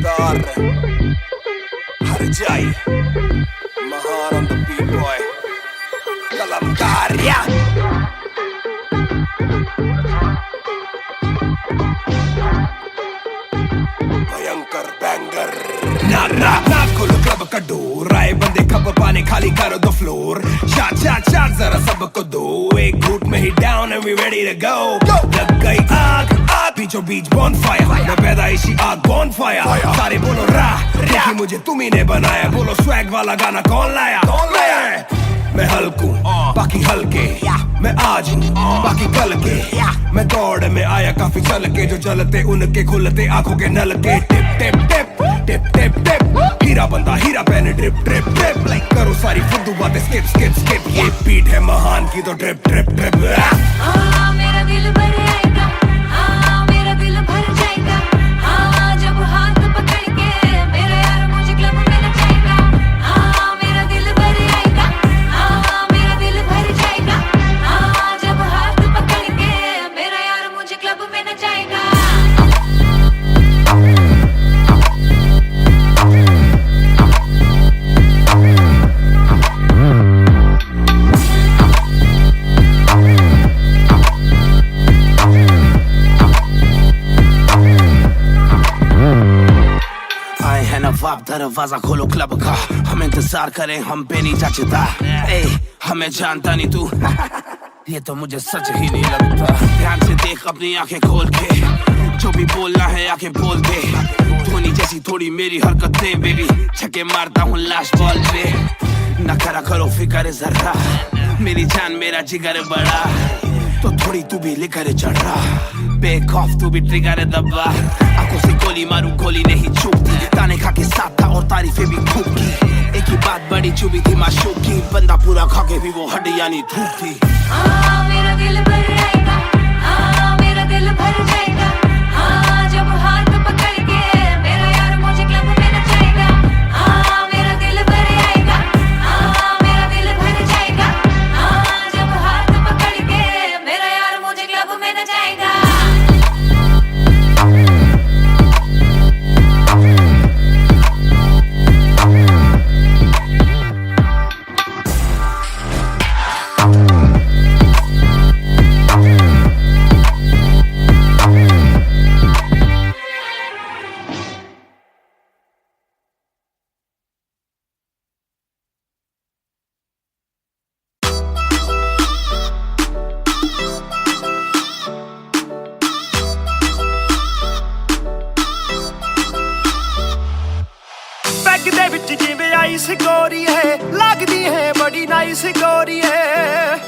Star Harjai Mahan on the B-boy Kalamkar yeah Bhayankar banger Na kholo club ka door Aaye bande kab paane khali karo the floor Shot zara sabko do Ek ghoot mein hi down and we ready to go Lag gayi aag बीचों बीच bonfire मैं पैदाइशी आग bonfire सारे बोलो रा देखी मुझे तुम्ही ने बनाया बोलो swag वाला गाना कौन लाया मैं हल्कू बाकी हल्के मैं आज हूँ बाकी कल के मैं दौड़ में आया काफी चल के जो चलते उनके खुलते आंखों के नल के टिप टिप टिप टिप टिप टिप हीरा बंदा हीरा पहने ड्रिप ड्रिप ड्रिप लाइक करो सारी फुद्दू बातें स्किप स्किप स्किप ये बीट है महान की तो ड्रिप ड्रिप ड्रिप मेरा दिल भर आएगा मेरा दिल भर जाएगा जब हाथ पकड़ के मेरा यार मुझे क्लब में नचाएगा मेरा दिल भर आएगा मेरा दिल भर जाएगा जब हाथ पकड़ के मेरा यार मुझे क्लब में नचाएगा आप दरवाजा खोलो क्लब का हम इंतजार करें हम पे नहीं जचता हमें जानता नहीं तू ये तो मुझे सच ही नहीं लगता ध्यान से देख अपनी आंखें खोल के जो भी बोलना है आके बोल दे धोनी जैसी थोड़ी मेरी हरकतें बेबी छक्के मारता हूँ लास्ट बॉल पे न करा करो फिक्र जरा मेरी जान मेरा जिगर बड़ा तो थोड़ी तू भी लेकर चढ़ रहा बेक ऑफ तू भी ट्रिगर दबा आंखों से गोली मारूं गोली नहीं चूकती ताने खा के साथ था और तारीफें भी खूब की एक ही बात बड़ी चुभी थी माशूक की बंदा पूरा खा के भी वो हड्डियां नहीं धूप थी मेरा दिल भर आएगा मेरा दिल भर जाएगा जब हाथ पकड़ के मेरा यार मुझे क्लब में नचाएगा मेरा दिल भर आएगा मेरा दिल भर जाएगा जब हाथ पकड़ के मेरा यार मुझे क्लब में नचाएगा गोरी है लगदी है बड़ी नाइस गोरी है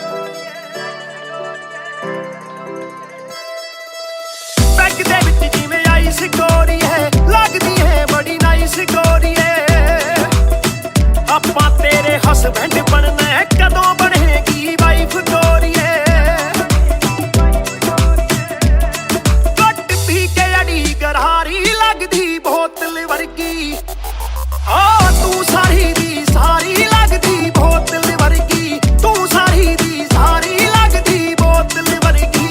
बैग दे विच जिवें आइस गोरी है लगदी है बड़ी नाइस गोरी है आपां तेरे हस्बैंड बनना है कदों बनेगी वाइफ गोरी है गट पी के अड़ी गरारी लगदी बोतल वर्गी तू सारी दी सारी लगदी बोतल वर्गी तू सारी दी सारी लगदी बोतल वर्गी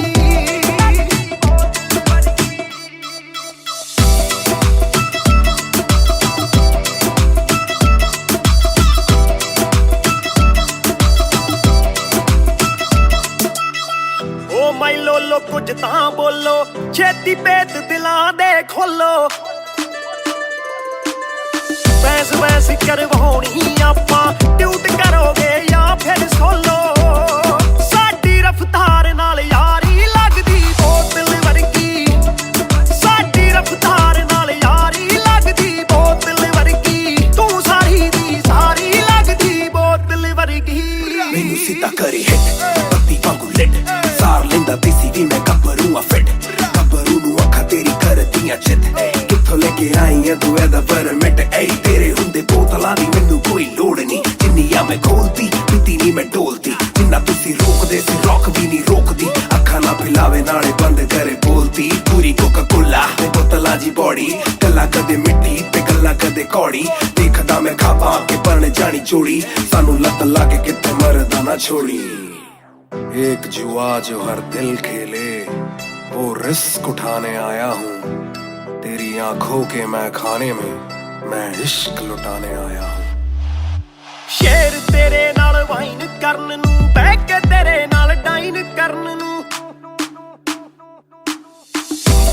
ओ माई लोलो कुछ तां बोलो छेती पेत दिलां दे खोलो बहस करवाउणी आपां ट्यूट करोगे या फिर सोलो साडी रफ्तार नाल यारी लगदी बोतल वर्गी साडी रफ्तार नाल यारी लगदी बोतल वर्गी तू सारी दी सारी लगदी बोतल वर्गी मैनू सीधा करी हिट पत्ती वांगू लिट सार लेंदा देसी दी मैं गब्बरू आ फिट गब्बरू नू अखा तेरी करदियां चित कित्थों लेके आई है तू एदा परमिट तेरे हुंदे बोतलां दी मैनू कोई लोड़ नहीं जिन्नियां मैं खोलती पीती नहीं मैं डोलती जिन्ना तुसी रोकदे सी रॉक भी नहीं रोकदी अखा ना पिलावे नाले बंद करे बोलती पूरी कोका कोला ते बोतलां जी बॉडी गल्ला कदे मिट्टी ते गल्ला कदे कौड़ी देखदा मैं खाबा के परने जानी चोड़ी सानू लत लागे किते मरदा ना छोड़ी एक जुआ जो हर दिल खेले वो रिस्क उठाने आया हूँ तेरी आंखों के मैं खाने में मैं इश्क लुटाने आया हूँ। शेर तेरे नाल वाइन करन नू बह के तेरे नाल डाइन करन नू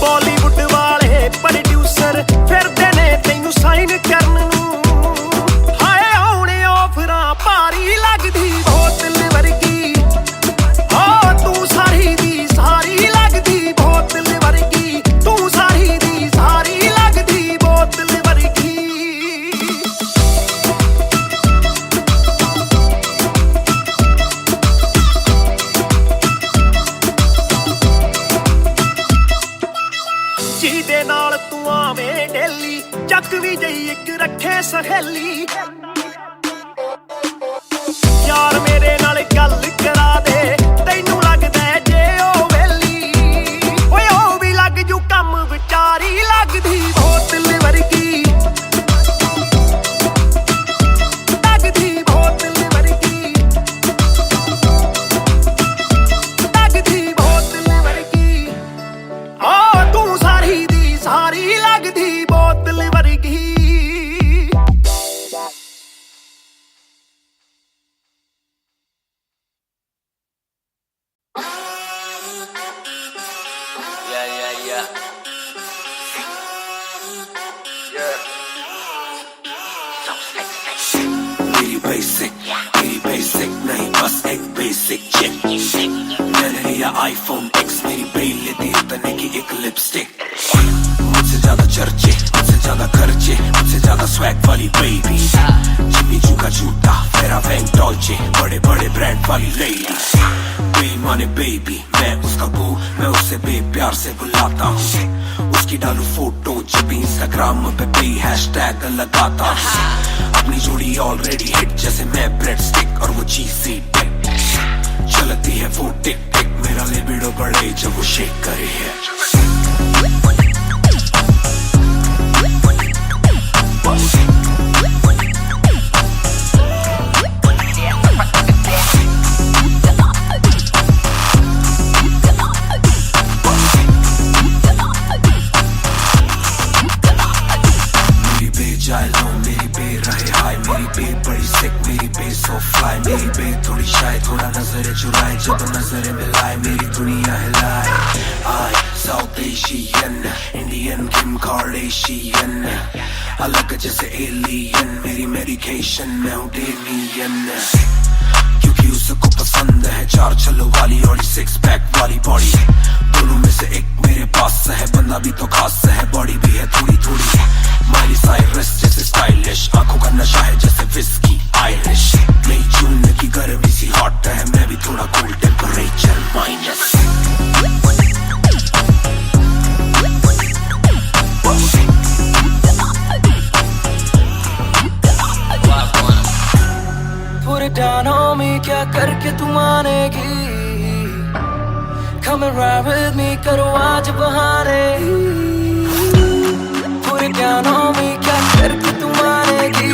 बॉलीवुड वाले प्रोड्यूसर फिरदे ने तैनू साइन करन नू हाय आउणे ऑफरां भारी लगदी बोतल वर्गी ओ तू सारी दी सारी लगदी बोतल वर्गी तू सारी दी सारी लगदी बोतल वर्गी ਜਿਹਦੇ ਨਾਲ ਤੂੰ ਆਵੇਂ ਡੇਲੀ ਚੱਕ ਵੀ ਜਈ ਇੱਕ ਰੱਖੇ ਸਹੇਲੀ ਯਾਰ ਮੇਰੇ ਨਾਲ ਗੱਲ ਕਰਾ ਦੇ ਤੈਨੂੰ ਲੱਗਦਾ ਜੇ ਉਹ ਵੇਲੀ ਓਏ ਉਹ ਵੀ ਲੱਗ ਜੂ ਕੰਮ ਵਿਚਾਰੀ ਲੱਗਦੀ ਬੋਤਲ ਵਰਗੀ ਲੱਗਦੀ ਬੋਤਲ ਵਰਗੀ ਲੱਗਦੀ ਬੋਤਲ ਵਰਗੀ ਓ ਤੂੰ ਸਾਰੀ ਦੀ ਸਾਰੀ ਲੱਗਦੀ ਬੋਤਲ ਵਰਗੀ मेरी बेसिक नहीं बस एक बेसिक चिक। मैंने लिया आईफोन X, मेरी बेल लेती उतने की एक लिपस्टिक। मुझसे ज्यादा चर्चे, मुझसे ज्यादा खर्चे, मुझसे ज्यादा स्वैग वाली बेबी। जिम्मी चू का जूता, फेरा वैंग डॉल्चे, बड़े बड़े ब्रांड वाली लेडी। बेईमाने बेबी, मैं उसका बू, मैं उसे बेप्यार से बुलाता हूँ। उसकी डालू फोटो जब इंस्टाग्राम पे पे हैशटैग लगाता हूँ। अपनी जोड़ी ऑलरेडी हिट जैसे मैं ब्रेड स्टिक और वो चीज़ी टिक। चलती है वो टिक टिक, मेरा लिबिडो बढ़े जब वो शेक करे है। मेरी बे थोड़ी शाय, थोड़ा नजरे चुराए, जब नजरे मिलाए मेरी दुनिया हिलाए। आई साउथ एशियन, इंडियन किम कार्डेशियन, अलग जैसे एलियन, मेरी मेडिकेशन मैं हूँ डेलियन। क्योंकि उसको पसंद है चार छल्लो वाली और 6 पैक वाली बॉडी। दोनों में से एक मेरे पास है, बंदा भी तो खास है, बॉडी भी है थोड़ी थोड़ी। माइली साइरस जैसे स्टाइलिश, आंखों का नशा है जैसे विस्की आयरिश। मई जून की गर्मी सी हॉट है, मैं भी थोड़ा cool temperature minus. Put it down on me, क्या करके तू मानेगी? Come and ride with me, करो आज बहाने। Put it down on me, क्या करके तू मानेगी?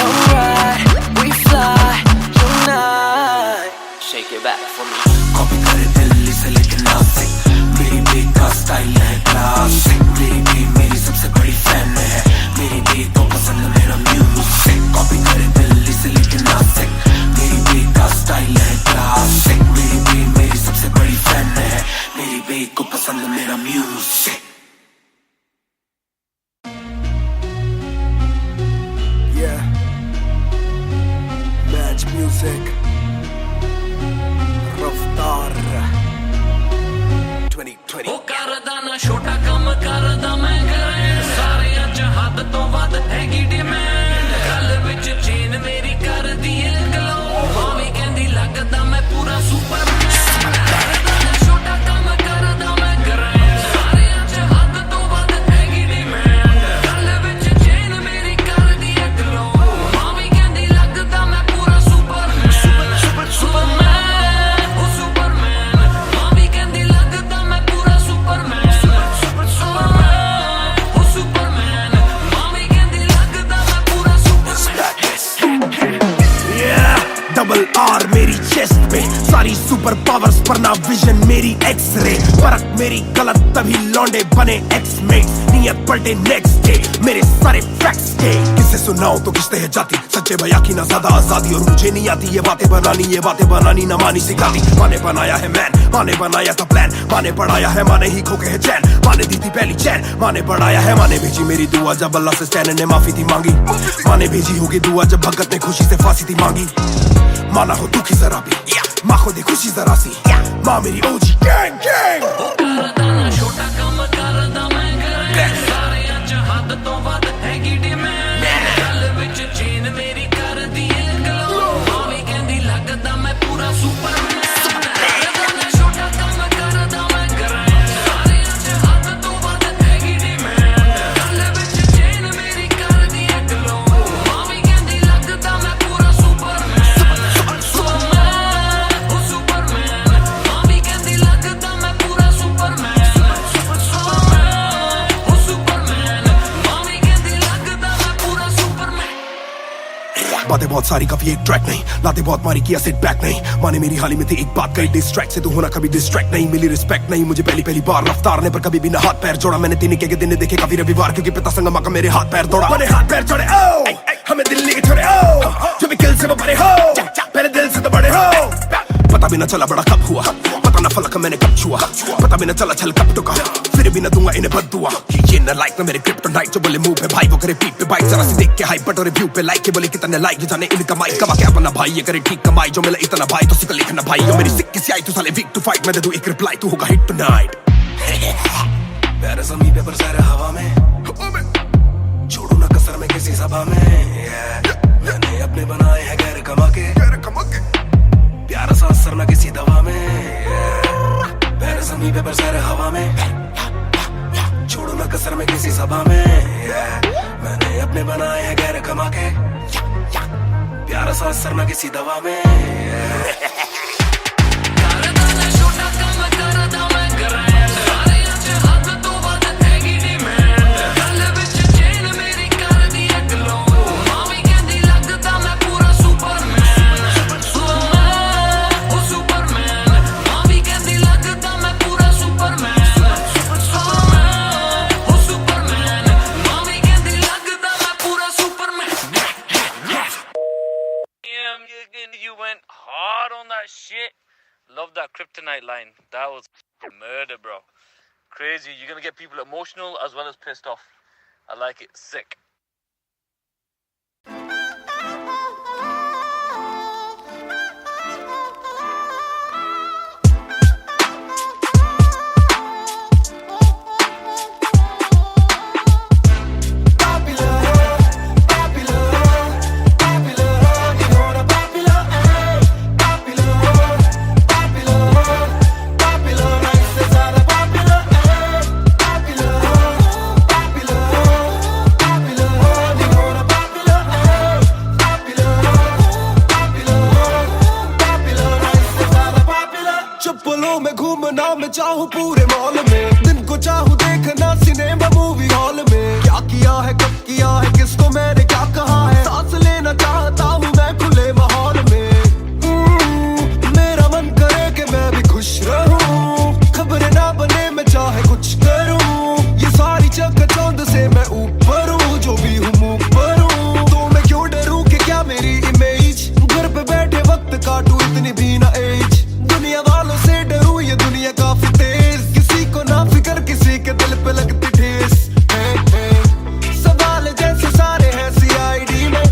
Alright, we fly tonight. Shake it back for me. Copy करे दिल्ली से लेके नासिक, मेरी बे का स्टाइल है क्लासिक। मेरी बे मेरी सबसे बड़ी फैन है, मेरी बे को पसंद मेरा म्यूजिक। कॉपी करे दिल्ली से लेके नासिक, मेरी बे का स्टाइल है क्लासिक। मेरी बे मेरी सबसे बड़ी फैन है, मेरी बे को पसंद मेरा music. Yeah, Match Music, Raftar 2020। ਉਹ ਕਰਦਾ ਨਾ ਛੋਟਾ ਕੰਮ ਕਰਦਾ ਮੈਂ ਕਰਾਂ, ਸਾਰਿਆਂ ਚ ਹੱਦ ਤੋਂ ਵੱਧ ਹੈਗੀ ਡਿਮਾਂਡ। ਗੱਲ ਵਿੱਚ ਚੇਨ ਮੇਰੀ ਕਰਦੀ ਏ ਗਲੋ, ਭਾਵੇਂ ਕਹਿੰਦੀ ਲੱਗਦਾ ਮੈਂ ਪੂਰਾ ਸੁਪਰਮੈਨ। ਕਰਦਾ ਨਾ ਛੋਟਾ ਕੰਮ ਕਰਦਾ ਮੈਂ ਕਰਾਂ, ਸਾਰਿਆਂ ਚ ਹੱਦ ਤੋਂ ਵੱਧ ਹੈਗੀ ਡਿਮਾਂਡ। ਗੱਲ ਵਿੱਚ ਚੇਨ ਮੇਰੀ ਕਰਦੀ ਏ ਗਲੋ, ਭਾਵੇਂ ਕਹਿੰਦੀ ਲੱਗਦਾ ਮੈਂ ਪੂਰਾ ਸੁਪਰਮੈਨ। ਸੁਪਰਮੈਨ, ਉਹ ਸੁਪਰਮੈਨ, ਭਾਵੇਂ ਕਹਿੰਦੀ ਲੱਗਦਾ ਮੈਂ ਪੂਰਾ ਸੁਪਰਮੈਨ। ਸੁਪਰਮੈਨ, ਉਹ ਸੁਪਰਮੈਨ, ਭਾਵੇਂ ਕਹਿੰਦੀ ਲੱਗਦਾ ਮੈਂ ਪੂਰਾ ਸੁਪਰਮੈਨ। Yeah, डबल R मेरी चेस्ट पे, सारी सुपर पावर्स पर ना विजन मेरी एक्सरे। फर्क मेरी गलत तभी लौंडे बने एक्समेट्स। नियत बर्थडे नेक्स्ट डे, मेरे सारे फैक्ट्स के किसे सुनाओ तो किसते है जाती, सच्चे भैया की ना ज्यादा आजादी, और मुझे नहीं आती ये बातें बनानी ना मानी सिखाती। माने बनाया है मैन, माने बनाया था प्लान, माने पढ़ाया है, माने ही खो के है चैन, माने दी थी पहली चैन, माने बढ़ाया है, माने भेजी मेरी दुआ जब अल्लाह से स्टैन ने माफी थी मांगी, माने भेजी होगी दुआ जब भगत ने खुशी से फांसी थी मांगी। माना हो दुखी जरा भी, माँ को दे खुशी जरा सी, माँ मेरी ओजी गैंग गैंग। छोटा काम करदा मैं ग्रैंड, सारे अच हद तो वध हैगी डिमांड, गल विच चेन मेरी कर दी ग्लो, मावी कहंदी लगदा मैं पूरा सुपरमैन। छोटा काम करदा मैं ग्रैंड, सारे अच हद तो वध हैगी डिमांड, गल विच चेन मेरी कर दी ग्लो, मावी कहंदी लगदा मैं पूरा सुपरमैन। सुपरमैन ओ सुपरमैन, मावी कहंदी लगदा मैं पूरा सुपरमैन। बातें बहुत सारी कभी एक ट्रैक नहीं, लाते बहुत मारी किया सिट बैक नहीं, माने मेरी हाल ही में थी एक बात कही, डिस्ट्रैक्ट से तू होना कभी डिस्ट्रैक्ट नहीं, मिली रिस्पेक्ट नहीं मुझे पहली बार रफ्तार ने, पर कभी भी ना हाथ पैर जोड़ा मैंने, तीन के दिन देखे काफी रविवार, क्योंकि पिता संग माँ का मेरे हाथ पैर दौड़ा, मैंने हाथ पैर जोड़े ओ हमें दिल्ली के छोड़े ओ, जो भी किल से वो बड़े हो, पहले दिल से तो बड़े हो। पता भी ना चला बड़ा कब हुआ, पता ना फलक मैंने कब छुआ, पता भी ना चला छल कब टुका, फिर भी ना दूंगा इन्हें बद्दुआ। ये न लाइक ना मेरे क्रिप्टोनाइट, जो बोले मुंह पे भाई वो करे पीठ पे बाइक, जरा सी देख के हाइप बट और रिव्यू पे लाइक के बोले कितने लाइक, ये जाने इनका माइक कमा के अपना भाई, ये करे ठीक कमाई, जो मिला इतना भाई तो सिक्का लिखना भाई, और मेरी सिक्की सी आई तू साले वीक टू फाइट, मैं दे दूं एक रिप्लाई तू होगा हिट टुनाइट। मेरे ज़मीन पे बरसात हवा में, छोड़ू ना कसर में किसी सभा में, मैंने अपने बनाए हैं गैर कमा के, प्यारा सा असर ना किसी दवा में, मेरे ज़मीन पे बरसात हवा में, छोड़ू ना कसर में किसी सभा में, मैंने अपने बनाए हैं गैर कमा के, प्यारा सा असर ना किसी दवा में। छोटा काम करदा मैं ग्रैंड, सारे अच हद तो वध हैगी डिमांड, गल विच चेन मेरी कर दी ग्लो, मावी कहंदी लगदा मैं पूरा सुपरमैन। सुपरमैन ओ सुपरमैन, मावी कहंदी लगदा मैं पूरा सुपरमैन। सुपरमैन ओ सुपरमैन, मावी कहंदी लगदा मैं पूरा Superman. You went hard on that shit. Love that kryptonite line. That was murder, bro. Crazy. You're gonna get people emotional as well as pissed off. I like it. Sick. मैं चाहूँ पूरे mall में, दिन को चाहूँ देखना cinema movie hall में, क्या किया है कब किया है किसको मैंने क्या कहा है, सांस लेना चाहता हूँ मैं खुले माहौल में, मेरा मन करे कि मैं भी खुश रहूं, खबरें ना बने मैं चाहे कुछ करूं, ये सारी चकाचौंध से मैं ऊपर हूँ, जो भी हूँ मुँह पर हूँ, तो मैं क्यों डरूं कि क्या मेरी इमेज, घर पे बैठे वक्त काटूं इतनी भी ना एज, दुनिया वालों से डरूं ये दुनिया काफी तेज, किसी को ना फिक्र किसी के दिल पे लगती ठेस, सवाल जैसे सारे हैं सीआईडी में,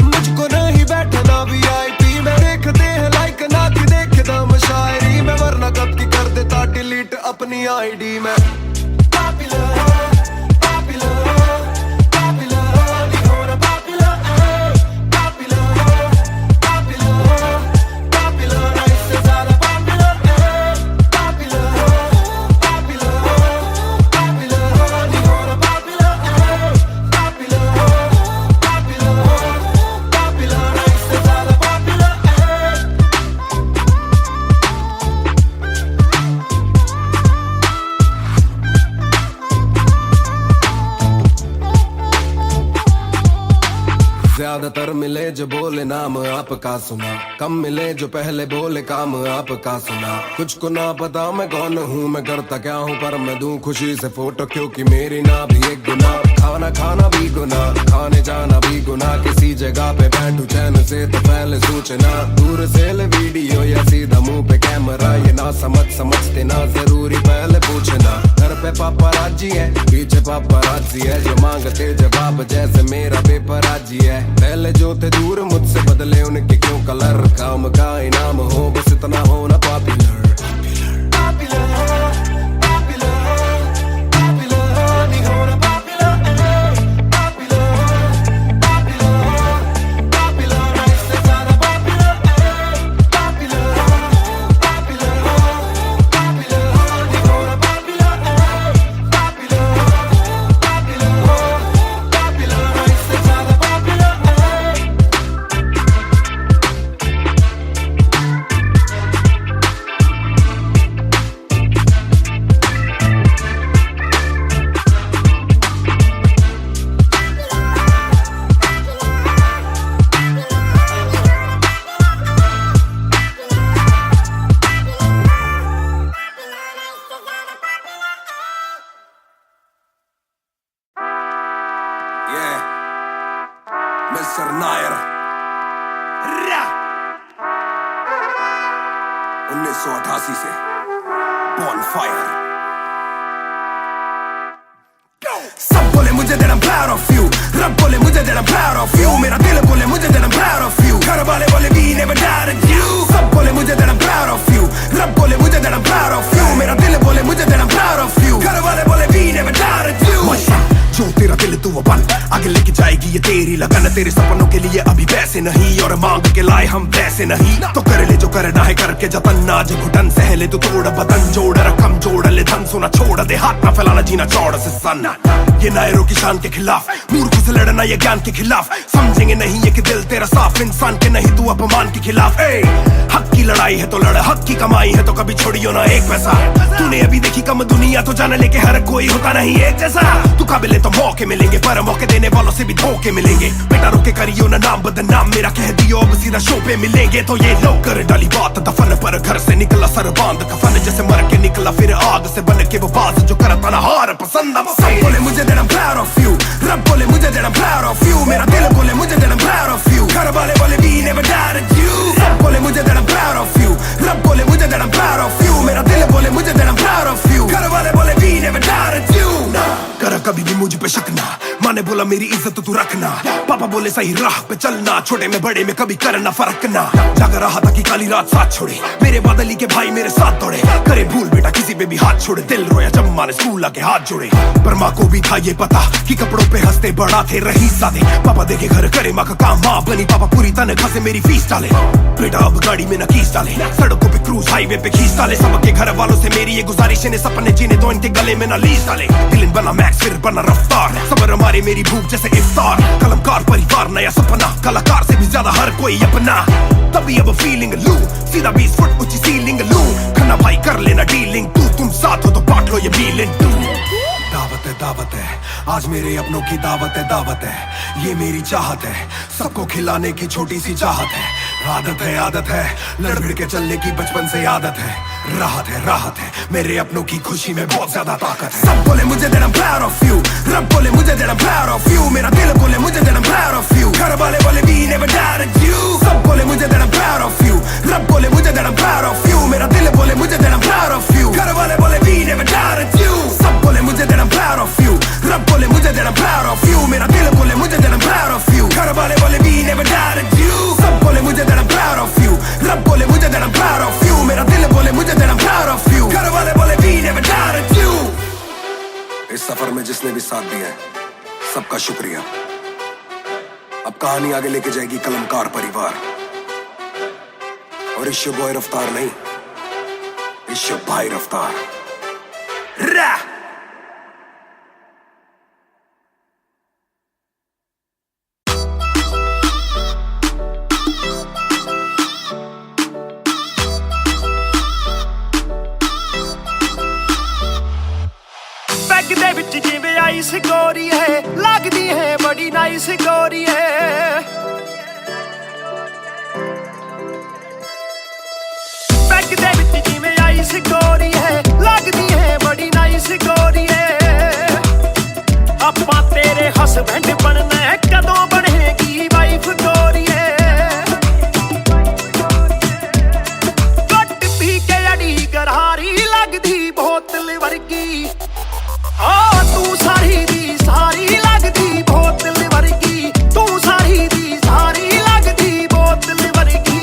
मुझको नहीं बैठना वीआईपी में, देखते हैं लाइक ना कि देखे दम शायरी में, वरना कब की कर देता डिलीट अपनी आईडी में। ज्यादातर मिले जो बोले नाम आपका सुना, कम मिले जो पहले बोले काम आपका सुना। कुछ को ना पता मैं कौन हूँ, मैं करता क्या हूँ, पर मैं दूं खुशी से फोटो क्योंकि मेरी ना भी एक गुना। खाना खाना भी गुना, खाने जाना भी गुना, किसी जगह पे बैठू चैन से तो पहले सूचना। दूर से ले वीडियो या सीधा मुंह पे कैमरा, ये ना समझते ना जरूरी पहले पूछना। घर पे पापराजी है, पीछे पापराजी है, जो मांगते जवाब जैसे मेरा पेपर आजी है। पहले जो थे दूर मुझसे बदले उनके क्यों कलर, काम का इनाम हो बस इतना होना पॉपुलर। मिस्टर नायर 1988 से Bonfire। सब बोले मुझे that I'm proud of you, रब बोले मुझे that I'm proud of you, मेरा दिल बोले मुझे that I'm proud of you, घर वाले बोले we never doubted you। सब बोले मुझे that I'm proud of you, रब बोले मुझे that I'm proud of you, मेरा दिल बोले मुझे that I'm proud of you, घर वाले बोले we never doubted you। जो तेरा दिल तू वो बन, आगे लेके जाएगी ये तेरी लगन। तेरे सपनों के लिए अभी पैसे नहीं और मांग के लाए हम पैसे नहीं, तो कर ले जो करना है करके जतन। आज घुटन सहले तो तोड़ बदन, जोड़ रकम जोड़ ले धन, सोना छोड़ दे हाथ ना फैलाना जीना चौड़ से सन। ये नायरों की शान के खिलाफ, मूर्ख से लड़ना ये ज्ञान के खिलाफ, समझेंगे नहीं ये कि दिल तेरा साफ, इंसान के नहीं तू अपमान के खिलाफ। हक की लड़ाई है तो लड़, हक की कमाई है तो कभी छोड़ियो ना एक पैसा। तूने अभी देखी कम दुनिया तो जान लेके हर कोई होता नहीं एक जैसा। तू काबिल तो मौके मिलेंगे पर मौके देने वालों से भी धोखे मिलेंगे। बेटा रोके करियो ना नाम बदनाम मेरा, कह दियो अब सीधा शो पे मिलेंगे। तो ये लो कर डाली बात दफन पर, घर से निकला सर बांध कफन, जैसे मर के निकला फिर आग से बन के वो बाज जो करता ना हार पसंद। सब बोले मुझे that I'm proud of you, रब बोले मुझे that I'm proud of you, मेरा दिल बोले मुझे that I'm proud of you, घर वाले बोले we never doubted you। सब बोले मुझे that I'm proud of you, रब बोले मुझे that I'm proud of you, मेरा दिल बोले मुझे that I'm proud of you, घर वाले बोले we never doubted you। कर कभी भी मुझ पे शक ना, माँ ने बोला मेरी इज्जत तू रखना, पापा बोले सही राह पे चलना, छोटे में बड़े में कभी करना फर्क ना। जाग रहा था कि काली रात साथ छोड़े, मेरे बादली के भाई मेरे साथ दौड़े, करे भूल बेटा किसी पे भी हाथ छोड़े, दिल रोया जब माँ ने स्कूल आके हाथ जोड़े। पर माँ को भी था ये पता कि कपड़ों पे हंसते बड़ा थे रही सादे, पापा देखे घर करे माँ का काम, माँ बनी पापा पूरी तनख्वाह से मेरी फीस डाले। बेटा अब गाड़ी में न कीस डाले, सड़कों पे क्रूज हाईवे पे खींच डाले, सबके घर वालों से मेरी ये गुजारिश है सपने जीने दो इनके गले में न लीस डाले। दिल बना मैक्स फिर बना रफ्तार, सबर हमारे मेरी भूख जैसे इफ्तार, कलमकार परिवार नया सपना, कलाकार से भी ज्यादा हर कोई अपना। तभी अब फीलिंग लू, सीधा 20 फुट ऊंची सीलिंग लू, खन्ना भाई कर लेना डीलिंग, तुम साथ हो तो बांट लो ये फीलिंग तू। दावत है आज मेरे अपनों की दावत है, ये मेरी चाहत है, सबको खिलाने की छोटी सी चाहत है। आदत है लड़ भिड़ के चलने की बचपन से आदत है, राहत है मेरे अपनों की खुशी में बहुत ज्यादा ताकत है। सब बोले मुझे that I'm proud of you, रब बोले मुझे that I'm proud of you, मेरा दिल बोले मुझे that I'm proud of you, घर वाले बोले we never doubted you। सब बोले मुझे that I'm proud of you, रब बोले मुझे that I'm proud of you, मेरा दिल बोले मुझे that I'm proud of you, घर वाले बोले we never doubted you। सब बोले मुझे that I'm proud of you, रब बोले मुझे that I'm proud of you, मेरा दिल बोले मुझे that I'm proud of you, घर वाले बोले we never doubted you। सब बोले मुझे that I'm proud of you, रब बोले मुझे that I'm proud of you, मेरा दिल बोले मुझे that I'm proud of you, घर वाले बोले we never doubted you। इस सफर में जिसने भी साथ दिया है सबका शुक्रिया। अब कहानी आगे लेके जाएगी कलमकार परिवार, और इश्यो बॉय रफ्तार नहीं, इश्यो भाई रफ्तार। ਪੈਗ ਦੇ ਵਿੱਚ ਜਿਵੇਂ ਆਈਸ ਗੋਰੀ ਹੈ ਲੱਗਦੀ ਹੈ ਬੜੀ ਨਾਈਸ ਗੋਰੀ ਹੈ ਪੈਗ ਦੇ ਵਿੱਚ ਜਿਵੇਂ ਆਈਸ ਗੋਰੀ ਹੈ ਲੱਗਦੀ ਹੈ ਬੜੀ ਨਾਈਸ ਗੋਰੀ ਹੈ ਆਪਾਂ ਤੇਰੇ ਹਸਬੈਂਡ ਬਣਨਾ ਹੈ ਕਦੋਂ ਬਣੇਗੀ ਵਾਈਫ ਗੋਰੀ ਹੈ ਗੱਟ ਪੀ ਕੇ ਅੜੀ ਗਰਾਰੀ ਲੱਗਦੀ ਬੋਤਲ ਵਰਗੀ ਤੂੰ ਸਾਰੀ ਦੀ ਸਾਰੀ ਲੱਗਦੀ ਬੋਤਲ ਵਰਗੀ ਤੂੰ ਸਾਰੀ ਦੀ ਸਾਰੀ ਲੱਗਦੀ ਬੋਤਲ ਵਰਗੀ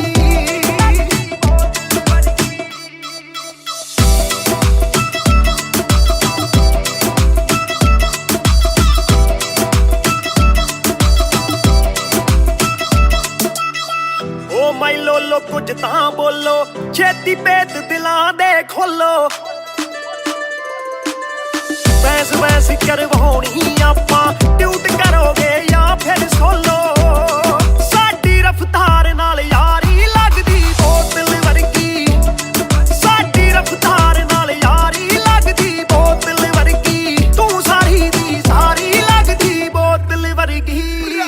ਓ ਮਾਈ ਲੋਲੋ ਕੁਝ ਤਾਂ ਬੋਲੋ ਛੇਤੀ ਭੇਤ ਦਿਲਾਂ ਦੇ ਖੋਲੋ ਬੈਸ ਬੈਸ ਕਰਵਾਉਣੀ ਆਪਾਂ ਟਿਊਟ ਕਰੋਗੇ ਜਾਂ ਫਿਰ ਸੋਲੋ ਸਾਡੀ ਰਫਤਾਰ ਨਾਲ ਯਾਰੀ ਲੱਗਦੀ ਬੋਤਲ ਵਰਗੀ ਸਾਡੀ ਰਫਤਾਰ ਨਾਲ ਯਾਰੀ ਲੱਗਦੀ ਬੋਤਲ ਵਰਗੀ ਤੂੰ ਸਾਰੀ ਦੀ ਸਾਰੀ ਲੱਗਦੀ ਬੋਤਲ ਵਰਗੀ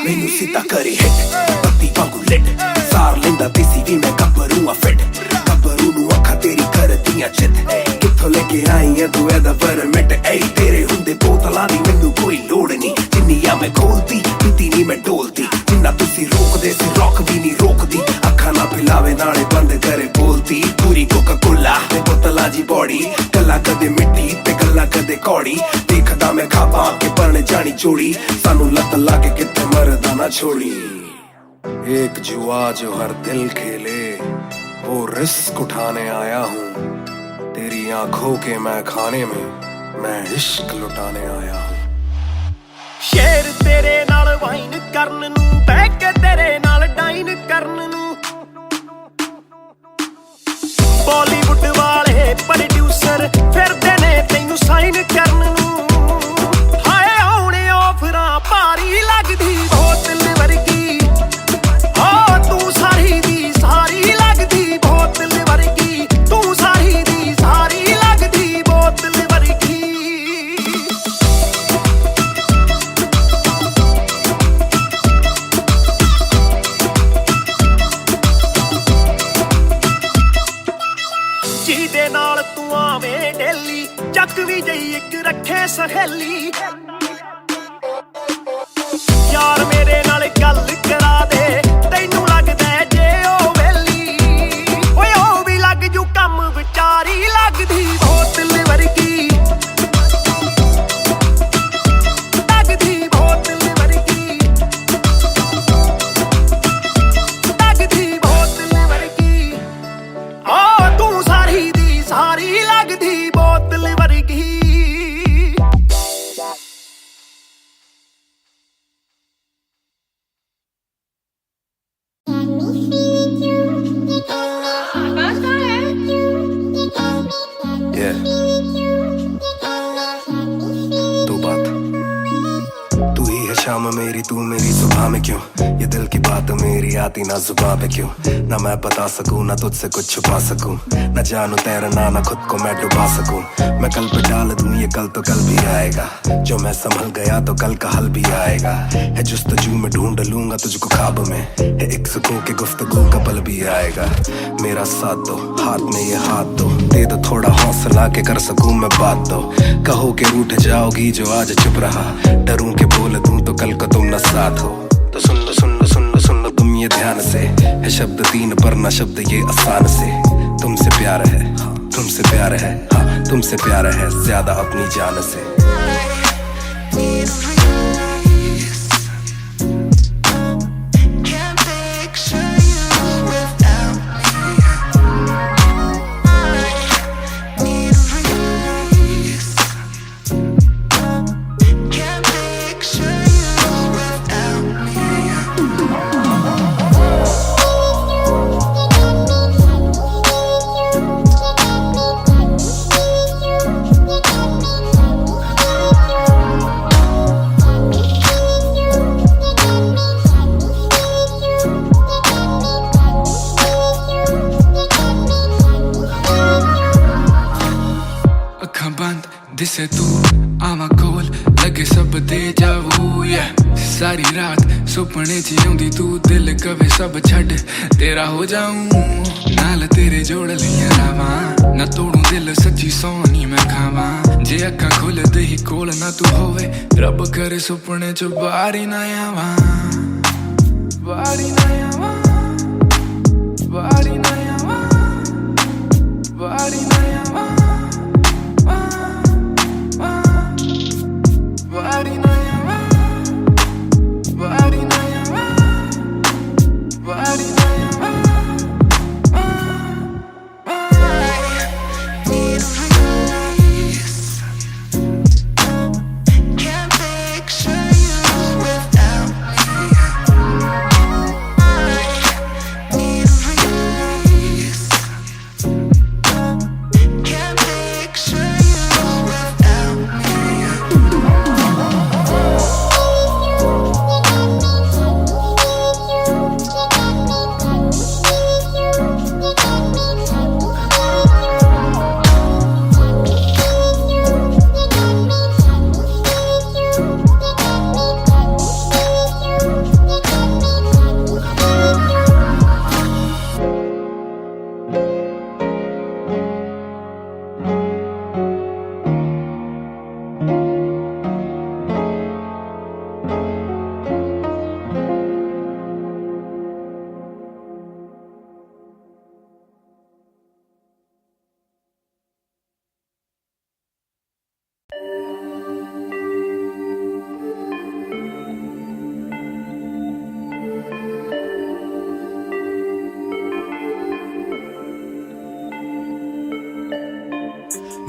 ਮੈਨੂੰ ਸਿੱਧਾ ਕਰੀ ਹਿੱਟ ਬੱਤੀ ਵਾਂਗੂ ਲਿਟ ਸਾਰ ਲੈਂਦਾ ਦੇਸੀ ਵੀ ਮੈਂ ਗੱਭਰੂ ਆ ਫਿੱਟ ਗੱਭਰੂ ਨੂੰ ਅੱਖਾਂ ਤੇਰੀ ਕਰਦੀਆਂ ਚਿੱਤ ਕਿੱਥੋਂ ਲੈ ਕੇ ਆਈ ਐ ਤੂੰ ਇਹਦਾ ਪਰਮਿਟ ਏ ਤੇਰੇ ਹੁੰਦੇ ਬੋਤਲਾਂ ਦੀ ਮੈਨੂੰ ਕੋਈ ਲੋੜ ਨਹੀਂ ਜਿੰਨੀਆਂ ਮੈਂ ਖੋਲਦੀ ਪੀਤੀ ਨਹੀਂ ਮੈਂ ਡੋਲਦੀ ਜਿੰਨਾ ਤੁਸੀਂ ਰੋਕਦੇ ਸੀ ਰੋਕ ਵੀ ਨਹੀਂ ਰੋਕਦੀ ਅੱਖਾਂ ਨਾ ਪਿਲਾਵੇ ਨਾਲੇ ਬੰਦ ਕਰੇ ਬੋਲਦੀ ਪੂਰੀ ਕੋਕਾ ਕੋਲਾ ਤੇ ਬੋਤਲਾਂ ਦੀ ਬੋਡੀ ਗੱਲਾਂ ਕਦੇ ਮਿੱਟੀ ਤੇ ਗੱਲਾਂ ਕਦੇ ਕੌੜੀ ਦੇਖਦਾ ਮੈਂ ਖਾਪਾਂ ਕੇ ਬਣ ਜਾਣੀ ਚੋੜੀ ਸਾਨੂੰ ਲੱਤ ਲਾ ਕੇ ਕਿੱਥੇ ਮਰਦਾ ਨਾ ਛੋੜੀ एक जुआ जो हर दिल खेले वो रिस्क उठाने आया हूँ तेरी आंखों के मैं खाने में मैं इश्क लुटाने आया हूँ ਸ਼ੇਰ ਤੇਰੇ ਨਾਲ ਵਾਈਨ ਕਰਨ ਨੂੰ ਬਹਿ ਕੇ ਤੇਰੇ ਨਾਲ ਡਾਈਨ ਕਰਨ ਨੂੰ ਬਾਲੀਵੁੱਡ ਵਾਲੇ ਪ੍ਰੋਡਿਊਸਰ ਫਿਰਦੇ ਨੇ ਤੈਨੂੰ ਸਾਈਨ ਕਰਨ ਨੂੰ ਹਾਏ ਆਉਣੇ ਆਫਰਾਂ ਭਾਰੀ ਲੱਗਦੀ ਬੋਤਲ ਵਰਗੀ ਤੂੰ ਸਾਰੀ ਦੀ ਸਾਰੀ ਲੱਗਦੀ ਬੋਤਲ ਵਰਗੀ ਤੂੰ ਸਾਰੀ ਦੀ ਸਾਰੀ ਲੱਗਦੀ ਬੋਤਲ ਵਰਗੀ ਜਿਹਦੇ ਨਾਲ ਤੂੰ ਆਵੇਂ ਡੇਲੀ ਚੱਕ ਵੀ ਜਈ ਇੱਕ ਰੱਖੇ ਸਹੇਲੀ ਯਾਰ ਮੇਰੇ ਨਾਲ ਗੱਲ ਕਰਾ ਦੇ ਤੈਨੂੰ ਲੱਗਦਾ ਜੇ ਉਹ ਵੇਲੀ ਓਏ ਉਹ ਵੀ ਲੱਗ ਜੂ ਕੰਮ ਵਿਚਾਰੀ ਲੱਗਦੀ ਬੋਤਲ ਵਰਗੀ ਲੱਗਦੀ ਬੋਤਲ ਵਰਗੀ ਲੱਗਦੀ ਬੋਤਲ ਵਰਗੀ ਤੂੰ ਸਾਰੀ ਦੀ ਸਾਰੀ ਲੱਗਦੀ ਬੋਤਲ ਵਰਗੀ Yeah. दो बात तू ही है शाम मेरी तू मेरी सुबह में क्यों ये दिल की बात मेरी आती ना जुबां पे क्यों ना मैं बता सकूं ना तुझसे कुछ छुपा सकूं ना जानू तैरना ना खुद को मैं डुबा सकूं मैं कल पे डाल दूं ये कल तो कल भी आएगा जो मैं संभल गया तो कल का हल भी आएगा है जुस्तजू में ढूंढ लूंगा तुझको ख्वाब में है एक सुकून की गुफ्तगू का पल भी आएगा मेरा साथ दो हाथ में ये हाथ दो दे दो थोड़ा हौसला के कर सकूं मैं बात दो कहो के रूठ जाओगी जो आज चुप रहा डरूं के बोल दूं तो कल को तुम न साथ हो तो सुन लो सुन लो सुन लो सुन लो तुम ये ध्यान से है शब्द तीन पर ना शब्द ये आसान से तुमसे प्यार है तुमसे प्यार है हाँ तुमसे प्यार है ज्यादा अपनी जान से आवा कोल लगे सब दे जावू सारी रात सुपने च आउंदी तू दिल कवे सब छड़ तेरा हो जाऊं नाल तेरे जोड़ लिया रावा ना तोड़ू दिल सच्ची सोनी मैं खावा जे अक्खा खुल दे ही कोल ना तू होवे रब करे सुपने च बारी ना आवा बारी ना आवा बारी ना आवा बारी ना आवा बारी ना आवा बारी ना आवा बारी ना आवा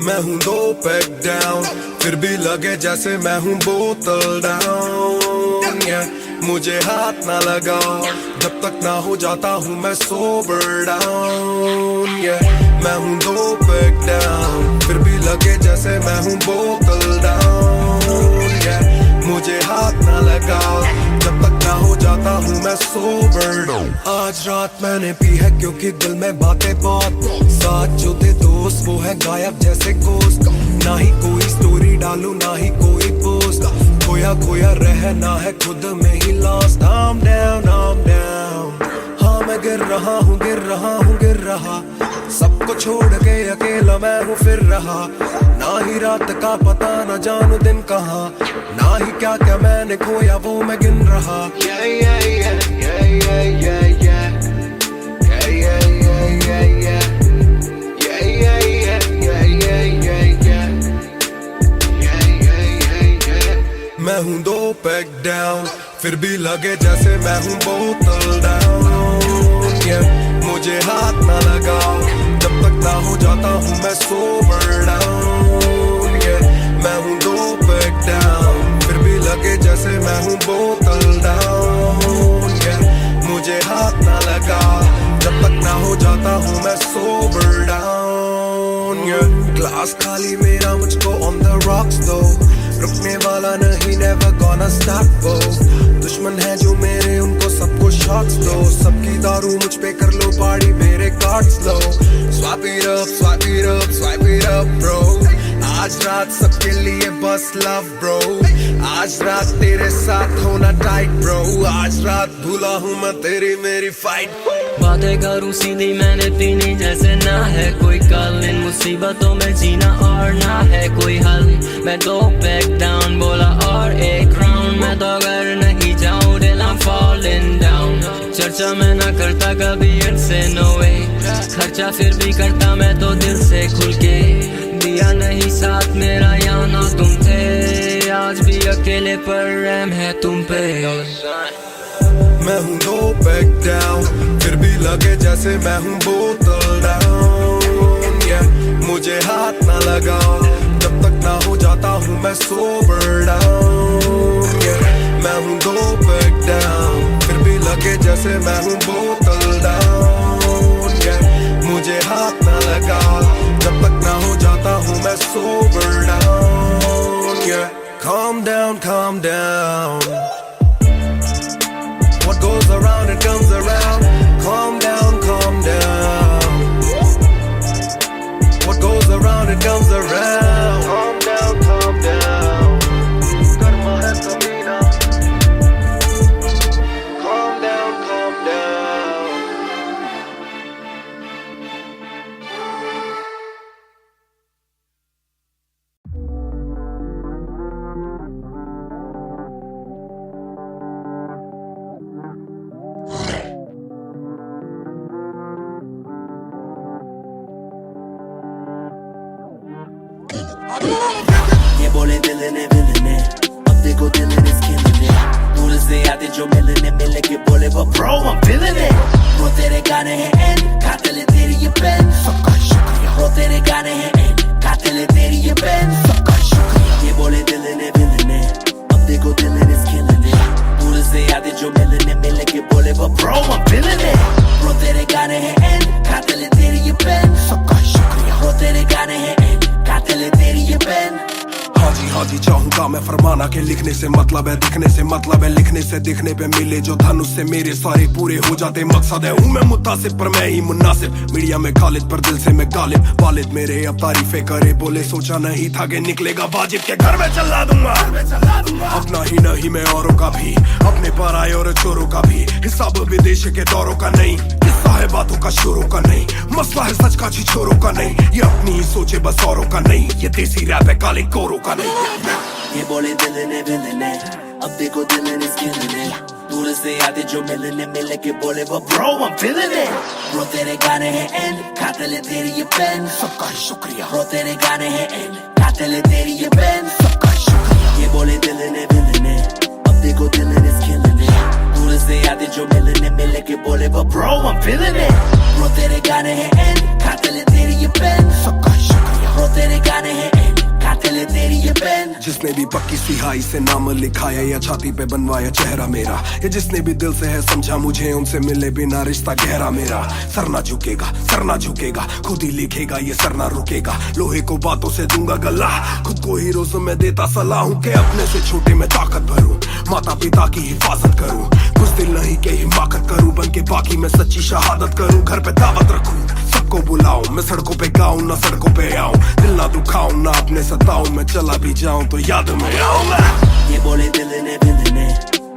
मैं हूँ 2 पैक डाउन फिर भी लगे जैसे मैं हूँ बोतल डाउन मुझे हाथ ना लगाओ जब तक ना हो जाता हूँ मैं सोबर डाउन मैं हूँ 2 पैक डाउन फिर भी लगे जैसे मैं हूँ बोतल डाउन मुझे हाथ ना लगाओ जब तक ना हो जाता हूँ मैं सोबर डाउन आज रात मैंने पी है क्योंकि दिल में बातें बहुत साथ जो थे दोस्त वो है गायब जैसे गोश्त ना ही कोई स्टोरी डालूं ना ही कोई पोस्ट खोया खोया रहना है खुद में ही लॉस्ट I'm down हाँ मैं गिर रहा हूँ गिर रहा सबको छोड़ के अकेला मैं हूँ फिर रहा ना ही रात का पता ना जानू दिन कहाँ ना ही क्या क्या मैंने खोया वो मैं गिन रहा मैं हूँ 2 पैक डाउन फिर भी लगे जैसे मैं हूँ बोतल डाउन मुझे हाथ ना लगाओ जब तक ना हो जाता हूँ मैं सोबर डाउन मैं हूँ 2 पैक डाउन फिर भी लगे जैसे मैं हूँ बोतल डाउन मुझे हाथ ना लगाओ जब तक ना हो जाता हूँ मैं सोबर डाउन ग्लास खाली मेरा मुझको ऑन द रॉक्स दो रुकने वाला नहीं never gonna stop वो दुश्मन है जो मेरे उनको सबको शॉट्स दो सबकी दारू मुझ पे कर लो पार्टी मेरे cards low swipe it up bro आज रात सबके लिए बस लव ब्रो आज रात तेरे साथ होना टाइट ब्रो आज रात भूला हूँ मैं तेरी मेरी फाइट बातें करूँ सीधी मैंने पीनी जैसे ना है कोई कल इन मुसीबतों में जीना और ना है कोई हल मैं 2 पैक डाउन बोला और एक राउंड मैं तो अगर नहीं जाऊँ दिल I'm falling down चर्चा मैं ना करता कभी इनसे no way खर्चा फिर भी करता मैं तो दिल से खुल के दिया नहीं साथ मेरा यहाँ ना तुम थे आज भी अकेले पर रहम है तुम पे मैं हूँ 2 पैक डाउन फिर भी लगे जैसे मैं हूँ बोतल डाउन मुझे हाथ ना लगाओ जब तक ना हो जाता हूँ मैं सोबर डाउन मैं हूँ 2 पैक डाउन फिर भी लगे जैसे मैं हूँ बोतल डाउन मुझे हाथ ना लगाओ जब तक ना हो जाता हूँ मैं sober down calm down What goes around it comes around. Calm down. What goes around it comes around. Calm down. बोले दिल ने अब देखो दिल is killing it दूर से आते जो मिलने के बोले वो bro I'm feeling it वो तेरे गाने हैं एंड कातिल है तेरी ये पेन सबका शुक्रिया वो तेरे गाने हैं एंड कातिल है तेरी ये पेन सबका शुक्रिया ये बोले दिल ने अब देखो दिल is killing it दूर से आते जो मिलने के बोले वो bro I'm feeling it वो तेरे गाने हैं एंड कातिल है तेरी ये पेन सबका शुक्रिया वो तेरे गाने हैं एंड कातिल है तेरी ये पेन हाँ जी चाहूंगा मैं फरमाना के लिखने से मतलब है दिखने से मतलब है लिखने से दिखने पे मिले जो धन उससे मेरे सारे पूरे हो जाते मकसद है हूँ मैं मुतासिब पर मैं ही मुनासिब मीडिया में खालिद पर दिल से मैं गालिब वालिद मेरे अब तारीफें करे बोले सोचा नहीं था कि निकलेगा वाजिब के घर में चला दूंगा अपना ही नहीं मैं औरों का भी अपने पर आए और चोरों का भी हिसाब विदेश के दौरों का नहीं किस्सा है बातों का शोरों का नहीं मसला है सच का छिछोरों का नहीं ये अपनी ही सोचे बस औरों का नहीं ये देसी रैप है काले कोरों का नहीं ये बोले दिल ने अब देखो दिल is killing it दूर से आते जो मिलने के बोले वो bro I'm feeling it bro तेरे गाने हैं एंड कातिल है तेरी ये पेन सबका शुक्रिया bro तेरे गाने हैं एंड कातिल है तेरी ये पेन सबका शुक्रिया ये बोले दिल ने अब देखो दिल is killing it दूर से आते जो मिलने के बोले वो bro I'm feeling it bro तेरे गाने हैं एंड कातिल है तेरी ये पेन सबका शुक्रिया bro तेरे गाने हैं एंड कातिल है तेरी ये पेन जिसने भी पक्की सिहाई से नाम लिखाया या छाती पे बनवाया चेहरा मेरा या जिसने भी दिल से है समझा मुझे उनसे मिले बिना रिश्ता गहरा मेरा सर ना झुकेगा खुद ही लिखेगा ये सर ना रुकेगा लोहे को बातों से दूंगा गला खुद को हीरोज़ में देता सलाह हूँ के अपने से छोटे में ताकत भरूं माता पिता की हिफाजत करूं कुछ दिल नहीं के हिमाकत करूं बन के बाकी मैं सच्ची शहादत करूं घर पे दावत रखूं सबको बुलाऊं मैं सड़कों पे गाऊं ना सड़कों पे आऊं दिल ना दुखाऊं ना अपने सताऊं मैं चला भी जाऊं तो याद में आऊं ये बोले दिल ने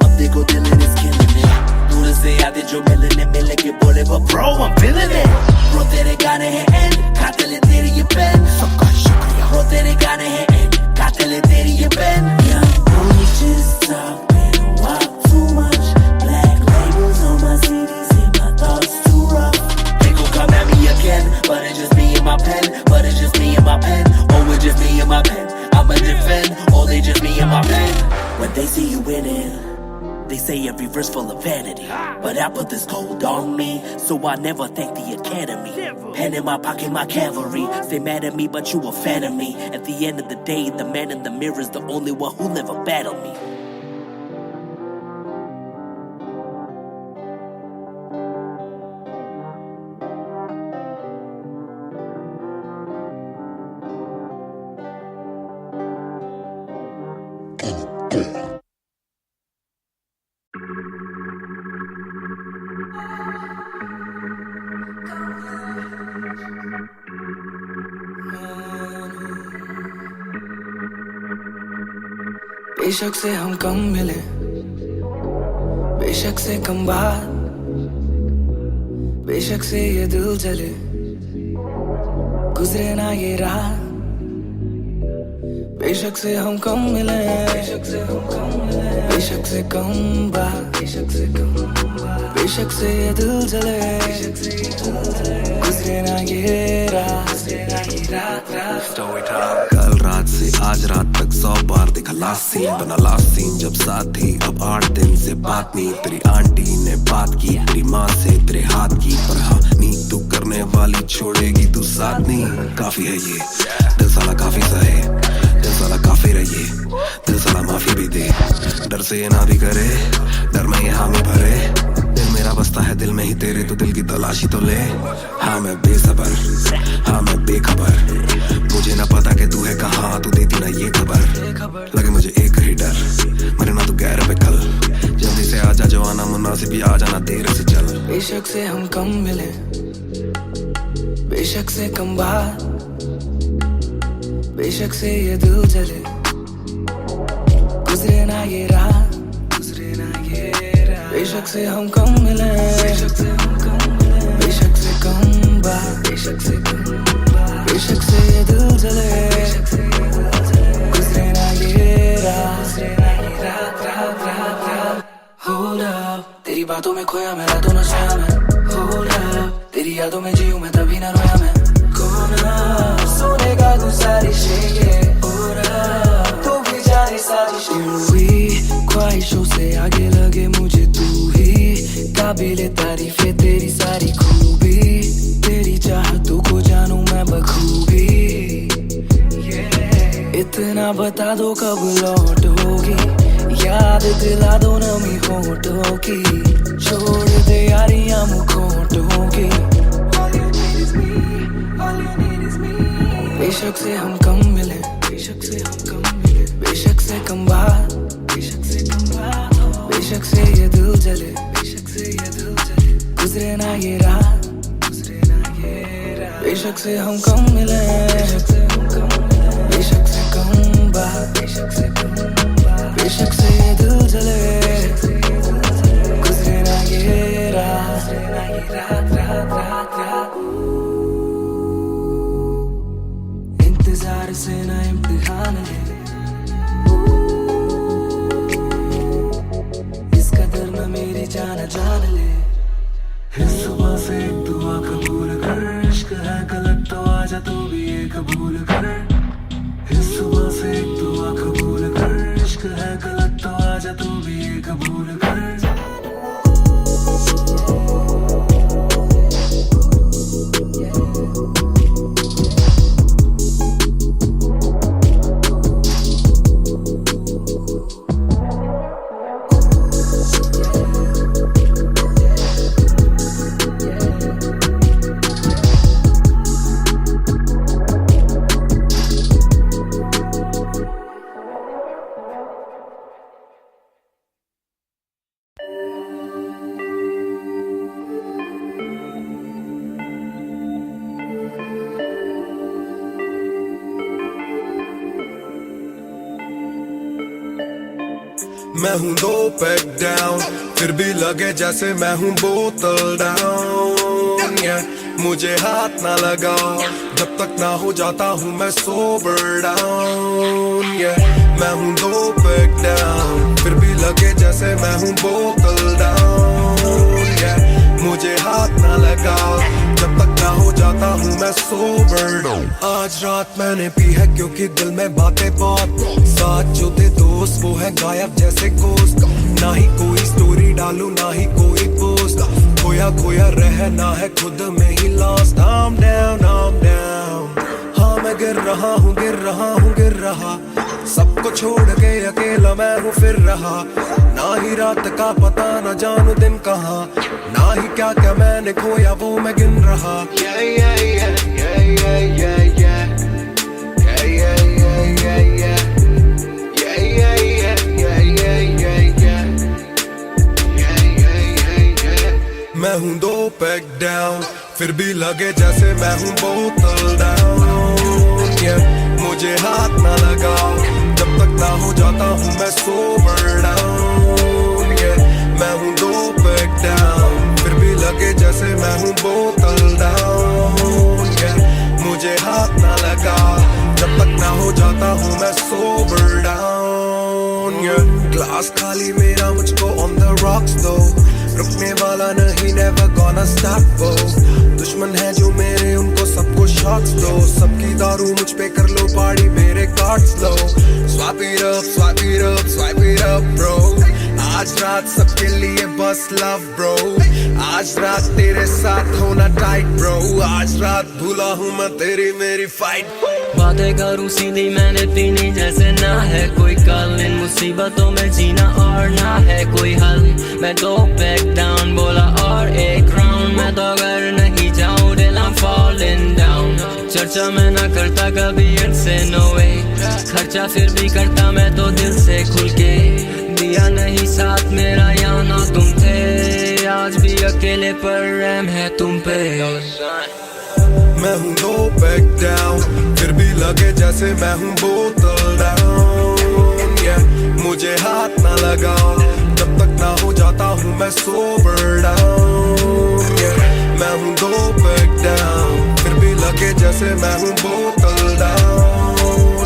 अब देखो दिल is killing it दूर से आते जो मिलने के बोले वो bro I'm feeling it bro तेरे गाने हैं एंड कातिल है तेरी ये पेन सबका शुक्रिया bro तेरे गाने हैं एंड कातिल है तेरी ये pen young boys just talk they don't walk too much black labels on my CDs and my thoughts too rough they gon' come at me again but it's just me and my pen but it's just me and my pen oh it's just me and my pen I'ma defend, oh they just me and my pen when they see you winning they say every verse full of vanity but I put this gold on me so I never thank the academy pen in my pocket my cavalry stay mad at me but you a fan of me at the end of the day the man in the mirror is the only one who never battled me बेशक से हम कम मिले बेशक से कम बात बेशक से ये दिल जले गुजरे ना ये रात बेशक से हम कम मिले बेशक से कम बात बेशक से ये दिल जले गुजरे ना ये रात कल रात से आज रात तक 100 बार देखा लास्ट सीन बना लास्ट सीन जब साथ थी अब 8 दिन से बात नहीं तेरी आंटी ने बात की तेरी माँ से तेरे हाथ की पर हाँ नी तू करने वाली छोड़ेगी तू साथ नहीं काफी है ये दिल साला काफी सहे दिल साला काफी रहिए दिल साला माफी भी दे डर से ये ना भी करे डर में ये हामी भरे दिल मेरा बसता है दिल में ही तेरे तो दिल की तलाशी तो ले हाँ मैं बेसबर हाँ मैं बेखबर मुझे ना पता कि तू है कहाँ तू देती ना ये खबर लगे मुझे एक ही डर मेरे ना तू गैर पे कल जल्दी से आजा जो आना मुनासिब ही आ जाना देर से चल बेशक से हम कम मिले बेशक से कम बात बेशक से ये दिल जले गुजरे ना ये रात बेशक से हम कम मिले बेशक से कम बात बेशक से ये दिल जले गुजरे ना ये रात Hold up तेरी बातों में खोया मैं रातों न सोया मैं Hold up तेरी यादों में जीऊं मैं तभी ना रोया मैं कौन सोने का तू सारी शेखे Hold up हुई ख्वाहिशों से आगे लगे मुझे तू ही काबिले तारीफ है तेरी सारी खूबी तेरी चाहतों को जानूं मैं बखूबी इतना बता दो कब लौटोगी याद दिला दो नमी होठों की छोड़ दे यारियां मुखोटों की बेशक से हम कम मिले बेशक से हम कम मिले बेशक से कम बात बेशक से कम बात बेशक से ये दिल जले बेशक से ये दिल जले गुजरे ना ये रात गुजरे ना ये रात बेशक से हम कम मिले बेशक से हम कम मिले बेशक से कम बात बेशक से कम बात बेशक से ये दिल जले गुजरे ना ये रात रात रात रात रात इंतजार से ना इम्तिहान ले इस कदर न मेरी जान जान ले इस सुबह से एक दुआ कबूल कर इश्क है गलत तो आजा तू भी ये कबूल कर इस सुबह से एक दुआ कबूल कर इश्क है गलत तो आजा तू भी ये कबूल कर मैं हूँ 2 पैक डाउन फिर भी लगे जैसे मैं हूँ बोतल डाउन मुझे हाथ ना लगाओ जब तक ना हो जाता हूँ मैं सोबर डाउन मैं हूँ 2 पैक डाउन फिर भी लगे जैसे मैं हूँ बोतल डाउन मुझे हाथ ना लगाओ जब तक ना हो जाता हूँ मैं सोबर डाउन आज रात मैंने पी है क्योंकि दिल में बातें बहुत साथ जो थे दोस्त वो है गायब जैसे गोश्त ना ही कोई स्टोरी डालूं ना ही कोई पोस्ट खोया खोया रहना है खुद में ही लॉस्ट I'm down हाँ मैं गिर रहा हूँ गिर रहा सबको छोड़ के अकेला मैं हूँ फिर रहा ना ही रात का पता ना जानू दिन कहाँ ना ही क्या क्या मैंने खोया वो मैं गिन रहा मैं हूँ 2 पैक डाउन फिर भी लगे जैसे मैं हूँ बोतल डाउन मुझे हाथ ना लगाओ जब तक ना हो जाता हूँ मैं सोबर डाउन मैं हूँ 2 पैक डाउन फिर भी लगे जैसे मैं हूँ बोतल डाउन मुझे हाथ ना लगाओ जब तक ना हो जाता हूँ मैं सोबर डाउन ग्लास खाली मेरा मुझको ऑन द रॉक्स दो रुकने वाला नहीं never gonna stop वो दुश्मन है जो मेरे उनको सबको शॉट्स दो सबकी दारू मुझ पे कर लो पार्टी मेरे cards low swipe it up bro आज रात सबके लिए बस लव ब्रो आज रात तेरे साथ होना टाइट ब्रो आज रात भूला हूँ मैं तेरी मेरी फाइट बातें करूँ सीधी मैंने पीनी जैसे ना है कोई कल इन मुसीबतों में जीना और ना है कोई हल मैं 2 पैक डाउन बोला और एक राउंड मैं तो अगर नहीं जाऊँ दिल I'm falling down चर्चा मैं ना करता कभी इनसे नो वे खर्चा फिर भी करता मैं तो दिल से खुल के दिया नहीं साथ मेरा यहाँ ना तुम थे आज भी अकेले पर रहम है तुम पे मैं हूँ 2 पैक डाउन फिर भी लगे जैसे मैं हूँ बोतल डाउन मुझे हाथ ना लगाओ जब तक ना हो जाता हूँ मैं सोबर डाउन मैं हूँ 2 पैक डाउन फिर भी लगे जैसे मैं हूँ बोतल डाउन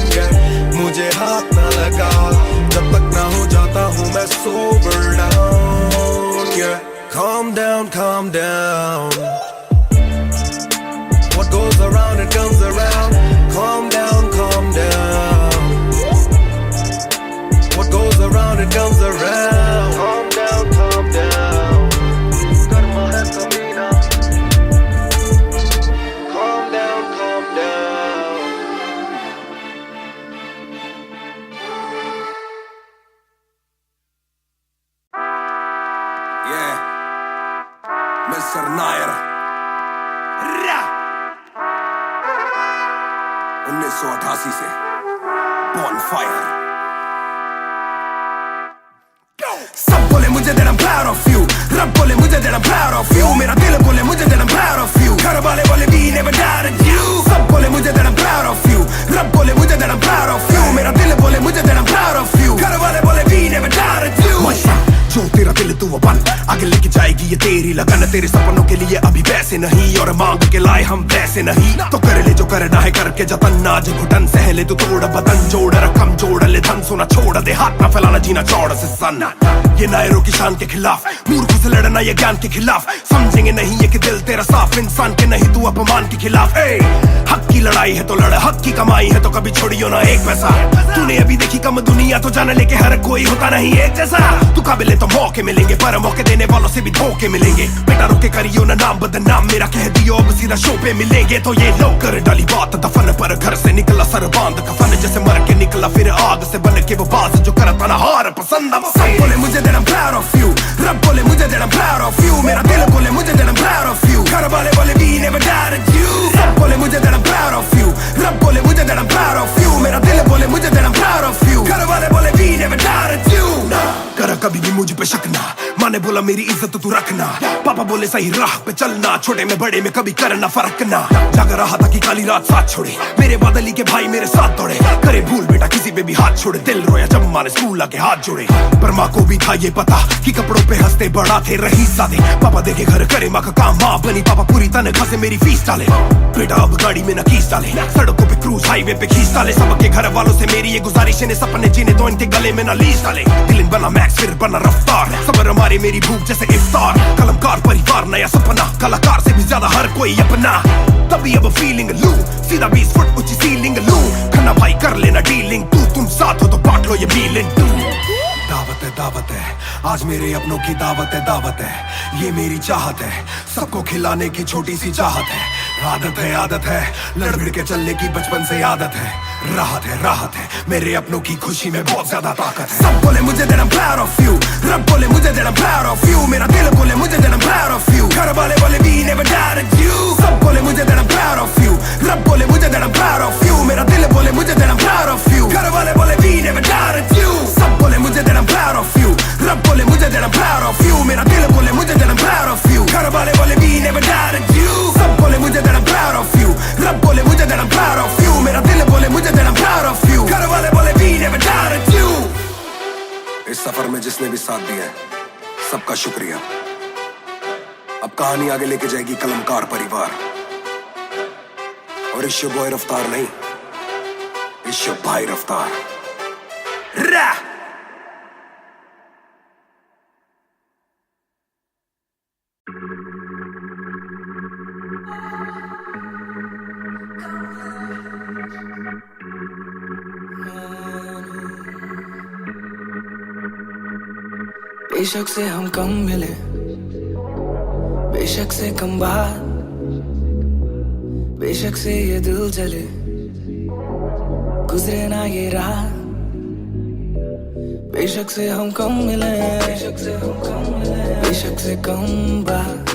मुझे हाथ ना लगाओ जब तक ना हो जाता हूँ मैं sober down calm down What goes around, it comes around. Calm down. What goes mister Nair 1988 से Bonfire. सब बोले मुझे that I'm proud of you, रब बोले मुझे that I'm proud of you, मेरा दिल बोले मुझे that I'm proud of you, घर वाले बोले we never doubted you. सब बोले मुझे that I'm proud of you, रब बोले मुझे that I'm proud of you, मेरा दिल बोले मुझे that I'm proud of you, घर वाले बोले we never doubted you. जो तेरा दिल तू वो बन, आगे लेके जाएगी ये तेरी लगन, तेरे सपनों के लिए अभी वैसे नहीं और मांग के लाए हम वैसे नहीं, तो कर ले जो करना है करके जतन, आज घुटन सहले तू तोड़ बदन, जोड़ रकम जोड़ ले धन, सोना छोड़ दे हाथ ना फैलाना जीना चौड़ से सन, ये नायरों की शान के खिलाफ, मूर्खों से लड़ना ये ज्ञान के खिलाफ, समझेंगे नहीं ये कि दिल तेरा साफ, इंसान के नहीं तू अपमान के खिलाफ, हक की लड़ाई है तो लड़, हक की कमाई है तो कभी छोड़ियो ना एक पैसा, तूने अभी देखी कम दुनिया तो जान ले के हर कोई होता नहीं एक जैसा, तू काबिल तो मौके मिलेंगे पर मौके देने वालों से भी धोखे मिलेंगे, बेटा रोके करियो ना नाम बदनाम, मेरा कह दियो अब सीधा शो पे मिलेंगे, तो ये लो कर डाली बात दफन पर, घर से निकला सर बांध कफन, जैसे मर के निकला फिर आग से बन के वो बाज जो करता ना हार पसंद, सब बोले मुझे that I'm proud of you, रब बोले मुझे that I'm proud of you, मेरा दिल बोले मुझे that I'm proud of you, घर वाले बोले we never doubted you. सब बोले मुझे that I'm proud of you, रब बोले मुझे that I'm proud of you, मेरा दिल बोले मुझे that I'm proud of you, घर वाले बोले we never doubted you. कर कभी भी मुझ पे शक ना, माँ ने बोला मेरी इज्जत तू रखना, पापा बोले सही राह पे चलना, छोटे में बड़े में कभी करना फर्क ना, जाग रहा था कि काली रात साथ छोड़े, मेरे बादली के भाई मेरे साथ दौड़े, करे भूल बेटा किसी पे भी हाथ छोड़े, दिल रोया जब माँ ने स्कूल आके हाथ जोड़े, पर माँ को भी था ये पता कि कपड़ों पे हंसते बड़ा थे रही सादे, पापा देखे घर करे माँ का काम, माँ बनी पापा पूरी तनख्वाह से मेरी फीस डाले, बेटा अब गाड़ी में न कीस डाले, सड़कों पे क्रूज हाईवे पे खींच डाले, सबके घर वालों से मेरी ये गुजारिश है सपने जीने दो इनके गले में न लीस डाले, दिल बना मैक्स फिर बना रफ्तार, सबर हमारे मेरी भूख जैसे इफ्तार, कलमकार परिवार नया सपना, कलाकार से भी ज्यादा हर कोई अपना, तभी अब फीलिंग लू, सीधा 20 फुट ऊंची सीलिंग लू, खन्ना भाई कर लेना डीलिंग, तुम साथ हो तो बांट लो ये फीलिंग, दावत है आज मेरे अपनों की दावत है, ये मेरी चाहत है, सबको खिलाने की छोटी सी चाहत है, आदत है लड़ भिड़ के चलने की बचपन से आदत है, राहत है मेरे अपनों की खुशी में बहुत ज्यादा ताकत है, सब बोले मुझे that I'm proud of you, रब बोले मुझे that I'm proud of you, मेरा दिल बोले मुझे that I'm proud of you, घर वाले बोले we never doubted you. सब बोले मुझे that I'm proud of you, रब बोले मुझे that I'm proud of you, मेरा दिल बोले मुझे that I'm proud of you, घर वाले बोले we never doubted you. सब बोले मुझे that I'm proud of you, रब बोले मुझे that I'm proud of you, मेरा दिल बोले मुझे that I'm proud of you, घर वाले बोले we never doubted you. सब बोले मुझे that I'm proud of you, रब बोले मुझे that I'm proud of you, मेरा दिल बोले मुझे that I'm proud of you, घर वाले बोले we never doubted you. इस सफर में जिसने भी साथ दिया है सबका शुक्रिया, अब कहानी आगे लेके जाएगी कलमकार परिवार, और इश्यो बॉय रफ्तार नहीं, इश्यो भाई रफ्तार रा। बेशक से हम कम मिले, बेशक से कम बात, बेशक से ये दिल जले, गुजरे ना ये रात, बेशक से हम कम मिले, बेशक से कम बात,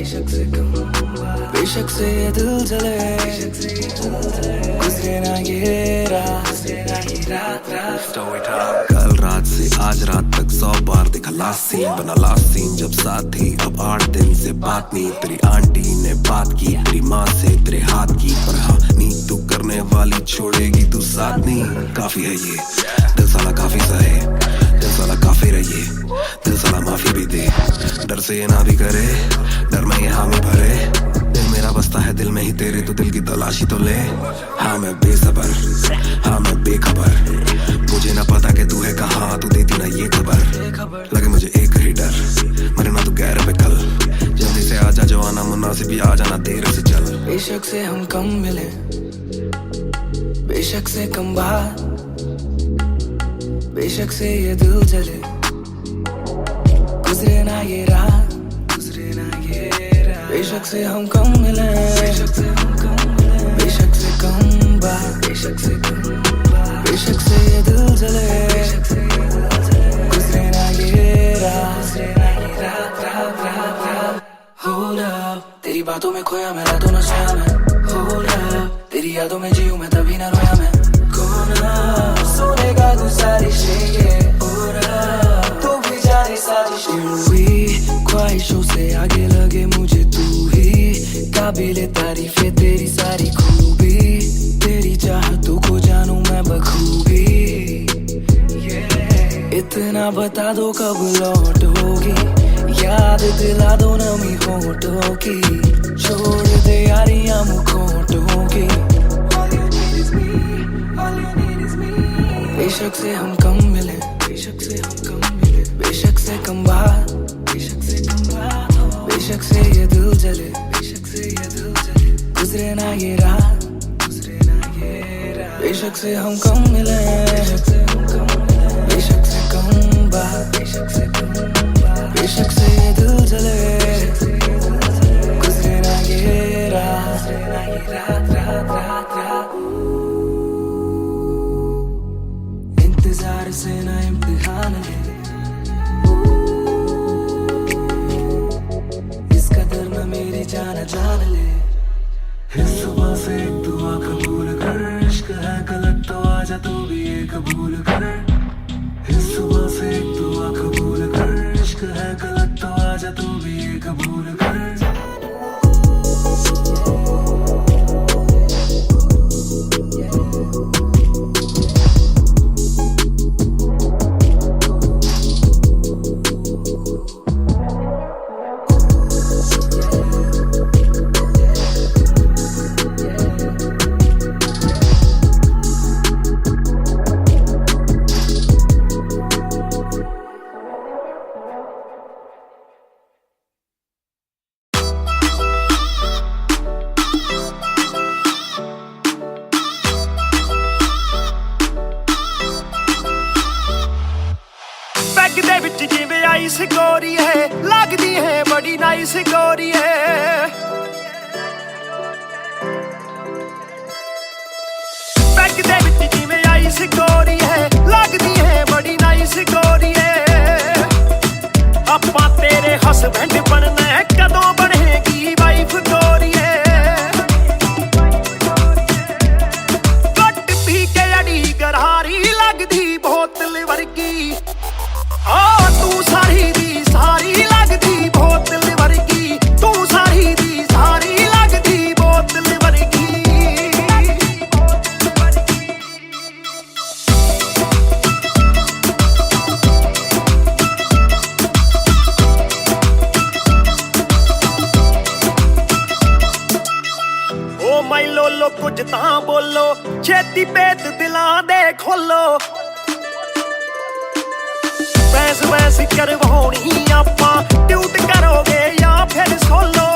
बेशक से ये दिल जले, गुजरे ना ये रात, कल रात से आज रात तक 100 बार देखा लास्ट सीन, बना लास्ट सीन जब साथ थी, अब 8 दिन से बात नहीं, तेरी आंटी ने बात की, तेरी माँ से तेरे हाथ की, पर हाँ नी तू करने वाली छोड़ेगी तू साथ नहीं, काफी है ये दिल साला काफी सहे, दिल साला काफी रहिए, दिल साला माफी भी दे, डर से ये ना भी करे, डर में ये हामी भरे, दिल मेरा बसता है दिल में ही तेरे, तो दिल की तलाशी तो ले, हाँ मैं बेसबर, हाँ मैं बेखबर, मुझे ना पता कि तू है कहाँ, तू देती ना ये खबर, लगे मुझे एक ही डर, मरे ना तू गैर पे कल, जल्दी से आजा जो आना मुनासिब ही आ जाना देर से चल। बेशक से हम कम मिले, बेशक से कम बात, बेशक से ये दिल जले, गुजरे ना ये रात, बेशक से हम कम मिले, बेशक से कम बात, बेशक से ये दिल जले, गुजरे ना ये रात, hold up. खोया मैं रातों न सोया मैं Hold up तेरी यादों में जीऊं मैं तभी न रोया मैं कौन सुनेगा तू सारी शेर तू भी जाने साजिश हुई ख्वाहिशों से आगे लगे मुझे तू ही काबिले तारीफ है तेरी सारी खूबी तेरी चाहतों को जानूं मैं बखूबी इतना बता दो कब लौटोगी याद दिला दो नमी होठों की छोड़ दे यारियां मुखोटों की बेशक से हम कम मिले बेशक से हम कम मिले बेशक से कम बात बेशक से कम बात बेशक से ये दिल जले बेशक से ये दिल जले गुजरे ना ये रात गुजरे ना ये रात बेशक से हम कम मिले बेशक से हम कम मिले बेशक से कम बात बेशक से कम बात बेशक से ये दिल जले गुजरे ना ये रात रात रात रात रात इंतजार से ना इम्तिहान ले इस कदर में मेरी जान जान ले इस सुबह से एक दुआ कबूल कर इश्क है गलत तो आजा तू भी ये कबूल कर इस सुबह से एक दुआ कबूल कर इश्क है गलत तो आजा तू भी ये कबूल कर ਦੇ ਵਿੱਚ ਜਿਵੇਂ ਆਈਸ ਗੋਰੀ ਹੈ ਲੱਗਦੀ ਹੈ ਬੜੀ ਨਾਈਸ ਗੋਰੀ ਹੈ ਪੈਗ ਦੇ ਵਿੱਚ ਜਿਵੇਂ ਆਈਸ ਗੋਰੀ ਹੈ ਲੱਗਦੀ ਹੈ ਬੜੀ ਨਾਈਸ ਗੋਰੀ ਹੈ ਆਪਾਂ ਤੇਰੇ ਹਸਬੈਂਡ ਬਣਨਾ ਹੈ ਕਦੋਂ ਬਣੇਗੀ ਵਾਈਫ ਗੋਰੀ ਹੈ ਕੱਟ ਪੀ ਕੇ ਅੜੀ ਗਰਾਰੀ ਲੱਗਦੀ ਬੋਤਲ ਵਰਗੀ तू सारी दी सारी लगदी बोतल वर्गी तू सारी दी सारी लगदी बोतल वर्गी ओ माई लोलो कुछ तां बोलो छेती पेत दिलां दे खोलो वैस वैस करवाउणी आपां ट्यूट करोगे या फिर सोलो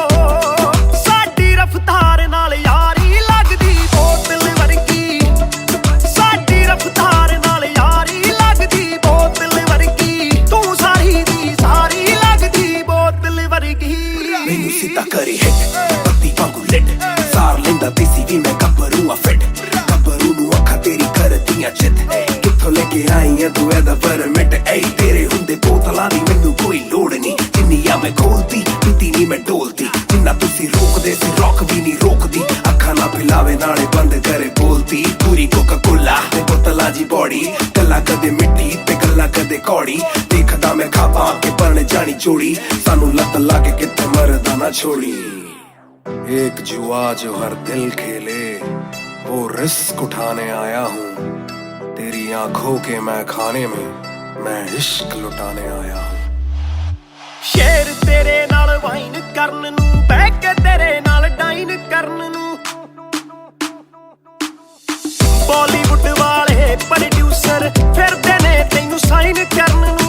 साडी रफ्तार नाल यारी लगदी बोतल वर्गी साडी रफ्तार नाल यारी लगदी बोतल वर्गी तू सारी दी सारी लगदी बोतल वर्गी मैनू सीता करी हिट पत्ती वांगू लिट सार लेंदा देसी भी मैं गब्बरू आ फिट गब्बरू नू अखा तेरी करदियां चित कित्थों लेके आई है तू एदा परमिट ऐ तेरे हुंदे बोतलां दी मैनू कोई लोड़ नहीं जिन्नियां मैं खोलती पीती नहीं मैं डोलती जिन्ना तुसी रोकदे सी रॉक भी नहीं रोकदी अखा ना पिलावे नाले बंद करे बोलती पूरी कोका कोला ते बोतलां जी बॉडी गल्लां कदे मिट्टी ते गल्लां कदे कौड़ी देखदा मैं खाबा के बन जानी जोड़ी सानू लत लागे किते मरदा ना छोड़ी एक जुआ जो हर दिल खेले वो रिस्क उठाने आया हूँ तेरी आंखों के मैं खाने में मैं इश्क लुटाने आया हूँ शेर तेरे नाल वाइन करन नू बैठ के तेरे नाल डाइन करन नू बॉलीवुड वाले प्रोड्यूसर फिरदे ने तैनू साइन करन नू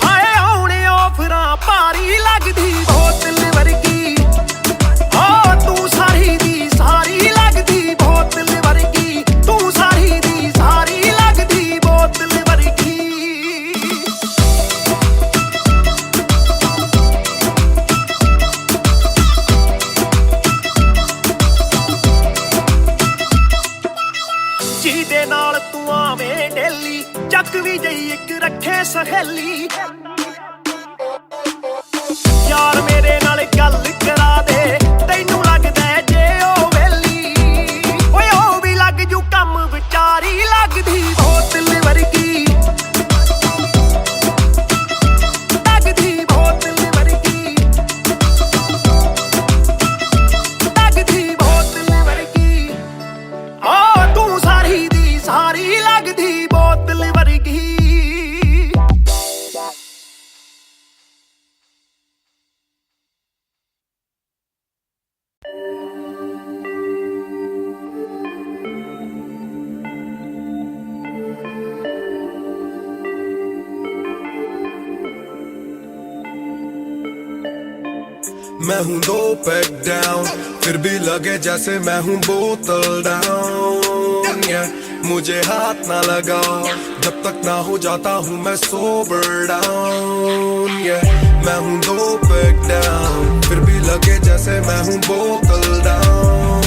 हाय आउणे ऑफरां भारी लगदी बोतल वर्गी ओ तू सारी दी सारी लगदी बोतल वर्गी तू सारी दी सारी लगदी बोतल वर्गी ਜਿਹਦੇ ਨਾਲ ਤੂੰ ਆਵੇਂ ਡੇਲੀ ਚੱਕ ਵੀ ਜਈ ਇੱਕ ਰੱਖੇ ਸਹੇਲੀ ਯਾਰ ਮੇਰੇ ਨਾਲ ਗੱਲ ਕਰਾ ਦੇ मैं हूँ 2 पैक डाउन, फिर भी लगे जैसे मैं हूँ बोतल डाउन। मुझे हाथ ना लगाओ जब तक ना हो जाता हूँ मैं सोबर डाउन। मैं हूँ 2 पैक डाउन, फिर भी लगे जैसे मैं हूँ बोतल डाउन।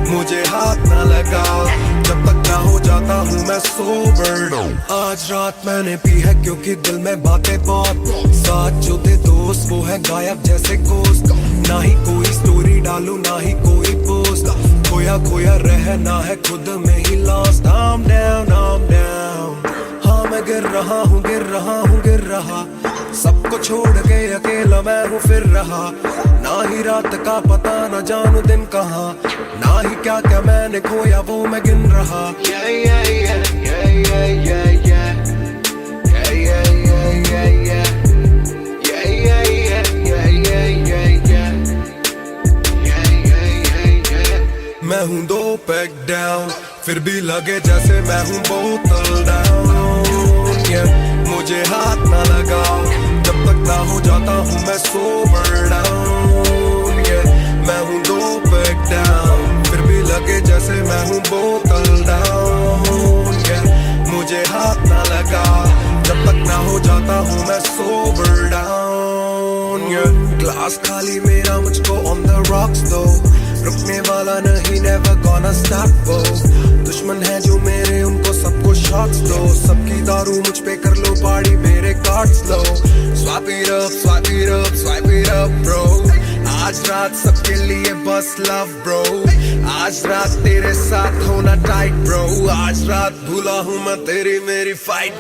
मुझे हाथ ना लगाओ जब तक ना हो जाता हूँ मैं सोबर डाउन। आज रात मैंने पी है क्योंकि दिल में बातें बहुत, साथ जो थे दोस्त वो है गायब जैसे कोस्ट। ना ही कोई स्टोरी डालूं ना ही कोई पोस्ट, खोया खोया रहना है खुद में he lost. I'm down, I'm down, हाँ मैं गिर रहा हूँ गिर रहा हूँ गिर रहा, सबको छोड़ के अकेला मैं हूँ फिर रहा। ना ही रात का पता ना जानू दिन कहाँ, ना ही क्या क्या मैंने खोया वो मैं गिन रहा। Yeah, yeah, yeah, yeah, yeah, yeah, yeah. Yeah, yeah, yeah, yeah, yeah. Yeah, yeah, yeah, yeah, yeah, yeah, yeah. Yeah, yeah, yeah, yeah. मैं हूँ 2 पैक डाउन, फिर भी लगे जैसे मैं हूँ बोतल डाउन। मुझे हाथ ना लगाओ जब तक ना हो जाता हूँ मैं सोबर डाउन। मैं हूँ 2 पैक डाउन, फिर भी लगे जैसे मैं हूँ बोतल डाउन। मुझे हाथ ना लगाओ जब तक ना हो जाता हूँ मैं सोबर डाउन। ग्लास खाली मेरा मुझको ऑन द रॉक्स दो, रुकने वाला नहीं never gonna stop वो। दुश्मन है जो मेरे उनको सबको शॉट्स दो, सबकी दारू मुझ पे कर लो पार्टी मेरे cards low. Swipe it up, swipe it up, swipe it up bro, आज रात सबके लिए बस लव ब्रो। आज रात तेरे साथ होना टाइट ब्रो, आज रात भूला हूँ मैं तेरी मेरी फाइट।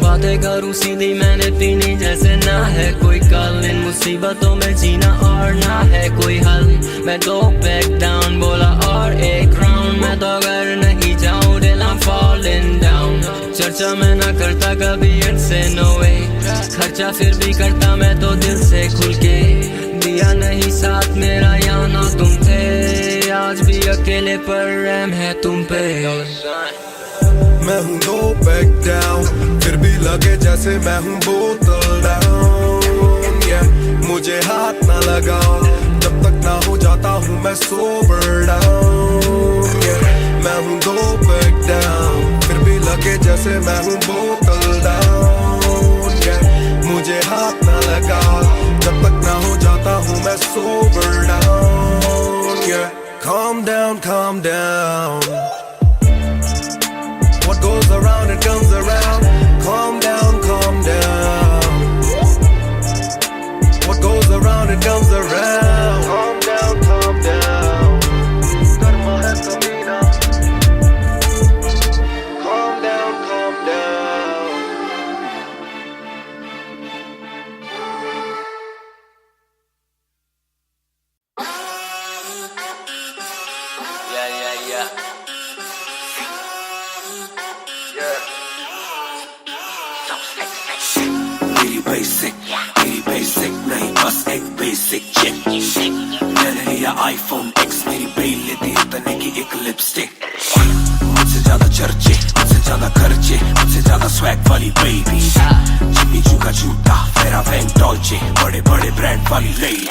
बातें करूँ सीधी मैंने पीनी जैसे ना है कोई कल, इन मुसीबतों में जीना और ना है कोई हल। मैं 2 पैक डाउन बोला और एक राउंड, मैं तो अगर नहीं जाऊँ दिल I'm falling down। चर्चा मैं ना करता कभी इनसे no way, खर्चा फिर भी करता मैं तो दिल से खुल के। दिया नहीं साथ मेरा यहाँ ना तुम थे, आज भी अकेले पर रहम है तुम पे। मैं हूँ 2 पैक डाउन, फिर भी लगे जैसे मैं हूँ बोतल डाउन। मुझे हाथ ना लगाओ जब तक ना हो जाता हूँ मैं सोबर डाउन। मैं हूँ 2 पैक डाउन, फिर भी लगे जैसे मैं हूँ बोतल डाउन। मुझे हाथ ना लगाओ जब तक ना हो जाता हूँ मैं sober down. Calm down, calm down, what goes around it comes around. Calm down, calm down, what goes around it comes around. Calm down, calm down, karma hai kabhi na. Calm down, calm down. Yeah, yeah, yeah. मेरी basic नहीं बस एक basic चिक। मैंने लिया iPhone X, मेरी bell लेती इतने की एक लिपस्टिक। मुझसे ज्यादा चर्चे, मुझसे ज्यादा खर्चे, मुझसे ज्यादा स्वैग वाली बेबी। जिम्मी चू का जूता, फेरा वैन डॉल्चे, बड़े बड़े ब्रांड वाली लेडी।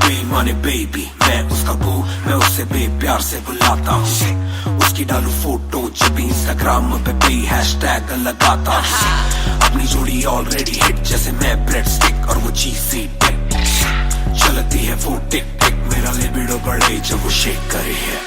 बेईमाने बेबी, मैं उसका बू, मैं उसे बेप्यार से बुलाता हूँ। उसकी डालू फोटो जब भी इंस्टाग्राम पे भी हैशटैग लगाता हूँ। अपनी जोड़ी ऑलरेडी हिट जैसे मैं ब्रेड स्टिक और वो चीज़ी टिक। चलती है वो टिक टिक, मेरा लिबिडो बढ़े जब वो शेक करे है।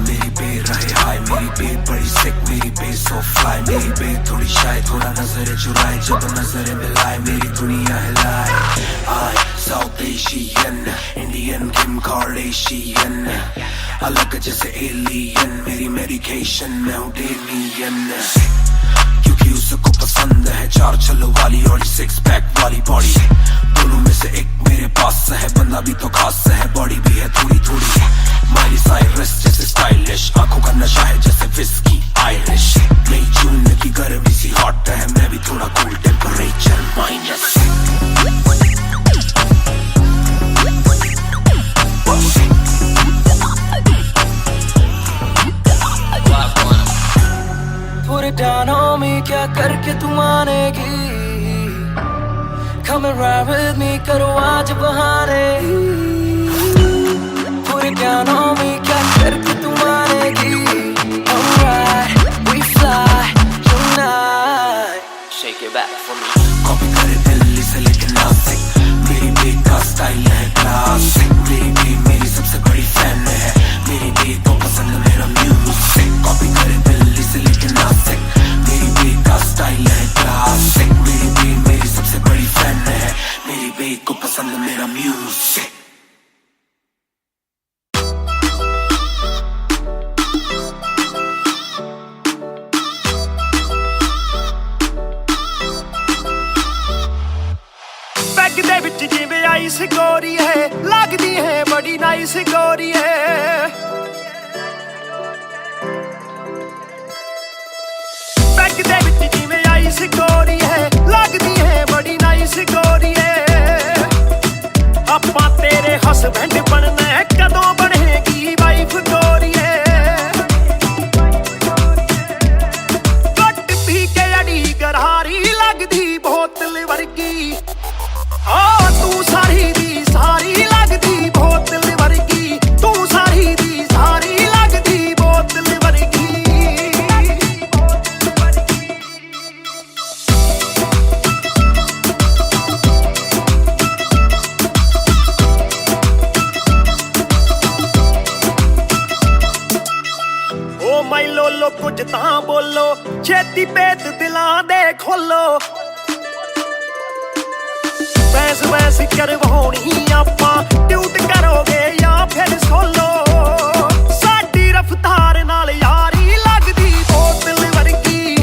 मेरी बे रहे हाय, मेरी बे बड़ी सिक, मेरी बे सो फ्लाई। मेरी बे थोड़ी शाय, थोड़ा नजर चुराए, जब नजर मिलाए मेरी दुनिया हिलाए। आई साउथ एशियन, इंडियन किम कार्डेशियन, अलग जैसे एलियन, मेरी मेडिकेशन मैं हूँ डेलियन। क्योंकि उसको पसंद है 4 छल्लों वाली और 6 पैक वाली बॉडी। दोनों में से एक मेरे पास है, बंदा भी तो खास है, बॉडी भी है थोड़ी थोड़ी। माइली साइरस जैसे स्टाइलिश, आंखों का नशा है जैसे विस्की आयरिश। नई जून की गर्मी सी हॉट है, मैं भी थोड़ा it down on me, क्या करके तू मानेगी? Come and ride with me, करो आज बहाने. Put it down on me, क्या करके तू मानेगी? Alright, we fly tonight. Shake it back for me. Copy करे दिल्ली से लेके नासिक, मेरी beat का style है classic. मेरी beat मेरी सबसे बड़ी fan है, मेरी beat को पसंद मेरा music. Copy करे दिल्ली से लेके नासिक, मेरी beat का style है classic. मेरी beat मेरी सबसे बड़ी fan है, मेरी beat को पसंद मेरा music. ਦੇ ਵਿੱਚ ਜਿਵੇਂ ਆਈਸ ਗੋਰੀ ਹੈ ਲੱਗਦੀ ਹੈ ਬੜੀ ਨਾਈਸ ਗੋਰੀ ਹੈ ਬੈਗ ਦੇ ਵਿੱਚ ਜਿਵੇਂ ਆਈਸ ਗੋਰੀ ਹੈ ਲੱਗਦੀ ਹੈ ਬੜੀ ਨਾਈਸ ਗੋਰੀ ਹੈ ਆਪਾਂ ਤੇਰੇ ਹਸਬੈਂਡ ਬਣਨਾ ਹੈ ਕਦੋਂ ਬਣੇਗੀ ਵਾਈਫ ਗੋਰੀ ਹੈ ਕੱਟ ਪੀ ਕੇ ਅੜੀ ਗਰਾਰੀ ਲੱਗਦੀ ਬੋਤਲ ਵਰਗੀ ਆ ਤੂੰ ਸਾਰੀ ਦੀ ਸਾਰੀ ਲੱਗਦੀ ਬੋਤਲ ਵਰਗੀ ਤੂੰ ਸਾਰੀ ਦੀ ਸਾਰੀ ਲੱਗਦੀ ਬੋਤਲ ਵਰਗੀ ਓ ਮਾਈ ਲੋਲੋ ਕੁਝ ਤਾਂ ਬੋਲੋ ਛੇਤੀ ਭੇਤ ਦਿਲਾਂ ਦੇ ਖੋਲੋ ਬੈਸ ਬੈਸ ਕਰਵਾਉਣੀ ਆਪਾਂ ਟਿਊਟ ਕਰੋਗੇ ਜਾਂ ਫਿਰ ਸੋਲੋ ਸਾਡੀ ਰਫਤਾਰ ਨਾਲ ਯਾਰੀ ਲੱਗਦੀ ਬੋਤਲ ਵਰਗੀ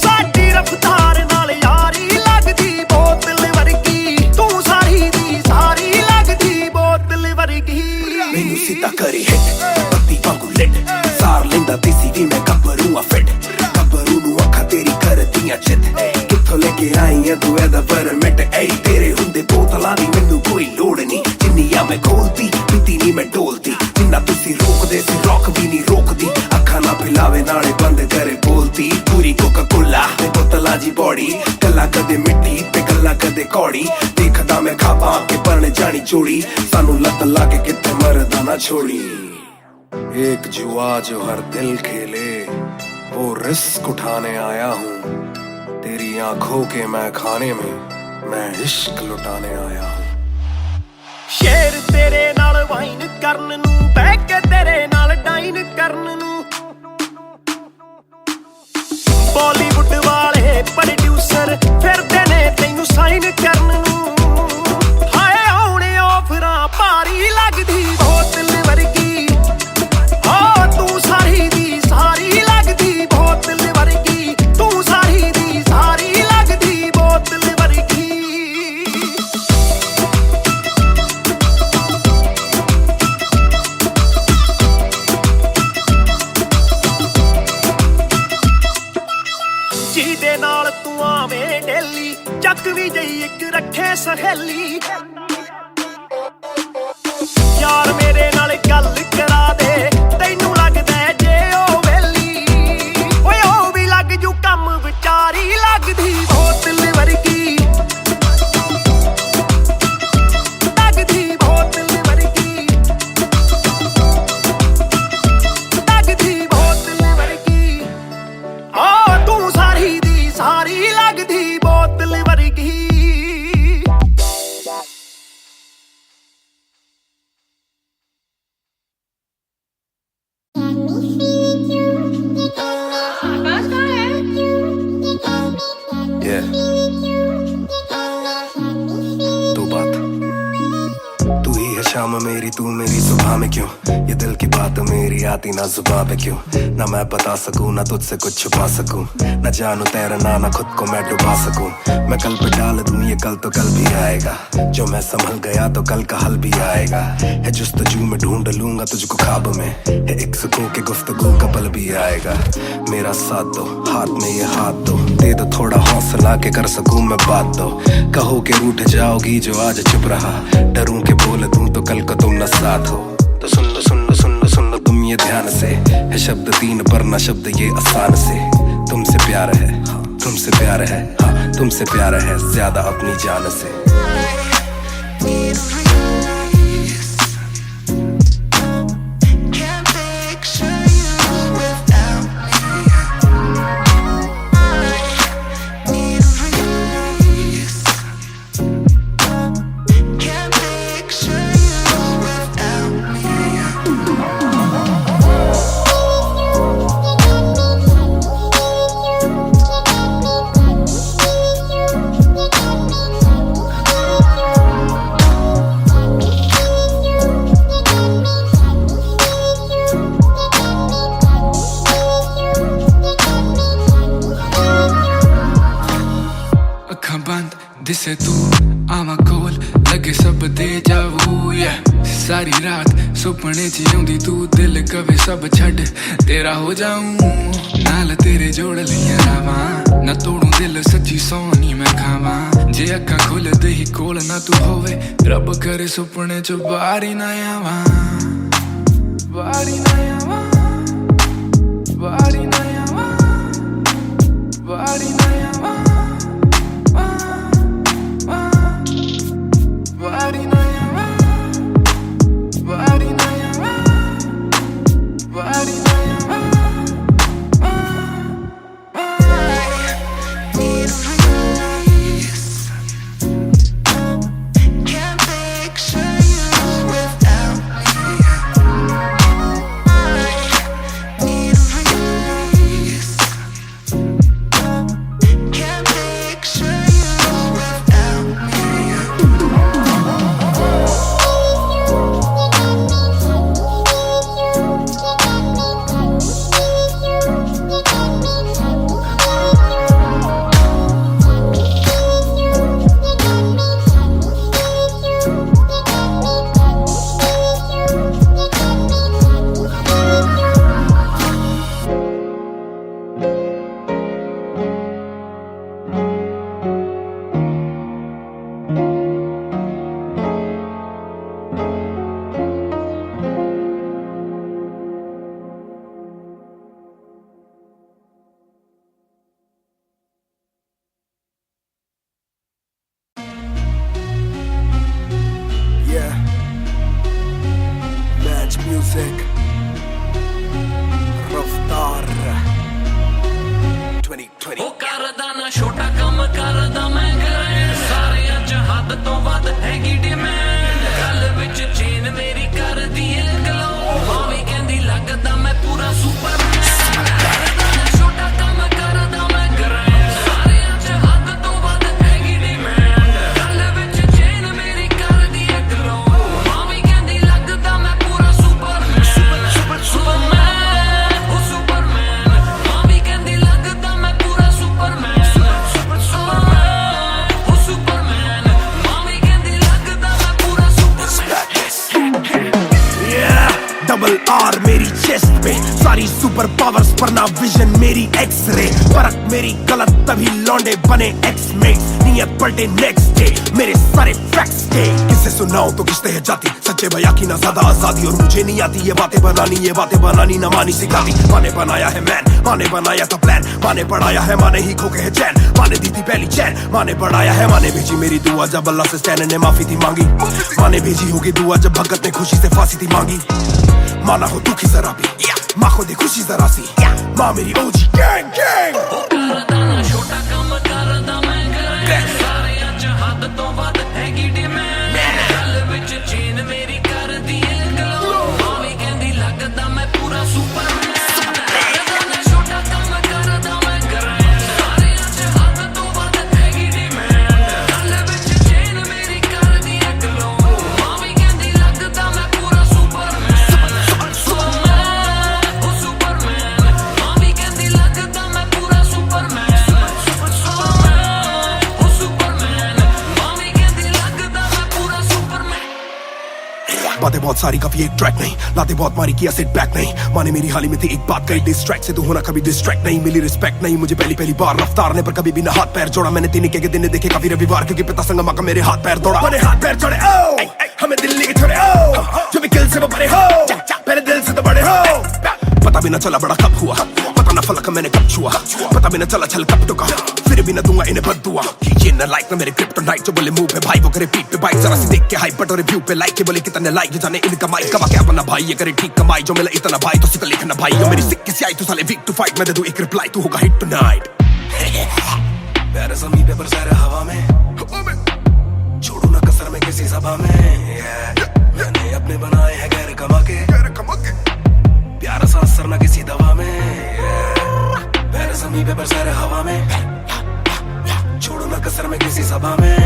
ਸਾਡੀ ਰਫਤਾਰ ਨਾਲ ਯਾਰੀ ਲੱਗਦੀ ਬੋਤਲ ਵਰਗੀ ਤੂੰ ਸਾਰੀ ਦੀ ਸਾਰੀ ਲੱਗਦੀ ਬੋਤਲ ਵਰਗੀ ਮੈਨੂੰ ਸਿੱਧਾ ਕਰੀ ਹਿੱਟ ਬੱਤੀ ਵਾਂਗੂ ਲਿਟ ਸਾਰ ਲੈਂਦਾ ਦੇਸੀ ਵੀ ਮੈਂ ਗੱਭਰੂ ਆ ਫਿੱਟ ਗੱਭਰੂ ਨੂੰ ਅੱਖਾਂ ਤੇਰੀ ਕਰਦੀਆਂ ਚਿੱਤ ਕਿੱਥੋਂ ਲੈ ਕੇ ਆਈ ਆ ਤੂੰ ਇਹਦਾ ਪਰਮਿਟ ਏ ਤੇਰੇ ਹੁੰਦੇ ਬੋਤਲਾਂ ਦੀ ਮੈਨੂੰ ਕੋਈ ਲੋੜ ਨਹੀਂ ਜਿੰਨੀਆਂ ਮੈਂ ਖੋਲਦੀ ਪੀਤੀ ਨਹੀਂ ਮੈਂ ਢੋਲਦੀ ਜਿੰਨਾ ਤੁਸੀਂ ਰੋਕਦੇ ਸੀ ਰੌਕ ਵੀ ਨਹੀਂ ਰੋਕਦੀ ਅੱਖਾਂ ਨਾ ਪਿਲਾਵੇ ਨਾਲੇ ਬੰਦ ਕਰੇ ਬੋਲਦੀ ਪੂਰੀ ਕੋਕਾ ਕੋਲਾ ਤੇ ਬੋਤਲਾਂ ਜੀ ਬੋਡੀ ਗੱਲਾਂ ਕਦੇ ਮਿੱਠੀ ਤੇ ਗੱਲਾਂ ਕਦੇ ਕੌੜੀ ਦੇਖਦਾ ਮੈਂ ਖਾਪਾਂ ਕੇ ਪਰਣ ਜਾਣੀ ਚੋੜੀ ਸਾਨੂੰ ਲੱਤ ਲਾ ਕੇ ਕਿਤੇ ਮਰਦਾ ਨਾ ਛੋੜੀ एक जुआ जो हर दिल खेले वो रिस्क उठाने आया हूँ तेरी आंखों के मैं खाने में मैं इश्क लुटाने आया हूँ ਸ਼ੇਰ ਤੇਰੇ ਨਾਲ ਵਾਈਨ ਕਰਨ ਨੂੰ ਬਹਿ ਕੇ ਤੇਰੇ ਨਾਲ ਡਾਈਨ ਕਰਨ ਨੂੰ ਬਾਲੀਵੁੱਡ ਵਾਲੇ ਪ੍ਰੋਡਿਊਸਰ ਫਿਰਦੇ ਨੇ ਤੈਨੂੰ ਸਾਈਨ ਕਰਨ ਨੂੰ ਹਾਏ ਆਉਣੇ ਆਫਰਾਂ ਭਾਰੀ ਲੱਗਦੀ ਬੋਤਲ ਵਰਗੀ ਤੂੰ ਸਾਰੀ ਦੀ ਸਾਰੀ ਲੱਗਦੀ ਬੋਤਲ ਵਰਗੀ ਤੂੰ ਸਾਰੀ ਦੀ ਸਾਰੀ ਲੱਗਦੀ ਬੋਤਲ ਵਰਗੀ ਜਿਹਦੇ ਨਾਲ ਤੂੰ ਆਵੇਂ ਡੇਲੀ ਚੱਕ ਵੀ ਜਈ ਇੱਕ ਰੱਖੇ ਸਹੇਲੀ ਯਾਰ ਮੇਰੇ ਨਾਲ ਗੱਲ ਕਰਾ ਦੇ ਤੈਨੂੰ ਲੱਗਦਾ ਜੇ ਉਹ ਵੇਲੀ ਓਏ ਉਹ ਵੀ ਲੱਗ ਜੂ ਕੰਮ ਵਿਚਾਰੀ ਲੱਗਦੀ ਬੋਤਲ ਵਰਗੀ ਲੱਗਦੀ ਬੋਤਲ ਵਰਗੀ ਲੱਗਦੀ ਬੋਤਲ ਵਰਗੀ ਆ ਤੂੰ ਸਾਰੀ ਦੀ ਸਾਰੀ ਲੱਗਦੀ ਬੋਤਲ ਵਰਗੀ Yeah. दो बात तू ही है शाम मेरी तू मेरी सुबह में क्यों ये दिल की बात मेरी आती ना जुबान पे क्यों ना मैं बता सकूं ना तुझसे कुछ छुपा सकूं ना जानू तैरना ना खुद को मैं डुबा सकूं मैं कल पे डाल दूं ये कल तो कल भी आएगा जो मैं संभल गया तो कल का हल भी आएगा है जुस्तजू में ढूंढ लूंगा तुझको ख्वाब में है एक सुकून के गुफ्तगू का पल भी आएगा मेरा साथ दो हाथ में ये हाथ दो दे दो थोड़ा हौसला के कर सकूं मैं बात दो कहो के रूठ जाओगी जो आज चुप रहा डरूं के बोल दूं तो कल को तुम न साथ हो तो सुन लो तुम ये ध्यान से है शब्द तीन पर ना शब्द ये आसान से तुमसे प्यार है, तुमसे प्यार है, हाँ तुमसे प्यार है ज्यादा अपनी जान से। अखां बंद दिसे तू आवा कोल लगे सब दे जावू सारी रात सुपने च आउंदी तू दिल कवे सब छड़ तेरा हो जाऊं नाल तेरे जोड़ लिया रावा ना तोड़ू दिल सच्ची सोनी मैं खावा जे अखां खुलदे ही कोल ना तू होवे रब करे सुपने च बारी ना आवा बारी ना आवा बारी ना आवा बारी ना आवा Music Raftar 2020 ਉਹ ਕਰਦਾ ਨਾ ਛੋਟਾ ਕੰਮ ਕਰਦਾ ਮੈਂ ਗ੍ਰੈਂਡ ਸਾਰੇ ਅੱਜ ਹੱਦ ਤੋਂ ਵੱਧ ਹੈਗੀ ਡਿਮਾਂਡ ਗੱਲ ਵਿੱਚ ਚੇਨ ਮੇਰੀ ਕਰਦੀ ਏ ਗਲੋ ਮਾਵੀ ਕਹਿੰਦੀ ਲੱਗਦਾ ਮੈਂ ਪੂਰਾ ਸੁਪਰਮੈਨ ਕਰਦਾ ਨਾ ਛੋਟਾ ਕੰਮ ਕਰਦਾ ਮੈਂ ਗ੍ਰੈਂਡ ਸਾਰੇ ਅੱਜ ਹੱਦ ਤੋਂ ਵੱਧ ਹੈਗੀ ਡਿਮਾਂਡ ਗੱਲ ਵਿੱਚ ਚੇਨ ਮੇਰੀ ਕਰਦੀ ਏ ਗਲੋ ਮਾਵੀ ਕਹਿੰਦੀ ਲੱਗਦਾ ਮੈਂ ਪੂਰਾ ਸੁਪਰਮੈਨ ਮਾਵੀ ਕਹਿੰਦੀ ਲੱਗਦਾ ਮੈਂ ਪੂਰਾ ਸੁਪਰਮੈਨ डबल आर मेरी चेस्ट पे सारी सुपर पावर्स पर ना विजन मेरी एक्स-रे फर्क मेरी गलत तभी लौंडे बने एक्स-मेट्स नियत पलटे नेक्स्ट डे मेरे सारे फैक्ट्स थे किससे सुनाऊं तो किसते है जाती सच्चे भैया की ना ज्यादा आजादी और मुझे नहीं आती ये बातें बनानी ना मानी सिखाती माने बनाया है मैन माने बनाया था प्लान माने पढ़ाया है माने ही खोके है चैन माने दी थी पहली चैन माने पढ़ाया है माने भेजी मेरी दुआ जब अल्लाह से स्टैन ने माफी थी मांगी माने भेजी होगी दुआ जब भगत ने खुशी से फांसी थी मांगी माना हो दुखी जरा भी माँ को दे खुशी जरा सी माँ मेरी ओजी गैंग गैंग करदा ना छोटा काम करदा मैं गैंग सारे आज हद तो ਵੱਧ ਹੈਗੀ ਡਿਮਾਂਡ ਗੱਲ ਵਿੱਚ ਚੇਨ ਮੇਰੀ ਕਰਦੀ ਏ ਗਲੋ ਮਾਵੀ ਕਹਿੰਦੀ ਲੱਗਦਾ ਮੈਂ ਪੂਰਾ ਸੁਪਰਮੈਨ ਕਰਦਾ ਨਾ ਛੋਟਾ ਕੰਮ ਕਰਦਾ ਮੈਂ ਗੈਂਗ ਸਾਰੇ ਅੱਜ ਹੱਦ ਤੋਂ ਵੱਧ ਹੈਗੀ ਡਿਮਾਂਡ ਗੱਲ ਵਿੱਚ ਚੇਨ ਮੇਰੀ ਕਰਦੀ ਏ ਗਲੋ ਮਾਵੀ ਕਹਿੰਦੀ ਲੱਗਦਾ ਮੈਂ ਪੂਰਾ ਸੁਪਰਮੈਨ बातें बहुत सारी कभी एक ट्रैक नहीं लाते बहुत मारी किया सेट बैक नहीं माने मेरी हाल ही में थी एक बात कही डिस्ट्रैक्ट से तू होना कभी डिस्ट्रैक्ट नहीं मिली रिस्पेक्ट नहीं मुझे पहली बार रफ्तार ने पर कभी भी ना हाथ पैर जोड़ा मैंने तीन के दिन देखे काफी रविवार क्योंकि पिता संगमा का मेरे हाथ पैर दौड़ा मैंने हाथ पैर जोड़े ओ हमें दिल्ली के छोड़े ओ जो भी किल से वो बड़े हो पहले दिल से तो बड़े हो पता भी न चला बड़ा कब हुआ, पता न फलक मैंने कब छुआ, पता भी न चला छल कब टुका, फिर भी न दूंगा इन्हें बददुआ। ये न लाइक न मेरे क्रिप्टोनाइट जो बोले मुंह पे भाई वो करे पीठ पे बाइक, जरा सी देख के हाइप बट और रिव्यू पे लाइक के बोले कितने लाइक, ये जाने इनका माइक कमा क्या बना भाई, ये करे ठीक कमाई जो मिला इतना भाई तो सिक्का लिखना भाई, यो मेरी सिक्के से आई तू साले वीक टू फाइट, मैं दे दूं एक रिप्लाई तू होगा हिट टुनाइट। प्यारे ज़मीन पे बरसाए हवा में, छोड़ू ना कसर में किसी सभा में, मैंने अपने बनाए हैं गैर कमा के, प्यारा सा असर ना किसी दवा में, प्यारे ज़मीन पे बरसाए हवा में, छोड़ू ना कसर में किसी सभा में,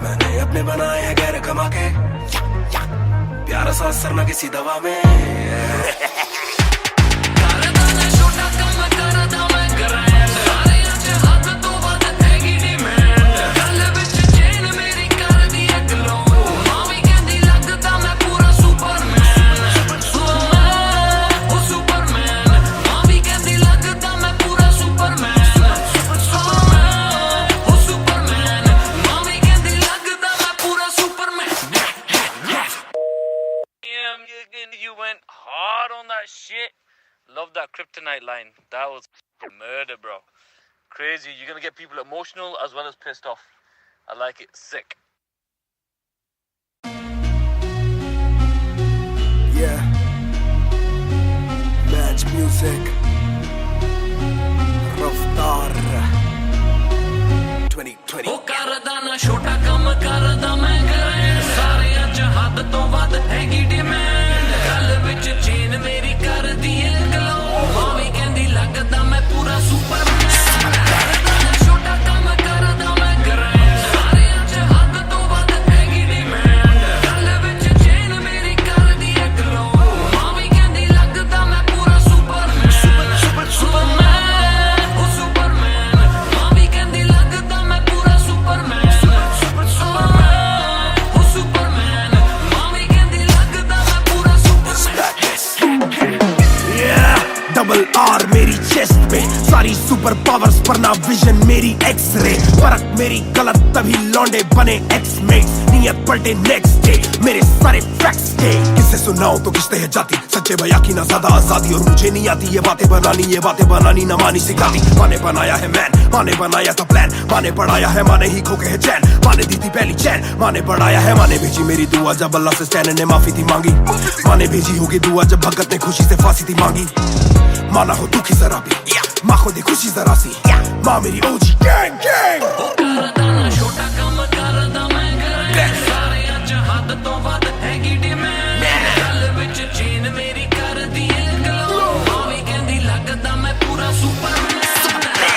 मैंने अपने बनाए हैं गैर कमा के, प्यारा सा असर ना किसी दवा में। You went hard on that shit. Love that kryptonite line. That was murder, bro. Crazy. You're gonna get people emotional as well as pissed off. I like it. Sick. Yeah. Match music. Raftar. 2020. ਉਹ ਕਰਦਾ ਨਾ ਛੋਟਾ ਕੰਮ ਕਰਦਾ ਮੈਂ ਕਰਾਂ ਸਾਰੇ ਅੱਜ ਹੱਦ ਤੋਂ ਵੱਧ ਹੈਗੀ ਡਿਮਾਂਡ ਗੱਲ ਵਿੱਚ ਚੇਨ ਮੇਰੀ ਕਰਦੀ ਏ ਗਲੋ ਮਾਵੀ ਕਹਿੰਦੀ ਲੱਗਦਾ ਮੈਂ ਪੂਰਾ ਸੁਪਰਮੈਨ ਕਰਦਾ ਨਾ ਛੋਟਾ ਕੰਮ ਕਰਦਾ ਮੈਂ ਕਰਾਂ ਸਾਰੇ ਅੱਜ ਹੱਦ ਤੋਂ ਵੱਧ ਹੈਗੀ ਡਿਮਾਂਡ ਗੱਲ ਵਿੱਚ ਚੇਨ ਮੇਰੀ ਕਰਦੀ ਏ ਗਲੋ ਮਾਵੀ ਕਹਿੰਦੀ ਲੱਗਦਾ ਮੈਂ ਪੂਰਾ ਸੁਪਰਮੈਨ ਸੁਪਰਮੈਨ ਉਹ ਸੁਪਰਮੈਨ ਮਾਵੀ ਕਹਿੰਦੀ ਲੱਗਦਾ ਮੈਂ ਪੂਰਾ ਸੁਪਰਮੈਨ डबल आर मेरी चेस्ट पे सारी सुपर पावर्स पर ना विजन मेरी एक्सरे फर्क मेरी गलत तभी लौंडे बने एक्समेट्स नियत पलटे नेक्स्ट डे मेरे सारे फैक्ट्स थे किससे सुनाओ तो किसते है जाती सच्चे भैया की ना ज्यादा आजादी और मुझे नहीं आती ये बातें बनानी ना मानी सिखाती माने बनाया है मैन माने बनाया था प्लान माने पढ़ाया है माने ही खोके है चैन माने दी थी पहली चैन माने पढ़ाया है माने भेजी मेरी दुआ जब अल्लाह से स्टैन ने माफी थी मांगी माने भेजी होगी दुआ जब भगत ने खुशी से फांसी थी मांगी माना हो दुखी जरा भी माँ को दे खुशी जरा सी माँ मेरी ओजी गैंग गैंग ਕਰਦਾ ਨਾ ਛੋਟਾ ਕੰਮ ਕਰਦਾ ਮੈਂ ਕਰਾਂ ਸਾਰੇ ਅੱਜ ਹੱਦ ਤੋਂ ਵੱਧ ਹੈਗੀ ਡਿਮਾਂਡ ਗੱਲ ਵਿੱਚ ਚੇਨ ਮੇਰੀ ਕਰਦੀ ਏ ਗਲੋ ਮਾਵੀ ਕਹਿੰਦੀ ਲੱਗਦਾ ਮੈਂ ਪੂਰਾ ਸੁਪਰਮੈਨ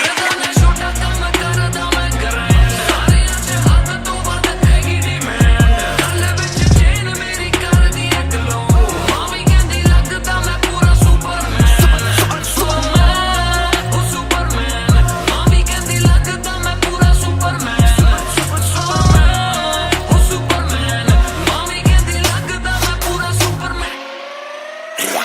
ਕਰਦਾ ਨਾ ਛੋਟਾ ਕੰਮ ਕਰਦਾ ਮੈਂ ਕਰਾਂ ਸਾਰੇ ਅੱਜ ਹੱਦ ਤੋਂ ਵੱਧ ਹੈਗੀ ਡਿਮਾਂਡ ਗੱਲ ਵਿੱਚ ਚੇਨ ਮੇਰੀ ਕਰਦੀ ਏ ਗਲੋ ਮਾਵੀ ਕਹਿੰਦੀ ਲੱਗਦਾ ਮੈਂ ਪੂਰਾ ਸੁਪਰਮੈਨ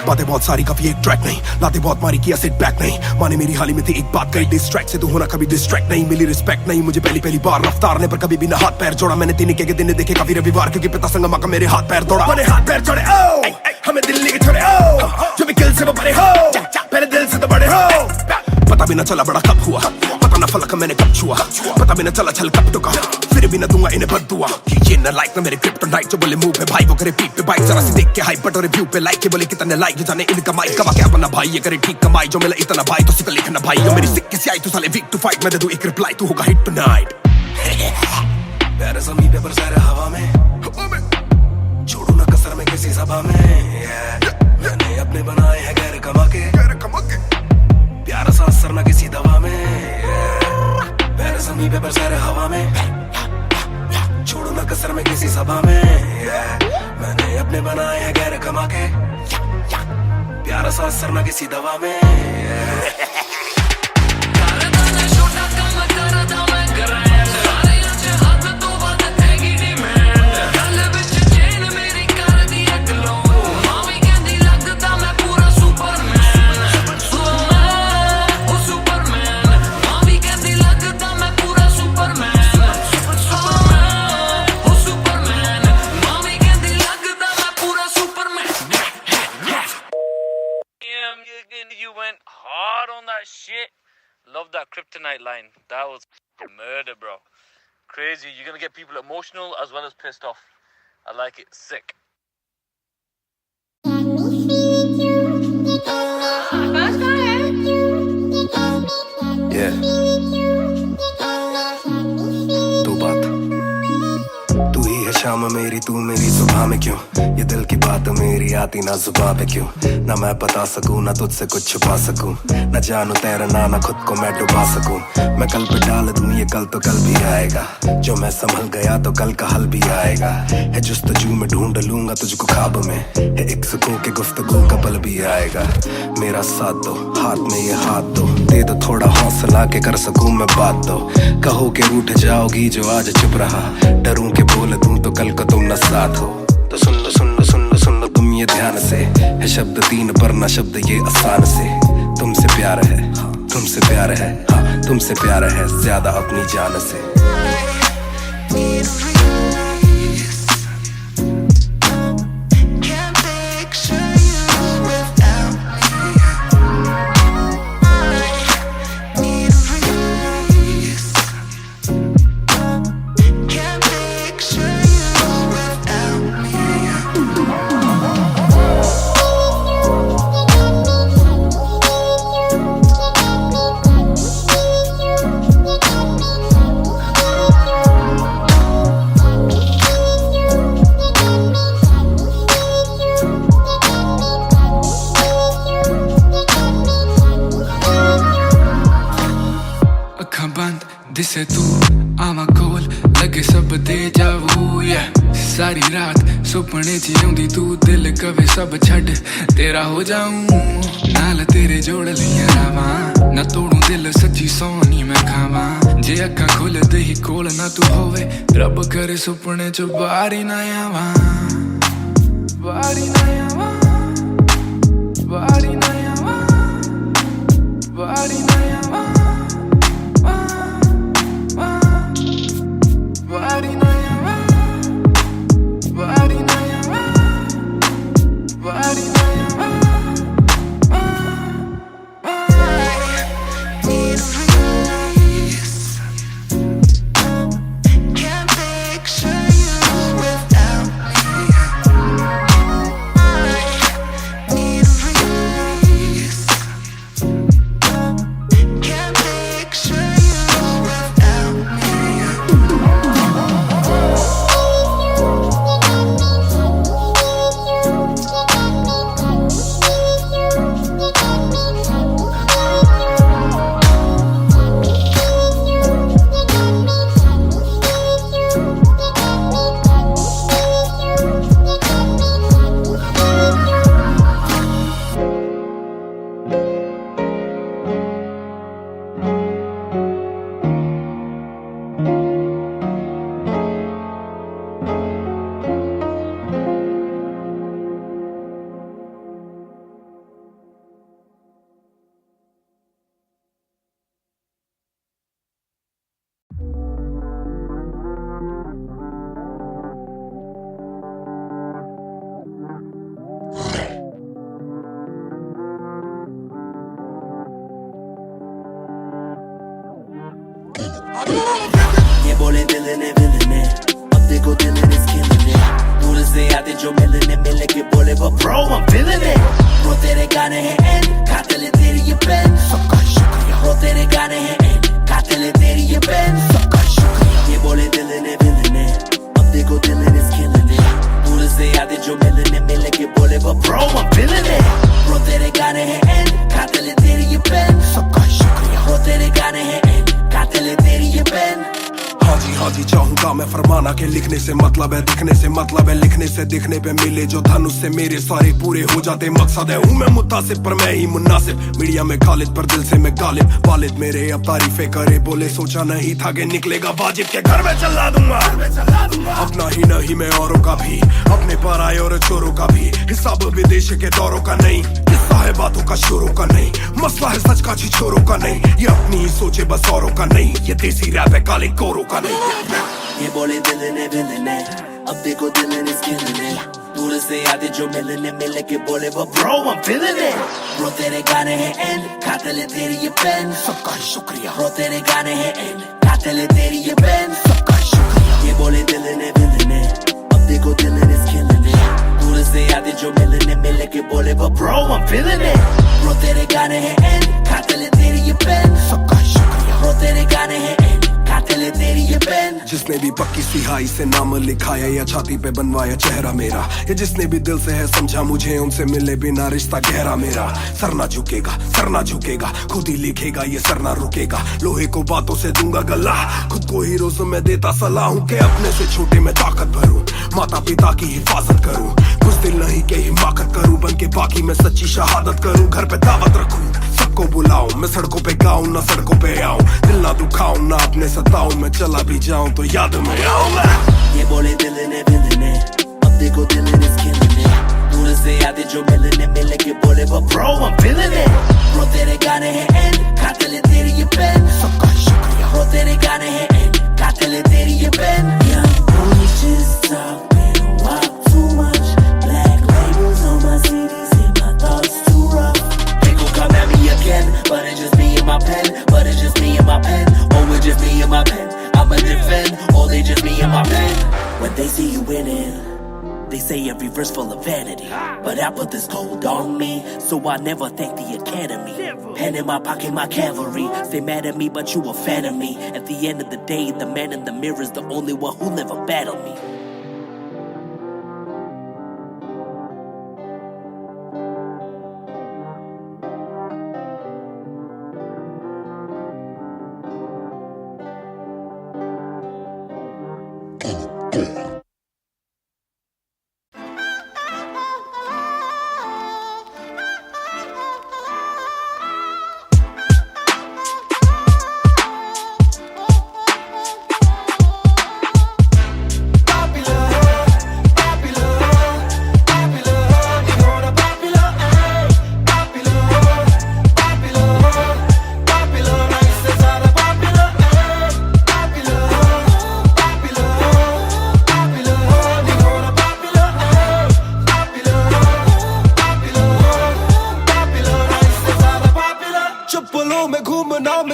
बातें बहुत सारी कभी एक ट्रैक नहीं लाते बहुत मारी किया सिट बैक नहीं माने मेरी हाल ही में थी एक बात कही डिस्ट्रैक्ट से तू होना कभी डिस्ट्रैक्ट नहीं मिली रिस्पेक्ट नहीं मुझे पहली बार रफ्तार ने पर कभी भी ना हाथ पैर जोड़ा मैंने तीन के दिन देखे काफी रविवार क्योंकि पिता संगमा का मेरे हाथ पैर दौड़ा मैंने हाथ पैर जोड़े ओ हमें दिल्ली के छोड़े ओ जो भी किल से वो बड़े हो पहले दिल से तो बड़े हो पता भी न चला बड़ा कब हुआ पता न फलक मैंने कब छुआ पता भी न चला छल कब टुका फिर भी न दूंगा इन्हें बददुआ ये न लाइक न मेरे क्रिप्टोनाइट जो बोले मुंह पे भाई वो करे पीठ पे बाइक जरा सी देख के हाइप बट और रिव्यू पे लाइक के बोले कितने लाइक ये जाने इनका माइक कमा क्या बना भाई ये करे ठीक कमाई जो मिला इतना भाई तो सिक्का लिखना भाई यो मेरी सिक्के से आई तू साले वीक टू फाइट मैं दे दूं एक रिप्लाई तू होगा हिट टुनाइट प्यारे ज़मीन पे बरसाए हवा में छोड़ू ना कसर में किसी सभा में मैंने अपने बनाए हैं गैर कमा के प्यारा सा असर ना किसी दवा में प्यारे ज़मीन पे बरसाए हवा में छोड़ू ना कसर में किसी सभा में मैंने अपने बनाए हैं गैर कमा के प्यारा सा असर ना किसी दवा में ਕਰਦਾ ਨਾ ਛੋਟਾ ਕੰਮ ਕਰਦਾ ਮੈਂ ਕਰਾਂ ਸਾਰੇ ਅੱਜ ਹੱਦ ਤੋਂ ਵੱਧ ਹੈਗੀ ਡਿਮਾਂਡ ਗੱਲ ਵਿੱਚ ਚੇਨ ਮੇਰੀ ਕਰਦੀ ਏ ਗਲੋ ਮਾਵੀ ਕਹਿੰਦੀ ਲੱਗਦਾ ਮੈਂ ਪੂਰਾ ਸੁਪਰਮੈਨ ਉਹ ਸੁਪਰਮੈਨ ਮਾਵੀ ਕਹਿੰਦੀ ਲੱਗਦਾ ਮੈਂ ਪੂਰਾ ਸੁਪਰਮੈਨ ਉਹ ਸੁਪਰਮੈਨ ਮਾਵੀ ਕਹਿੰਦੀ ਲੱਗਦਾ ਮੈਂ ਪੂਰਾ Superman Damn, you went hard on that shit. Love that kryptonite line. That was murder, bro. Crazy. You're gonna get people emotional as well as pissed off. I like it. Sick. Yeah. दो बात, तू ही है शाम मेरी, तू मेरी सुबह में क्यों? ये दिल की बात मेरी आती ना जुबान पे क्यों? ना मैं बता सकूं ना तुझसे कुछ छुपा सकूं, ना जानू तैरना ना खुद को मैं डुबा सकूं। मैं कल पे डाल दूं ये कल तो कल भी आएगा, जो मैं संभल गया तो कल का हल भी आएगा। है जुस्तजू में ढूंढ लूंगा तुझको ख्वाब में, है एक सुकून के गुफ्तगू का पल भी आएगा। मेरा साथ दो, हाथ में ये हाथ दो, दे दो थोड़ा हौसला के कर सकूं मैं बात दो। कहो के रूठ जाओगी जो आज चुप रहा, डरूं के बोल दूं तो कल को तुम न साथ हो। तो सुन लो सुन लो सुन लो सुन लो तुम ये ध्यान से, है शब्द तीन पर ना शब्द ये आसान से। तुमसे प्यार है, तुमसे प्यार है, हाँ तुमसे प्यार है ज्यादा अपनी जान से। दिसे तू आवा कोल लगे सब दे जावू या सारी रात सुपने च आउंदी तू दिल कवे सब छड़ तेरा हो जाऊं नाल तेरे जोड़ लिया रावां ना तोड़ू दिल सच्ची सोनी मैं खावां जे अखा खोल दे ही कोल ना तू होवे रब करे सुपने च बारी ना आवां बारी ना आवां बारी ना आवां बारी ना आवां Body na yawa, body na yawa, body na yawa. Need a release. Can't picture you without me. Need a release. Can't picture you without me. ये बोले दिल ने अब देखो दिल ने killing it। दूर से आते जो मिलने के बोले वो bro I'm feeling it। वो तेरे गाने हैं एंड खाते ले तेरी ये पेन सबका शुक्रिया। वो तेरे गाने हैं एंड खाते ले तेरी ये पेन सबका शुक्रिया। ये बोले दिल ने अब देखो दिल ने killing it। दूर से आते जो मिलने के बोले वो bro I'm feeling it। वो तेरे गाने हैं एंड खाते ले तेरी ये पेन सबका शुक्रिया। वो तेरे गाने हैं एंड खाते ले तेरी ये पेन। हाँ जी चाहूंगा मैं फरमाना के लिखने से मतलब है दिखने से मतलब है लिखने से दिखने पे मिले जो धनुष से मेरे सारे पूरे हो जाते मकसद है। हूँ मैं मुतासिब पर मैं ही मुनासिब मीडिया में खालिद पर दिल से मैं गालिब। वालिद मेरे अब तारीफें करे बोले सोचा नहीं था कि निकलेगा वाजिब के घर में चला दूंगा अपना ही नहीं मैं औरों का भी अपने पर आए और चोरों का भी हिसाब विदेश के दौरों का नहीं किस्सा है बातों का शोरों का नहीं मसला है सच का छिछोरों का नहीं ये अपनी ही सोचे बस औरों का नहीं ये देसी रैप है काले कोरों का नहीं। ये बोले दिल ने अब देखो दिल ने killing it। दूर से आते जो मिलने मिल के बोले वो bro I'm feeling it bro तेरे गाने हैं एंड खाते ले तेरी ये पेन सबका शुक्रिया bro तेरे गाने हैं एंड खाते ले तेरी ये पेन सबका शुक्रिया ये बोले दिल ने अब देखो दिल ने killing it दूर से आते जो मिलने मिल के बोले वो bro I'm feeling it bro तेरे गाने हैं एंड खाते ले तेरी ये पेन सबका शुक्रिया bro तेरे गाने हैं एंड खाते ले तेरी ये पेन जिसने भी पक्की सिहाई से नाम लिखाया या छाती पे बनवाया चेहरा मेरा या जिसने भी दिल से है समझा मुझे उनसे मिले बिना रिश्ता गहरा मेरा सर ना झुकेगा खुद ही लिखेगा ये सर ना रुकेगा लोहे को बातों से दूंगा गला खुद को हीरोज़ में देता सलाह हूं के अपने से छोटे में ताकत भरूं माता पिता की हिफाजत करूं कुछ दिल नहीं के हिमाकत करूं बन के बाकी मैं सच्ची शहादत करूं घर पे दावत रखूं सबको बुलाऊं मैं सड़कों पे गाऊं ना सड़कों पे आऊं दिल ना दुखाऊं ना अपने सताऊं मैं चला भी जाऊं तो याद में आऊं ये बोले दिल ने अब देखो दिल ने killing it दूर से आते जो मिलने मिल के बोले वो bro I'm feeling it bro तेरे गाने हैं एंड खाते ले तेरी ये पेन सबका शुक्रिया bro तेरे गाने हैं एंड खाते ले तेरी ये pen young boys just talk they don't walk too much black labels on my CD say my thoughts too rough they gon' come at me again but it's just me and my pen oh it's just me and my pen I'ma defend oh they just me and my pen when they see you winning they say every verse full of vanity but I put this gold on me so I never thank the academy pen in my pocket my cavalry stay mad at me but you a fan of me at the end of the day the man in the mirror is the only one who never battled me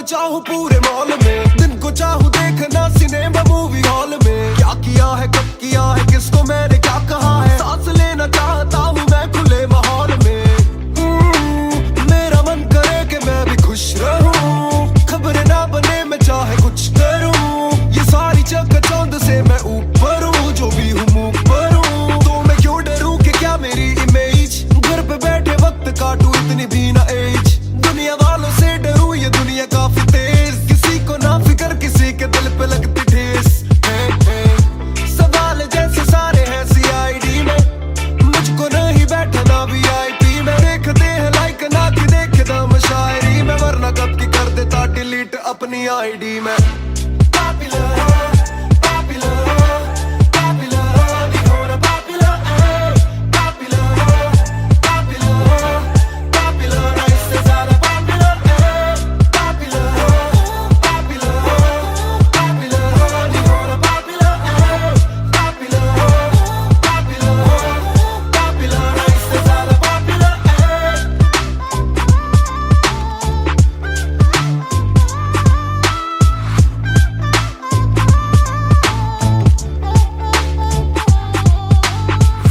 चाहूं पूरे mall में दिन को चाहूं देखना cinema movie hall में क्या किया है कब किया है किसको मैंने क्या कहा है सांस लेना चाहता हूं मैं खुले माहौल में मेरा मन करे कि मैं भी खुश रहूं खबर ना बने मैं चाहे कुछ करूं ये सारी चकाचौंध से मैं ऊपर हूं जो भी हूं मुंह पर हूं तो मैं क्यों डरूं कि क्या मेरी इमेज घर पे बैठे वक्त काटूं इतनी भी ना एज दुनिया वालों से डरूं ये दुनिया काफी तेज किसी को ना फिक्र किसी के दिल पे लगती ठेस सवाल जैसे सारे हैं CID में मुझको नहीं बैठना VIP में देखते हैं लाइक ना कि देखे दम शायरी में वरना कब की कर देता डिलीट अपनी ID में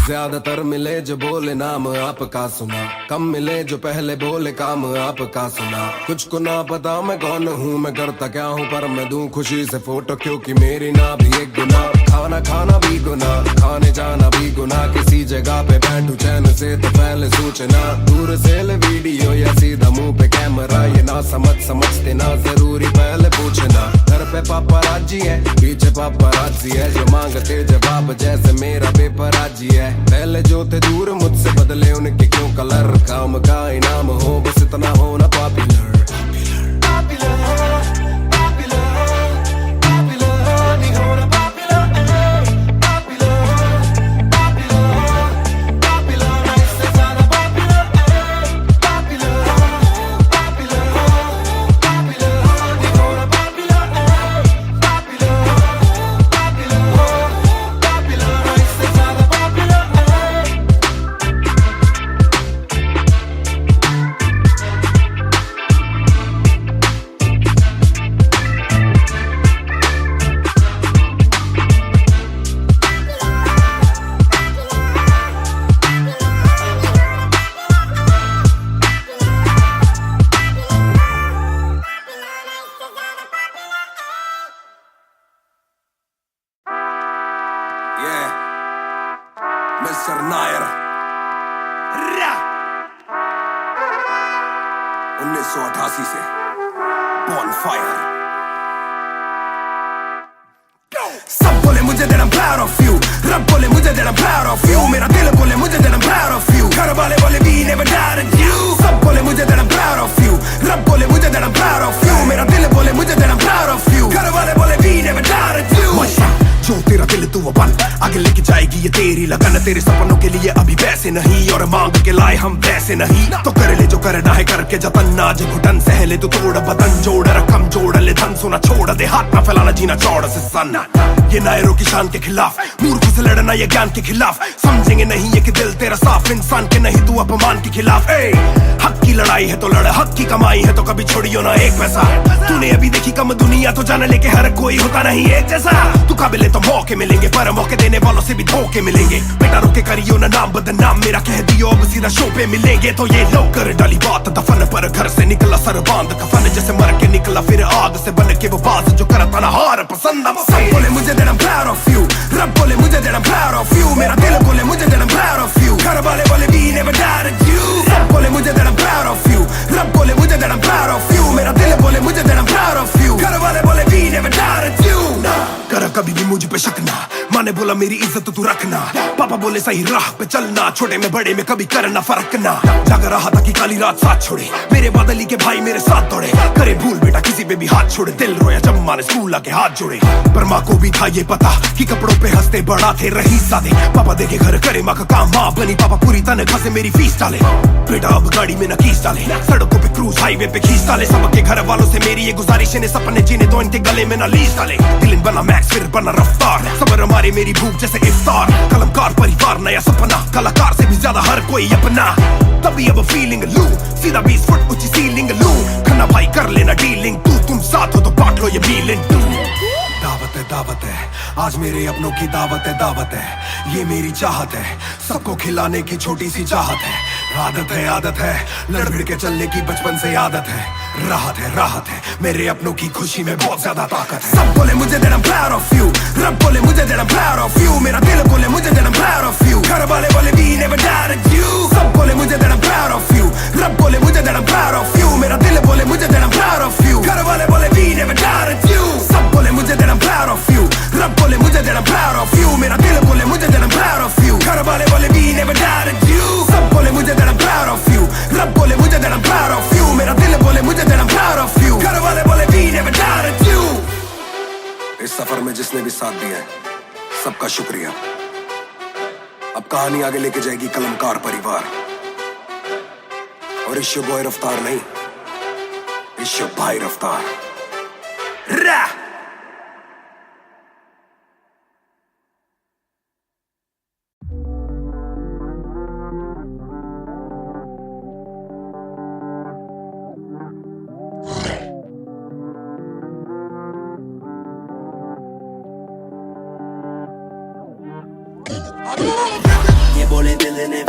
ज्यादातर मिले जो बोले नाम आपका सुना कम मिले जो पहले बोले काम आपका सुना कुछ को ना पता मैं कौन हूँ मैं करता क्या हूँ पर मैं दूं खुशी से फोटो क्योंकि मेरी ना भी एक गुना खाना खाना भी गुना खाने जाना भी गुना किसी जगह पे बैठू चैन से तो पहले सूचना दूर से ले वीडियो या सीधा मुंह पे कैमरा ये ना समझते ना जरूरी पहले पूछना घर पे पापराजी है पीछे पापराजी है जो मांगते जवाब जैसे मेरा पेपराजी है पहले जो थे दूर मुझसे बदले उनके क्यों कलर काम का इनाम हो बस इतना हो ना पॉपुलर 1988 से Bonfire. सब बोले मुझे that I'm proud of you. रब बोले मुझे that I'm proud of you. मेरा दिल बोले मुझे that I'm proud of you. घर वाले बोले we never doubted you. सब बोले मुझे that I'm proud of you. रब बोले मुझे that I'm proud of you. मेरा दिल बोले मुझे that I'm proud of you. घर वाले बोले we never doubted you. जो तेरा दिल तू वो बन, आगे लेके जाएगी ये तेरी लगन. तेरे सपनों के लिए अभी पैसे नहीं और मांग के लाए हम पैसे नहीं. तो कर ले जो करना है करके जतन. आज घुटन सहले तो तोड़ बदन. जोड़ रकम जोड़ ले धन. सोना छोड़ दे हाथ ना फैलाना जीना चौड़ से सन. ये नायरों की शान के खिलाफ, मूर्खों से लड़ना ये ज्ञान के खिलाफ. समझेंगे नहीं ये कि दिल तेरा साफ. इंसान के नहीं तू अपमान के खिलाफ. हक की लड़ाई है तो लड़, हक की कमाई है तो कभी छोड़ियो ना एक पैसा. तूने अभी देखी कम दुनिया तो जान ले के हर कोई होता नहीं एक जैसा. तू काबिल तो मौके मिलेंगे पर मौके देने वालों से भी धोखे मिलेंगे. बेटा रोके करियो ना नाम बदनाम मेरा, कह दियो अब सीधा शो पे मिलेंगे. तो ये लो कर डाली बात दफन पर, घर से निकला सर बांध कफन. जैसे मर के निकला फिर आग से बन के वो बाज जो करता ना हार पसंद. सब बोले मुझे that I'm proud of you. रब बोले मुझे that I'm proud of you. मेरा दिल बोले मुझे that I'm proud of you. घर वाले बोले we never doubted you. सब बोले मुझे that I'm proud of you. रब बोले मुझे that I'm proud of you. मेरा दिल बोले मुझे that I'm proud of you. घर वाले बोले we never doubted you. ना कर कभी भी मुझ पे शक ना. माँ ने बोला मेरी इज्जत तू रखना. पापा बोले सही राह पे चलना. छोटे में बड़े में कभी करना फर्क ना. जाग रहा था कि काली रात साथ छोड़े. मेरे बादली के भाई मेरे साथ दौड़े. करे भूल बेटा किसी पे भी हाथ छोड़े. दिल रोया जब माँ ने स्कूल आके हाथ जोड़े. पर माँ को भी था ये पता कि कपड़ों पे हंसते बड़ा थे रही सादे. पापा देखे घर करे माँ का काम. माँ बनी पापा पूरी तनख्वाह से मेरी फीस डाले. बेटा अब गाड़ी में न कीस डाले. सड़कों पे क्रूज हाईवे पे खींच डाले. सबके घर वालों से मेरी ये गुजारिश है सपने जीने दो इनके गले में न लीस डाले. दिल बना मैक्स फिर बना रफ्तार. सबर हमारे मेरी भूख जैसे इफ्तार. कलमकार परिवार नया सपना. कलाकार से भी ज्यादा हर कोई अपना. तभी अब फीलिंग लू सीधा 20 फुट ऊंची सीलिंग लू. खन्ना भाई कर लेना डीलिंग. तुम साथ हो तो बांट लो ये फीलिंग. दावत है आज मेरे अपनों की दावत है. ये मेरी चाहत है सबको खिलाने की छोटी सी चाहत है. आदत है लड़ भिड़ के चलने की बचपन से आदत है. राहत है मेरे अपनों की खुशी में बहुत ज्यादा ताकत है. सब बोले मुझे that I'm proud of you. रब बोले मुझे that I'm proud of you. मेरा दिल बोले मुझे that I'm proud of you. घर वाले बोले we never doubted you. सब बोले मुझे that I'm proud of you. रब बोले मुझे that I'm proud of you. मेरा दिल बोले मुझे that I'm proud of you. घर वाले बोले we never doubted you. सब बोले मुझे that I'm proud of you. रब बोले मुझे that I'm proud of you. मेरा दिल बोले मुझे that I'm proud of you. घर वाले बोले we never doubted you. सब बोले मुझे that I'm proud of you. रब बोले मुझे that I'm proud of you. मेरा दिल बोले मुझे that I'm proud of you. घर वाले बोले we never doubted you. इस सफर में जिसने भी साथ दिया है सबका शुक्रिया. अब कहानी आगे लेके जाएगी कलमकार परिवार. और इश्यो बॉय रफ्तार नहीं, इश्यो भाई रफ्तार. रा ये बोले दिल ने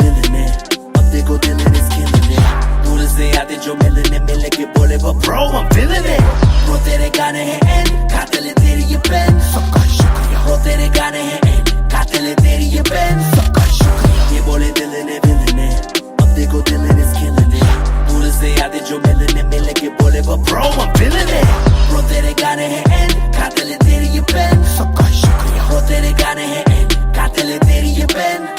अब देखो दिल ने killing it. दूर से आते जो मिलने के बोले वो bro I'm feeling it. Bro तेरे गाने हैं एंड खाते ले तेरी ये पेन. सबका शुक्रिया. Bro तेरे गाने हैं एंड खाते ले तेरी ये पेन. सबका शुक्रिया. ये बोले दिल ने अब देखो दिल ने killing it. दूर से आते जो मिलने के बोले वो bro I'm feeling it. Bro तेरे गाने हैं एंड खाते ले तेरी ये पेन. सबका शुक्रिया. Bro तेरे गाने हैं एंड खाते ले तेरी ये पेन.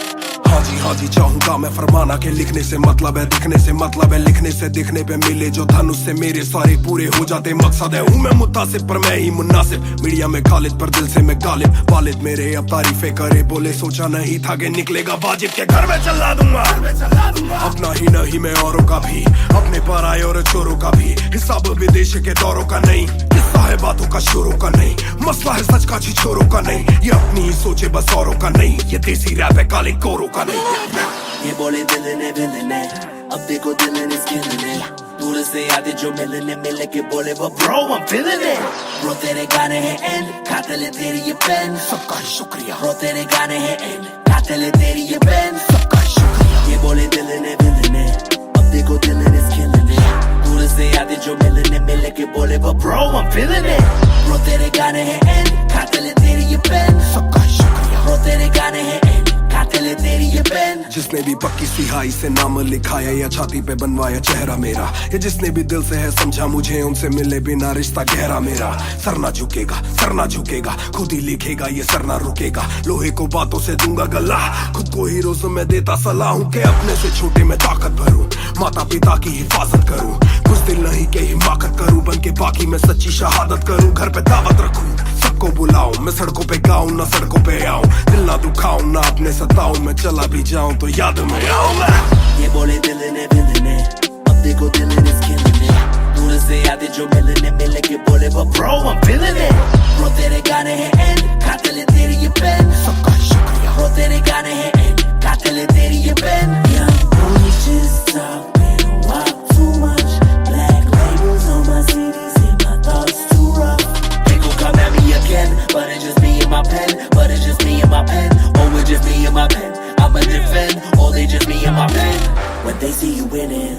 हाँ जी चाहूंगा मैं फरमाना के लिखने से मतलब है दिखने से मतलब है. लिखने से दिखने पे मिले जो धन उससे मेरे सारे पूरे हो जाते. मकसद है हूँ मैं मुतासिब पर मैं ही मुनासिब. मीडिया में खालिद पर दिल से मैं गालिब. वालिद मेरे अब तारीफे करे बोले सोचा नहीं था कि निकलेगा वाजिब के घर में चला दूंगा. अपना ही नहीं मैं औरों का भी. अपने पर आए और चोरों का भी. हिसाब विदेश के दौरों का नहीं. किस्सा है बातों का शोरों का नहीं. मसला है सच का छिछोरों का नहीं. ये अपनी ही सोचे बस औरों का नहीं. ये देसी रैप है काले कोरों का नहीं. ये बोले दिल ने अब देखो दिल ने killing it. दूर से आते जो मिलने के बोले वो bro I'm feeling it. Bro तेरे गाने हैं एंड खाते ले तेरी ये पेन. सबका शुक्रिया. Bro तेरे गाने हैं एंड खाते ले तेरी ये पेन. सबका शुक्रिया. ये बोले दिल ने अब देखो दिल ने killing it. दूर से आते जो मिलने के बोले वो bro I'm feeling it. Bro तेरे गाने हैं एंड खाते ले तेरी ये पेन. सबका शुक्रिया. Bro तेरे गाने हैं एंड कातिल है तेरी ये पेन। जिसने भी पक्की सिहाई से नाम लिखाया या छाती पे बनवाया चेहरा मेरा, ये जिसने भी दिल से है समझा मुझे, उनसे मिले बिना रिश्ता गहरा मेरा। सर ना झुकेगा, सर ना झुकेगा, खुद ही लिखेगा ये सर ना रुकेगा। लोहे को बातों से दूंगा गला, खुद को हीरो से मैं देता सलाह हूँ कि अपने से छोटे में ताकत भरूं, माता पिता की हिफाजत करूं, कुछ दिल नहीं के हिमाकत करूं, बन के बाकी मैं सच्ची शहादत करूं, घर पे दावत रखूं, सबको बुलाऊं, मैं सड़कों पे गाऊं ना सड़कों पे आऊं, दिल ना दुखाऊं ना अपने सताऊं, मैं चला भी जाऊं तो याद में आऊं मैं। ये बोले दिल ने अब देखो दिल ने killing it। दूर से आते जो मिलने के बोले but bro I'm feeling it। Bro तेरे गाने हैं एंड कातिल है तेरी ये पेन। सबका शुक्रिया। Bro तेरे गाने हैं एंड कातिल है तेरी ये pen. Yeah, bro you just talk man, walk too much, black labels on my CDs and my thoughts too rough। They gon' come at me again, but it's just me and my pen, but it's just me and my pen, oh it's just me and my pen, I'ma defend, oh they just me and my pen। When they see you winning,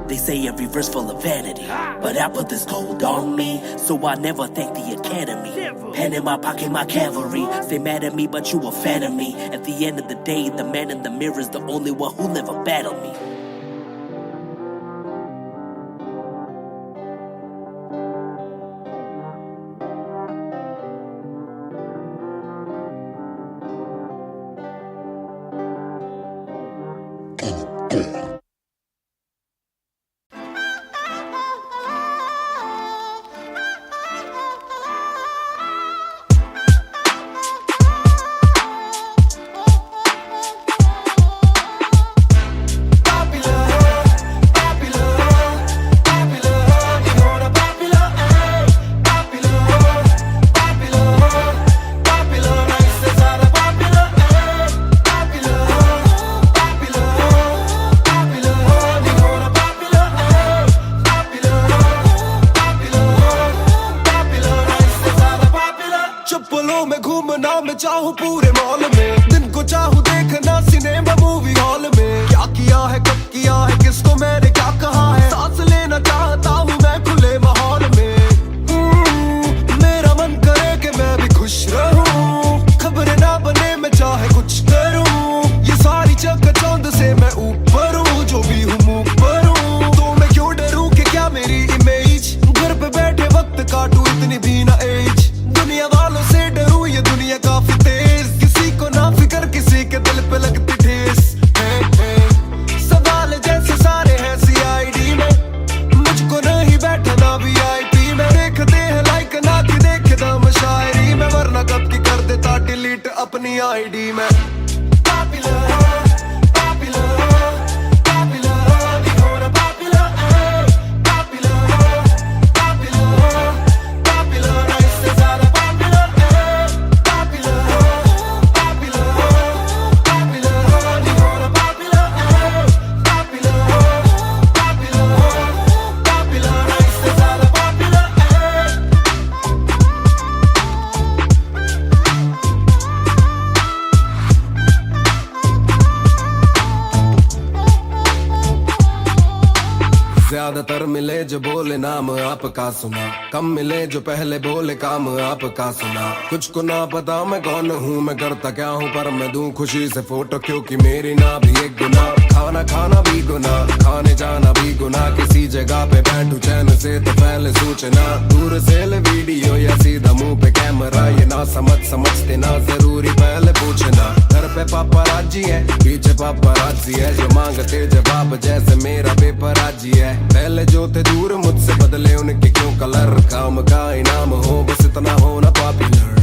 they say every verse full of vanity, but I put this gold on me, so I never thank the academy। Pen in my pocket, my cavalry, stay mad at me but you a fan of me, at the end of the day the man in the mirror is the only one who never battled me। मैं चाहूँ पूरे mall में, दिन को चाहूँ देखना cinema movie hall में, क्या किया है कब किया है किसको मैंने क्या कहा है, सांस लेना चाहता हूँ मैं खुले माहौल में। मेरा मन करे कि मैं भी खुश रहूं, खबर ना बने मैं चाहे कुछ करूं, ये सारी चकाचौंध से मैं ऊपर हूँ, जो भी हूँ मुँह पर हूँ, तो मैं क्यों डरूं कि क्या मेरी इमेज, घर पे बैठे वक्त काटूं इतनी भी ना एज, दुनिया वालों से डरूं ये दुनिया काफी तेज, किसी को ना फिक्र किसी के दिल पे लगती ठेस। सवाल जैसे सारे हैं CID में, मुझको नहीं बैठना VIP में, देखते हैं लाइक ना कि देखता मैं शायरी में, वरना कब की कर देता डिलीट अपनी ID में। ज्यादातर मिले जो बोले नाम आपका सुना, कम मिले जो पहले बोले काम आपका सुना, कुछ को ना पता मैं कौन हूँ मैं करता क्या हूँ, पर मैं दूं खुशी से फोटो क्योंकि मेरी ना भी एक गुना, खाना खाना भी गुना, खाने जाना भी गुना, किसी जगह पे बैठूं चैन से तो पहले सूचना, दूर से ले वीडियो या सीधा मुंह पे कैमरा, ये ना समझते ना जरूरी पहले पूछना, घर पे पापाराजी है पीछे पापाराजी है, जो मांगते जवाब जैसे मेरा पेपर आजी है, पहले जो थे दूर मुझसे बदले उनके क्यों कलर, काम का इनाम हो बस इतना हो ना पॉपुलर।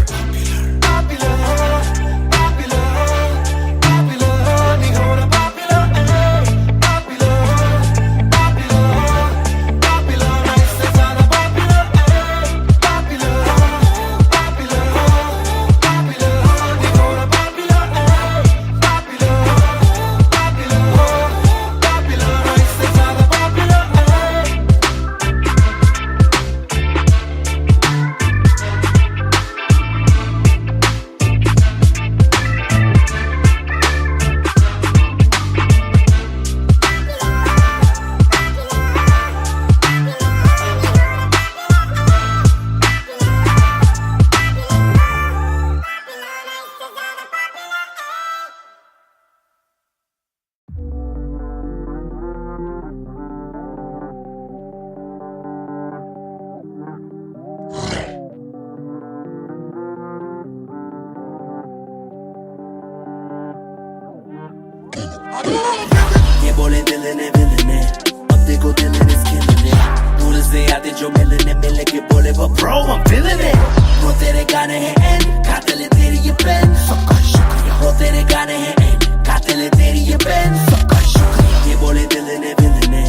ने अब देखो दिल is killing it दूर से आते जो मिलने के बोले but bro I'm feeling it bro तेरे गाने हैं एंड कातिल है तेरी ये पेन सबका शुक्रिया bro तेरे गाने हैं एंड कातिल है तेरी ये पेन सबका शुक्रिया ये बोले दिल ने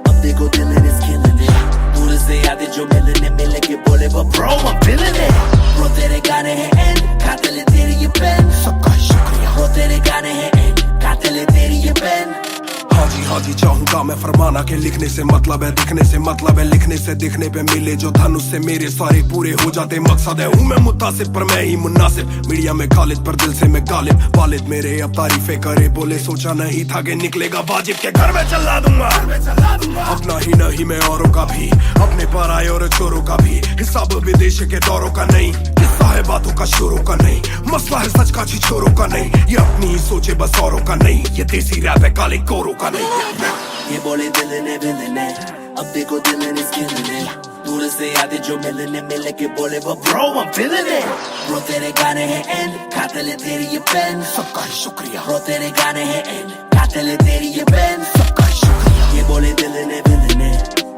अब देखो दिल is killing it दूर से आते जो मिलने के बोले but bro I'm feeling it bro तेरे गाने हैं एंड कातिल है तेरी ये पेन सबका शुक्रिया bro तेरे गाने हैं एंड कातिल है तेरी ये पेन हाँ जी चाहूंगा मैं फरमाना के लिखने से मतलब है दिखने से मतलब है लिखने से दिखने पे मिले जो धन उससे मेरे सारे पूरे हो जाते मकसद है हूँ मैं मुतासिब पर मैं ही मुनासिब मीडिया में खालिद पर दिल से मैं गालिब वालिद मेरे अब तारीफें करे बोले सोचा नहीं था कि निकलेगा वाजिब के घर में चला दूंगा अपना ही नहीं मैं औरों का भी अपने पर आए और चोरों का भी हिसाब विदेश के दौरों का नहीं किस्सा है बातों का शोरों का नहीं मसला है सच का छिछोरों का नहीं ये अपनी ही सोचे बस औरों का नहीं ये देसी रैप है काले कोरों का नहीं ये बोले दिल ने अब देखो दिल is killing it दूर से आते जो मिलने के बोले but bro I'm feeling it bro तेरे गाने हैं एंड कातिल है तेरी ये पेन सबका शुक्रिया bro तेरे गाने हैं एंड कातिल है तेरी ये पेन सबका शुक्रिया ये बोले दिल ने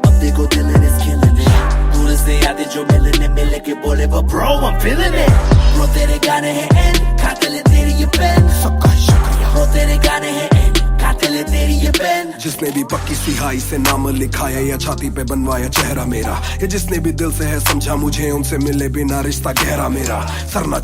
अब देखो दिल is killing it दूर से आते जो मिलने के बोले but bro I'm feeling it bro तेरे गाने हैं एंड कातिल है तेरी ये पेन सबका शुक्रिया bro तेरे गाने हैं एंड कातिल है तेरी ये पेन जिसने भी पक्की सिहाई से नाम लिखाया या छाती पे बनवाया चेहरा मेरा या जिसने भी दिल से है समझा मुझे उनसे मिले बिना रिश्ता गहरा मेरा सर ना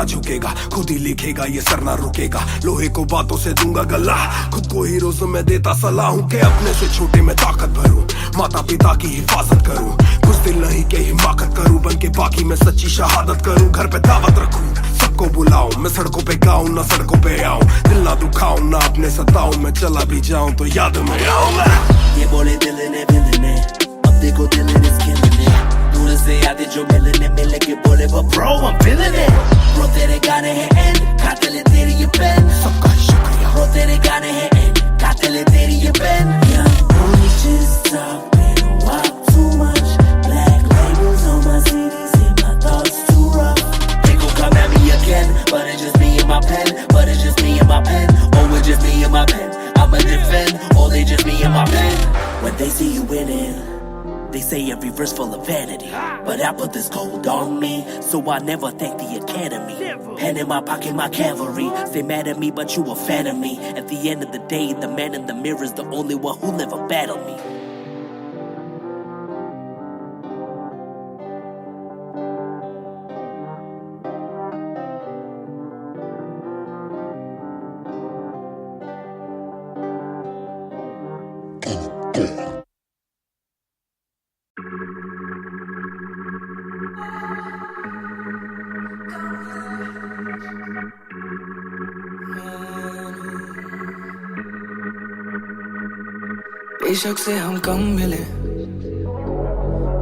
झुकेगा खुद ही लिखेगा ये सर ना रुकेगा लोहे को बातों से दूंगा गला खुद को हीरो से मैं देता सलाह हूँ कि अपने से छोटे में ताकत भरूं माता पिता की हिफाजत करूं कुछ दिल नहीं के हिमाकत करूं बन के बाकी मैं सच्ची शहादत करूं घर पे दावत रखूं सबको बुलाऊं मैं सड़कों पे गाऊं ना सड़कों पे आऊं दिल ना दुखाऊं ना अपने सताऊं मैं चला भी जाऊं तो याद में आऊं ये बोले दिल ने अब देखो दिल is killing it दूर से आते जो मिलने के बोले but bro I'm feeling it bro तेरे गाने हैं एंड कातिल है तेरी ये पेन सबका शुक्रिया bro तेरे गाने हैं एंड कातिल है तेरी ये pen yeah boy just stop man wow too much black labels on my CD see my thoughts too rough they gon' come at me again but it's just me and my pen but it's just me and my pen oh it's just me and my pen I'ma defend, oh they just me and my pen when they see you winning they say every verse full of vanity but I put this gold on me so I never thank the academy pen in my pocket my cavalry stay mad at me but you a fan of me at the end of the day the man in the mirror is the only one who'll ever battle me बेशक से हम कम मिले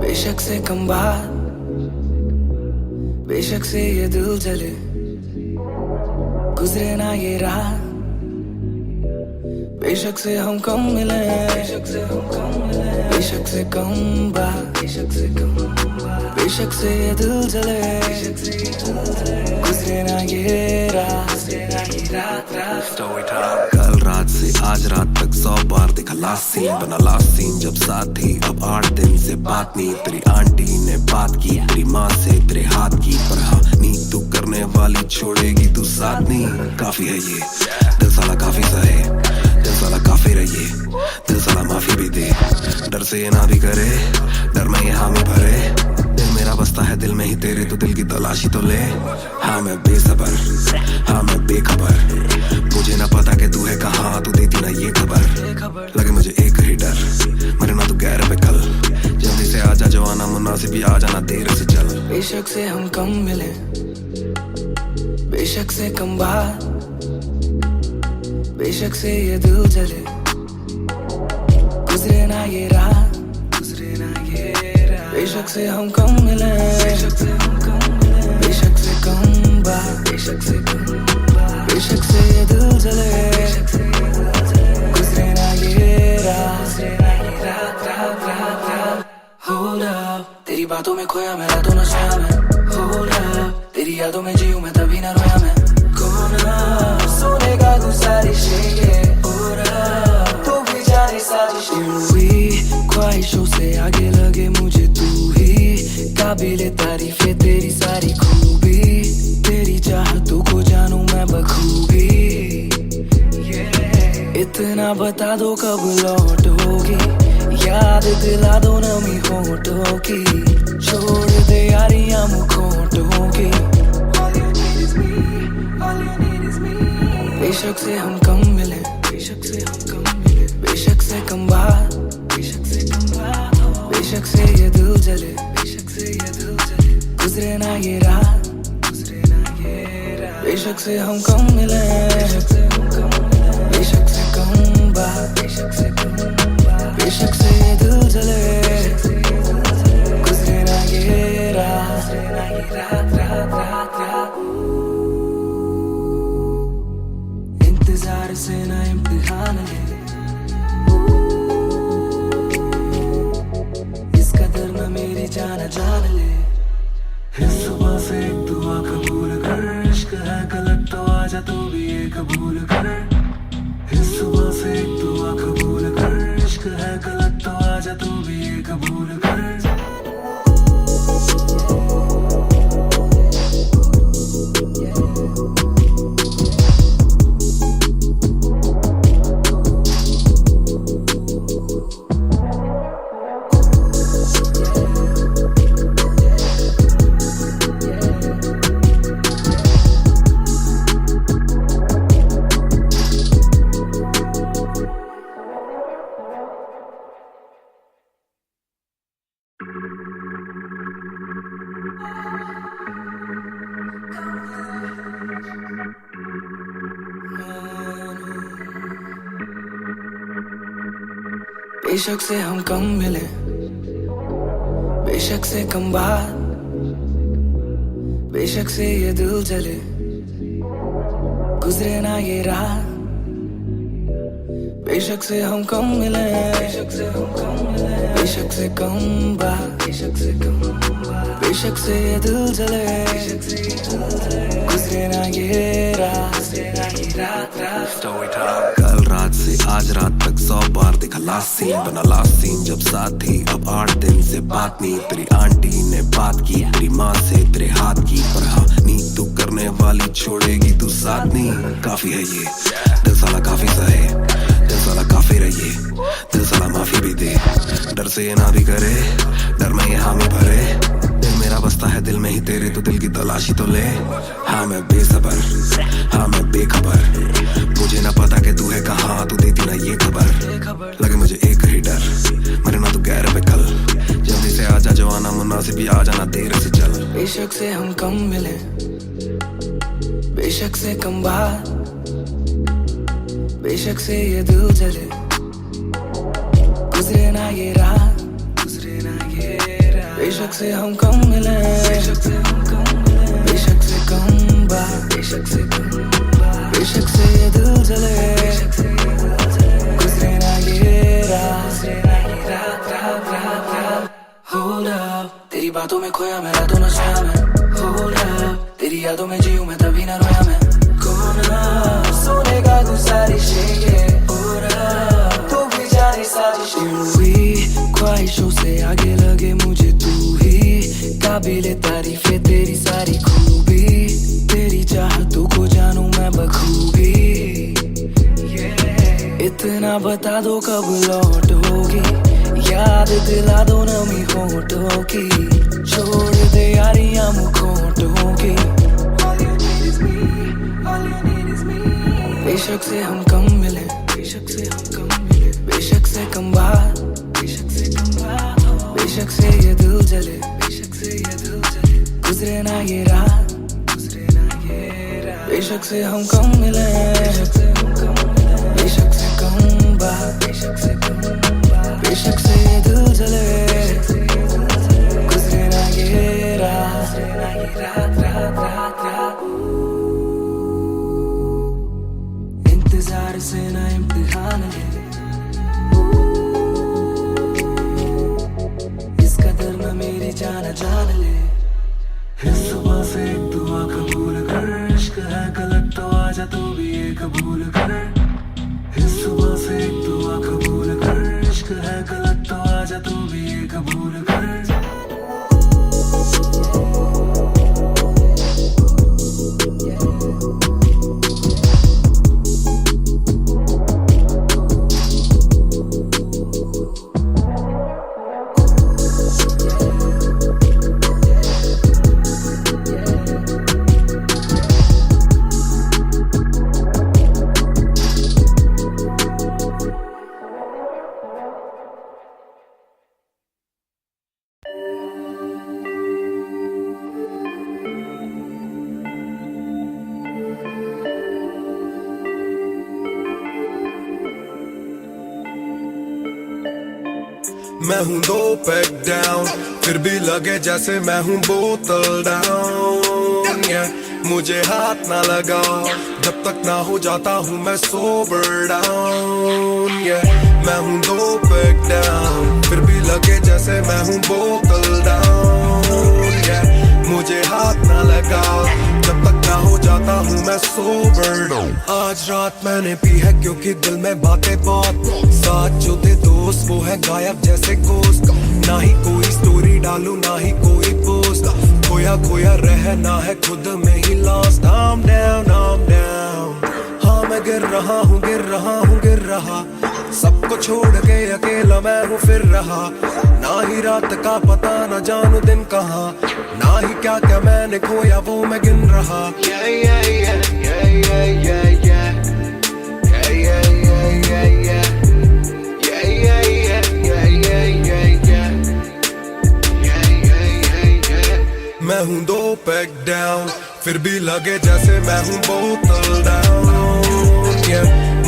बेशक से कम बात बेशक से ये दिल जले गुजरे ना ये रात बेशक से हम कम मिले बेशक से हम कम मिले बेशक से कम बात बेशक से कम बात बेशक से ये दिल जले गुजरे ना ये रात कल रात से आज रात तक 100 बार देखा लास्ट सीन बना लास्ट सीन जब साथ थी अब 8 दिन से बात नहीं तेरी आंटी ने बात की तेरी माँ से तेरे हाथ की पर हाँ नहीं तू करने वाली छोड़ेगी तू साथ नहीं काफी है ये दिल साला काफी सहे दिल साला काफी रहिए दिल साला माफी भी दे डर से ये ना भी करे डर में ये हामी भरे दिल मेरा बसता है दिल में ही तेरे तो दिल की तलाशी तो ले हाँ मैं बेसबर हाँ मैं बेखबर मुझे ना पता कि तू है कहाँ तू देती ना ये खबर लगे मुझे एक ही डर मरे ना तू गैर पे कल जल्दी से आजा जो आना मुनासिब भी आ जाना देर से चल बेशक से हम कम मिले बेशक से कम बात बेशक से ये दिल जले गुजरे ना ये रात बेशक से हम कम मिले बेशक से हम कम मिले बेशक से कम बात बेशक से कम बात बेशक से ये दिल जले गुजरे ना ये रात Hold up तेरी बातों में खोया मैं रातों न सोया मैं Hold up तेरी यादों में जीऊं मैं तभी न रोया मैं कौन सोने का गुजारिश है ये हो रहा तो भी काबिले तारीफ है तेरी सारी खूबी, तेरी चाहतों को जानूं मैं बखूबी। इतना बता दो कब लौटोगी, याद दिला दो नमी होठों की, छोड़ दे यारियां मुखोटों की। बेशक से हम कम मिले, बेशक से हम कम मिले, बेशक से कम बात, बेशक से कम बात हो, बेशक से ये दिल जले, बेशक से ये दिल जले, गुजरे ना ये रात, गुजरे ना ये रात। बेशक से हम कम मिले, बेशक से हम कम मिले, बेशक से कम बात, बेशक से कम बात, बेशक से ये दिल जले, गुजरे ना ये रात, गुजरे ना ये रात, रात रात रात। इंतजार से ना इम्तिहान ले, इस कदर ना मेरी जान जान ले। इस सुबह से एक दुआ कबूल कर, इश्क है गलत तो आजा तू भी ये कबूल कर। इस सुबह से एक दुआ कबूल कर, इश्क है गलत तो आजा तू भी ये कबूल कर। बेशक से हम कम मिले, बेशक से कम बात, बेशक से ये दिल जले, गुजरे ना ये रात। बेशक से हम कम मिले, बेशक से हम कम मिले, बेशक से कम बात, बेशक से कम बात, बेशक से ये दिल जले, बेशक से ये दिल जले, गुजरे ना ये रात, गुजरे ना ये रात रात। कल रात से आज रात तक 100 बार देखा लास्ट सीन, बना लास्ट सीन जब साथ थी। अब 8 दिन से बात नहीं, तेरी आंटी ने बात की, तेरी माँ से तेरे हाथ की, पर हाँ नींद तू करने वाली छोड़ेगी तू साथ नहीं। काफी है ये दिल साला, काफी सहे दिल साला, काफी रहिए दिल साला, माफी भी दे। डर से ये ना भी करे, डर में ये हामी भरे, दिल मेरा बसता है दिल में ही तेरे, तो दिल की तलाशी तो ले। हाँ मैं बेसबर, हाँ मैं बेखबर, मुझे ना पता कि तू है कहाँ, तू देती ना ये खबर। लगे मुझे एक ही डर, मरे ना तू गैर पे कल, जल्दी से आजा जो आना मुनासिब, भी आ जाना देर से चल। बेशक से हम कम मिले, बेशक से कम बात, बेशक से ये दिल जले, गुजरे ना ये रात, गुजरे ना ये रात। बेशक से हम कम मिले, बेशक से हम कम मिले, बेशक से कम बात, बेशक से कम बात, बेशक से ये दिल जले, बेशक से ये दिल जले, गुजरे ना ये रात, गुजरे ना ये रात रात रात रात। Hold up, तेरी बातों में खोया मैं, रातों न सोया मैं। Hold up, तेरी यादों में जीऊं मैं, तभी ना रोया मैं। कौन सुनेगा तू सारी शेखें, तू भी जाने साजिशें हुई, ख्वाहिशों से आगे लगे मुझे तू ही, काबिले तारीफ है तेरी सारी खूबी, तेरी चाहतों को जानूं मैं बखूबी। इतना बता दो कब लौटोगी, याद दिला दो नमी होठों की, छोड़ दे यारियां मुखोटों की। बेशक से हम कम मिले, बेशक से हम कम मिले, बेशक से कम बात, बेशक से कम बात हो, बेशक से ये दिल जले, बेशक से ये दिल जले, गुजरे ना ये रात, गुजरे ना ये रात। बेशक से हम कम मिले, बेशक से हम कम मिले, बेशक से कम बात, बेशक से कम बात, बेशक से ये दिल जले, बेशक से ये दिल जले, गुजरे ना ये रात, गुजरे ना ये रात रात रात रात। इंतजार से ना इम्तिहान ले, इस कदर ना मेरी जान जान ले। इस सुबह से एक दुआ कबूल कर, इश्क है गलत तो आजा तू भी ये कबूल कर। इस सुबह से एक दुआ कबूल कर, इश्क है गलत तो आजा तू भी मैं हूँ 2 पैक डाउन, फिर भी लगे जैसे मैं हूँ बोतल डाउन, मुझे हाथ ना लगाओ जब तक ना हो जाता हूँ मैं सोबर डाउन, मैं हूँ 2 पैक डाउन, फिर भी लगे जैसे मैं हूँ बोतल डाउन, मुझे हाथ ना लगाओ जब तक ना हो जाता हूँ मैं सोबर डाउन। आज रात मैंने पी है क्योंकि दिल में बातें बहुत, साथ जो थे दोस्त वो है गायब जैसे गोश्त, ना ही कोई स्टोरी डालूं ना ही कोई पोस्ट, खोया खोया रहना है खुद में he lost. I'm down, I'm down, हाँ मैं गिर रहा हूँ गिर रहा हूँ गिर रहा, सबको छोड़ के अकेला मैं हूँ फिर रहा, ना ही रात का पता ना जानू दिन कहाँ, ना ही क्या क्या मैंने खोया वो मैं गिन रहा। Yeah, yeah, yeah, yeah, yeah, yeah, yeah. Yeah, yeah, yeah, yeah, yeah. Yeah, yeah, yeah, yeah, yeah, yeah, yeah. Yeah, yeah, yeah, yeah. मैं हूँ 2 पैक डाउन, फिर भी लगे जैसे मैं हूँ बोतल डाउन,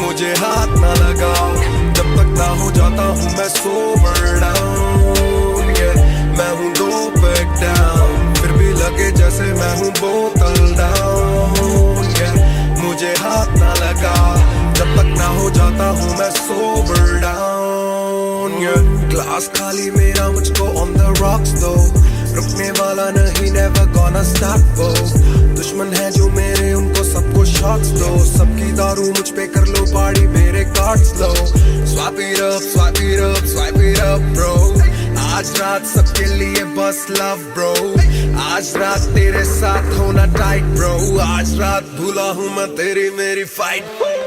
मुझे हाथ ना लगाओ जब तक ना हो जाता हूँ मैं सोबर डाउन, मैं हूँ 2 पैक डाउन, फिर भी लगे जैसे मैं हूँ बोतल डाउन, मुझे हाथ ना लगाओ जब तक ना हो जाता हूँ मैं सोबर डाउन, ग्लास खाली मेरा मुझको ऑन द रॉक्स दो, रुकने वाला नहीं never gonna stop वो, दुश्मन है जो मेरे उनको सबको शॉट्स दो, सबकी दारू मुझ पे कर लो पार्टी मेरे cards low, swap it up, swap it up, swipe it up bro, आज रात सबके लिए बस love bro, आज रात तेरे साथ होना टाइट bro, आज रात भूला हूँ मैं तेरी मेरी फाइट।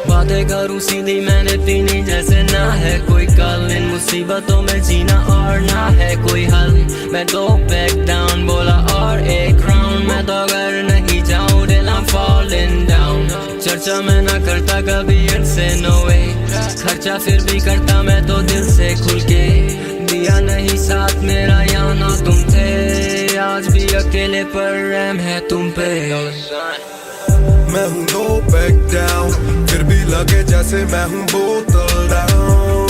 बातें करूँ सीधी मैंने पीनी जैसे ना है कोई कल, इन मुसीबतों में जीना और ना है कोई हल, मैं 2 पैक डाउन बोला और एक राउंड, मैं तो अगर नहीं जाऊँ दिल I'm falling down, चर्चा मैं ना करता कभी इनसे no way, खर्चा फिर भी करता मैं तो दिल से खुल के, दिया नहीं साथ मेरा या ना तुम थे, आज भी अकेले पर रहम है तुम पे। मैं हूँ 2 पैक डाउन, फिर भी लगे जैसे मैं हूँ बोतल डाउन,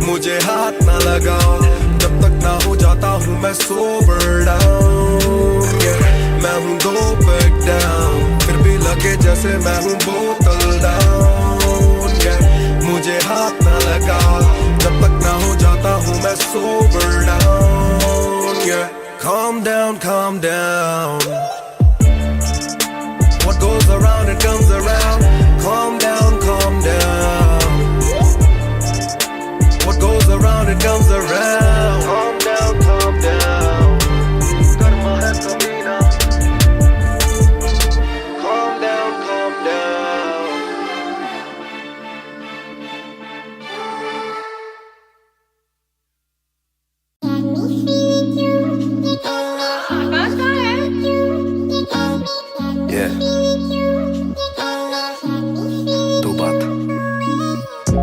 मुझे हाथ ना लगाओ जब तक ना हो जाता हूँ मैं सोबर डाउन, मैं हूँ 2 पैक डाउन, फिर भी लगे जैसे मैं हूँ बोतल डाउन, मुझे हाथ ना लगाओ जब तक ना हो जाता हूँ मैं sober down, calm down, calm down. What goes around, it comes around. Calm down, calm down. What goes around, it comes around. Calm down, calm down. Karma hai kamina. Calm down, calm down. Yeah. 2 बात,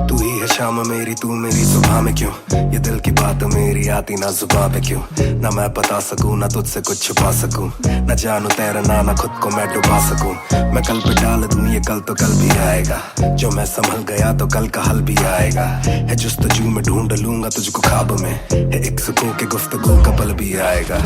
तू ही है शाम मेरी तू मेरी सुबह में क्यों, ये दिल की बात मेरी आती ना जुबान पे क्यों, ना मैं बता सकूं ना तुझसे कुछ छुपा सकूं, ना जानू तैरना ना खुद को मैं डुबा सकूं, मैं कल पे डाल दूं ये कल तो कल भी आएगा, जो मैं संभल गया तो कल का हल भी आएगा, है जुस्तजू में ढूंढ लूंगा तुझको ख्वाब में, है एक सुकून के गुफ्तगू का पल भी आएगा,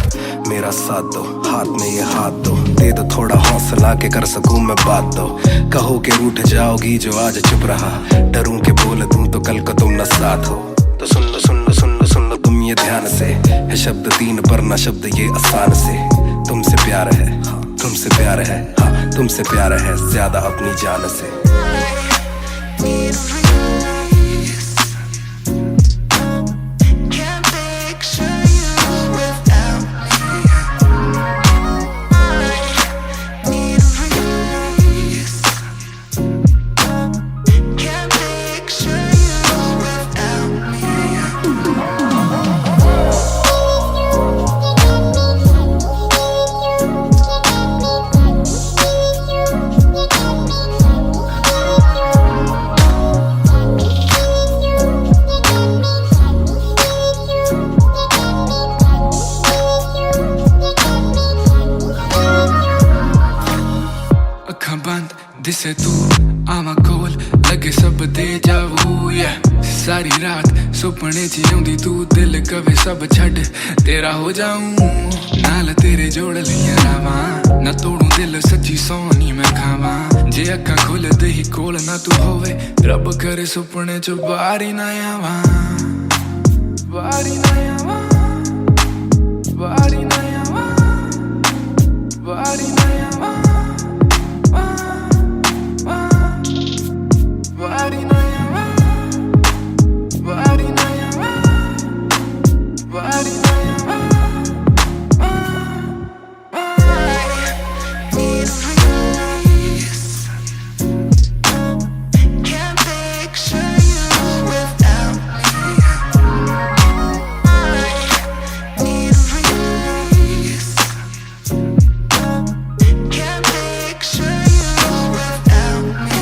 मेरा साथ दो हाथ में ये हाथ दो, दे दो थोड़ा हौसला के कर सकूं मैं बात दो, कहो के रूठ जाओगी जो आज चुप रहा, डरूं के बोल दूं तो कल को तुम न साथ हो, तो सुन लो सुन लो सुन लो सुन लो तुम ये ध्यान से, है शब्द 3 पर ना शब्द ये आसान से, तुमसे प्यार है हाँ, तुमसे प्यार है हाँ, तुमसे प्यार है ज्यादा अपनी जान से। दिसे तू आमा कोल लगे सब दे जावू सारी रात सुपने च आउंदी तू दिल कवे सब छड्ड तेरा हो जाऊं नाल तेरे जोड़ लिया रावां ना तोड़ू दिल सच्ची सोनी मैं खावां जे अक्खां खुलदे ही कोल ना तू होवे रब करे सुपने च बारी ना आवां बारी ना आवां बारी ना आवां बारी ना आवां बारी ना आवां बारी ना आवां बारी ना आवां Can't picture you without me. Need a release. Can't picture you without me.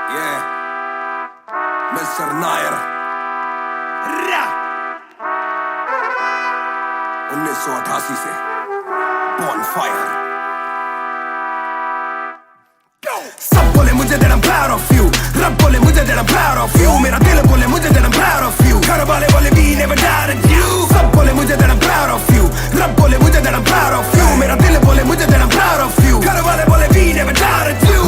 Yeah, Mr. Nair. Ra! 1988 से Bonfire. सब बोले मुझे that I'm proud of you. रब बोले मुझे that I'm proud of you. मेरा दिल बोले मुझे that I'm proud of you. घर वाले बोले we never doubted you. सब बोले मुझे that I'm proud of you. रब बोले मुझे that I'm proud of you. मेरा दिल बोले मुझे that I'm proud of you. घर वाले बोले we never doubted you.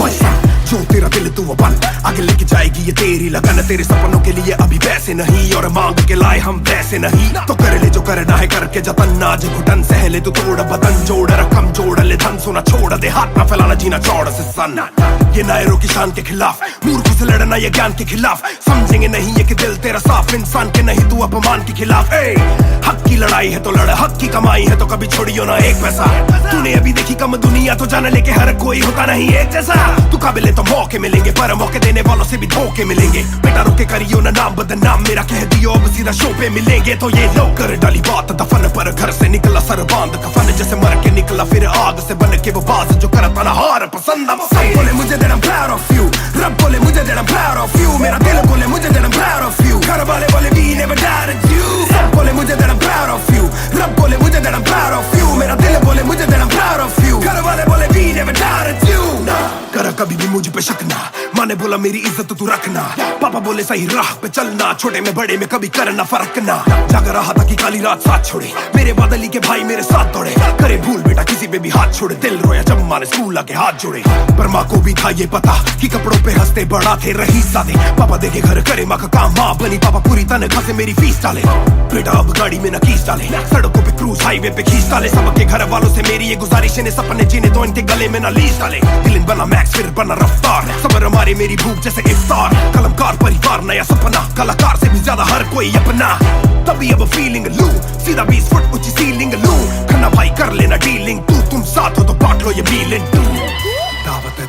जो तेरा दिल तू वो बन आगे लेके जाएगी ये तेरी लगन तेरे सपनों के लिए अभी वैसे नहीं और मांग के लाए हम वैसे नहीं तो कर ले जो करना है करके जतन आज घुटन सहले तू तोड़ बदन जोड़ रकम जोड़ ले धन सोना छोड़ दे हाथ ना फैलाना जीना चौड़ से सन ये नायरों की शान के खिलाफ मूर्खों से लड़ना ये ज्ञान के खिलाफ समझेंगे नहीं ये कि दिल तेरा साफ इंसान के नहीं तू अपमान के खिलाफ हक की लड़ाई है तो लड़ हक की कमाई है तो कभी छोड़ियो ना एक पैसा तूने अभी देखी कम दुनिया तो जान ले के हर कोई होता नहीं एक जैसा तू काबिल तो मौके मिलेंगे पर मौके देने वालों से भी धोखे मिलेंगे बेटा रुके करियो ना नाम बदनाम मेरा कह दियो अब सीधा शो पे मिलेंगे तो ये लो कर डाली बात दफन पर घर से निकला सर बांध कफन जैसे मर के निकला फिर आग से बन के वो बाज जो करता ना हार पसंद सब बोले मुझे that I'm proud of you रब बोले मुझे that I'm proud of you मेरा दिल बोले मुझे that I'm proud of you घर वाले बोले we never doubted you सब बोले मुझे that I'm proud of you रब बोले मुझे that I'm proud of you मेरा दिल बोले मुझे that I'm proud of you घर वाले बोले we never doubted you ना कर कभी भी मुझ पे शक ना माँ ने बोला मेरी इज्जत तू रखना पापा बोले सही राह पे चलना छोटे में बड़े में कभी करना फर्क ना जाग रहा था कि काली रात साथ छोड़े मेरे बादली के भाई मेरे साथ दौड़े करे भूल बेटा किसी पे भी हाथ छोड़े दिल रोया जब माँ ने स्कूल आके हाथ जोड़े पर माँ को भी था ये पता कि कपड़ों पे हंसते बड़ा थे रही सादे पापा देखे घर करे माँ का काम माँ बनी पापा पूरी तनख्वाह से मेरी फीस डाले बेटा अब गाड़ी में न कीस डाले सड़कों पे क्रूज हाईवे पे खींच डाले सबके घर वालों से मेरी ये गुजारिश ने सपने जीने तो इनके गले में न लीस डाले दिल बना मैक्स फिर बना रफ्तार सबर हमारी मेरी भूख जैसे इफ्तार कलमकार परिवार नया सपना कलाकार से भी ज्यादा हर कोई अपना तभी अब फीलिंग लू सीधा 20 फुट ऊंची सीलिंग लू खन्ना भाई कर लेना डीलिंग तुम साथ हो तो बांट लो ये बीलिंग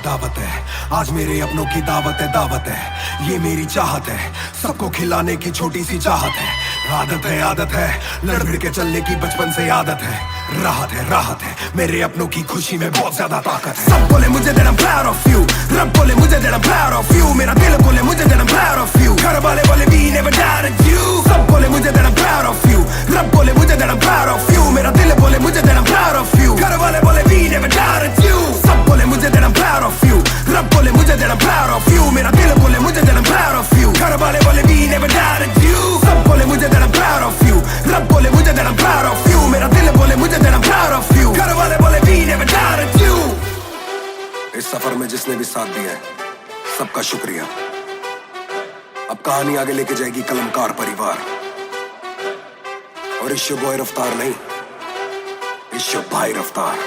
दावत है आज मेरे अपनों की दावत है ये मेरी चाहत है सबको खिलाने की छोटी सी चाहत है आदत है लड़ भिड़ के चलने की बचपन से आदत है राहत है मेरे अपनों की खुशी में बहुत ज्यादा ताकत है सब बोले मुझे that I'm proud of you रब बोले मुझे that I'm proud of you मेरा दिल बोले मुझे that I'm proud of you घर वाले बोले we never doubted you सब बोले मुझे that I'm proud of you रब बोले मुझे that I'm proud of you मेरा दिल बोले मुझे that I'm proud of you घर वाले बोले we never doubted you सब बोले मुझे that I'm proud of you रब बोले मुझे that I'm proud of you मेरा दिल बोले मुझे that I'm proud of you घर वाले बोले we never doubted you सब बोले मुझे that I'm proud of you रब बोले मुझे that I'm proud of you मेरा दिल बोले मुझे that I'm proud of you घर वाले बोले we never doubted you इस सफर में जिसने भी साथ दिया है सबका शुक्रिया अब कहानी आगे लेके जाएगी कलमकार परिवार और इश्यो बॉय रफ्तार नहीं इश्यो भाई रफ्तार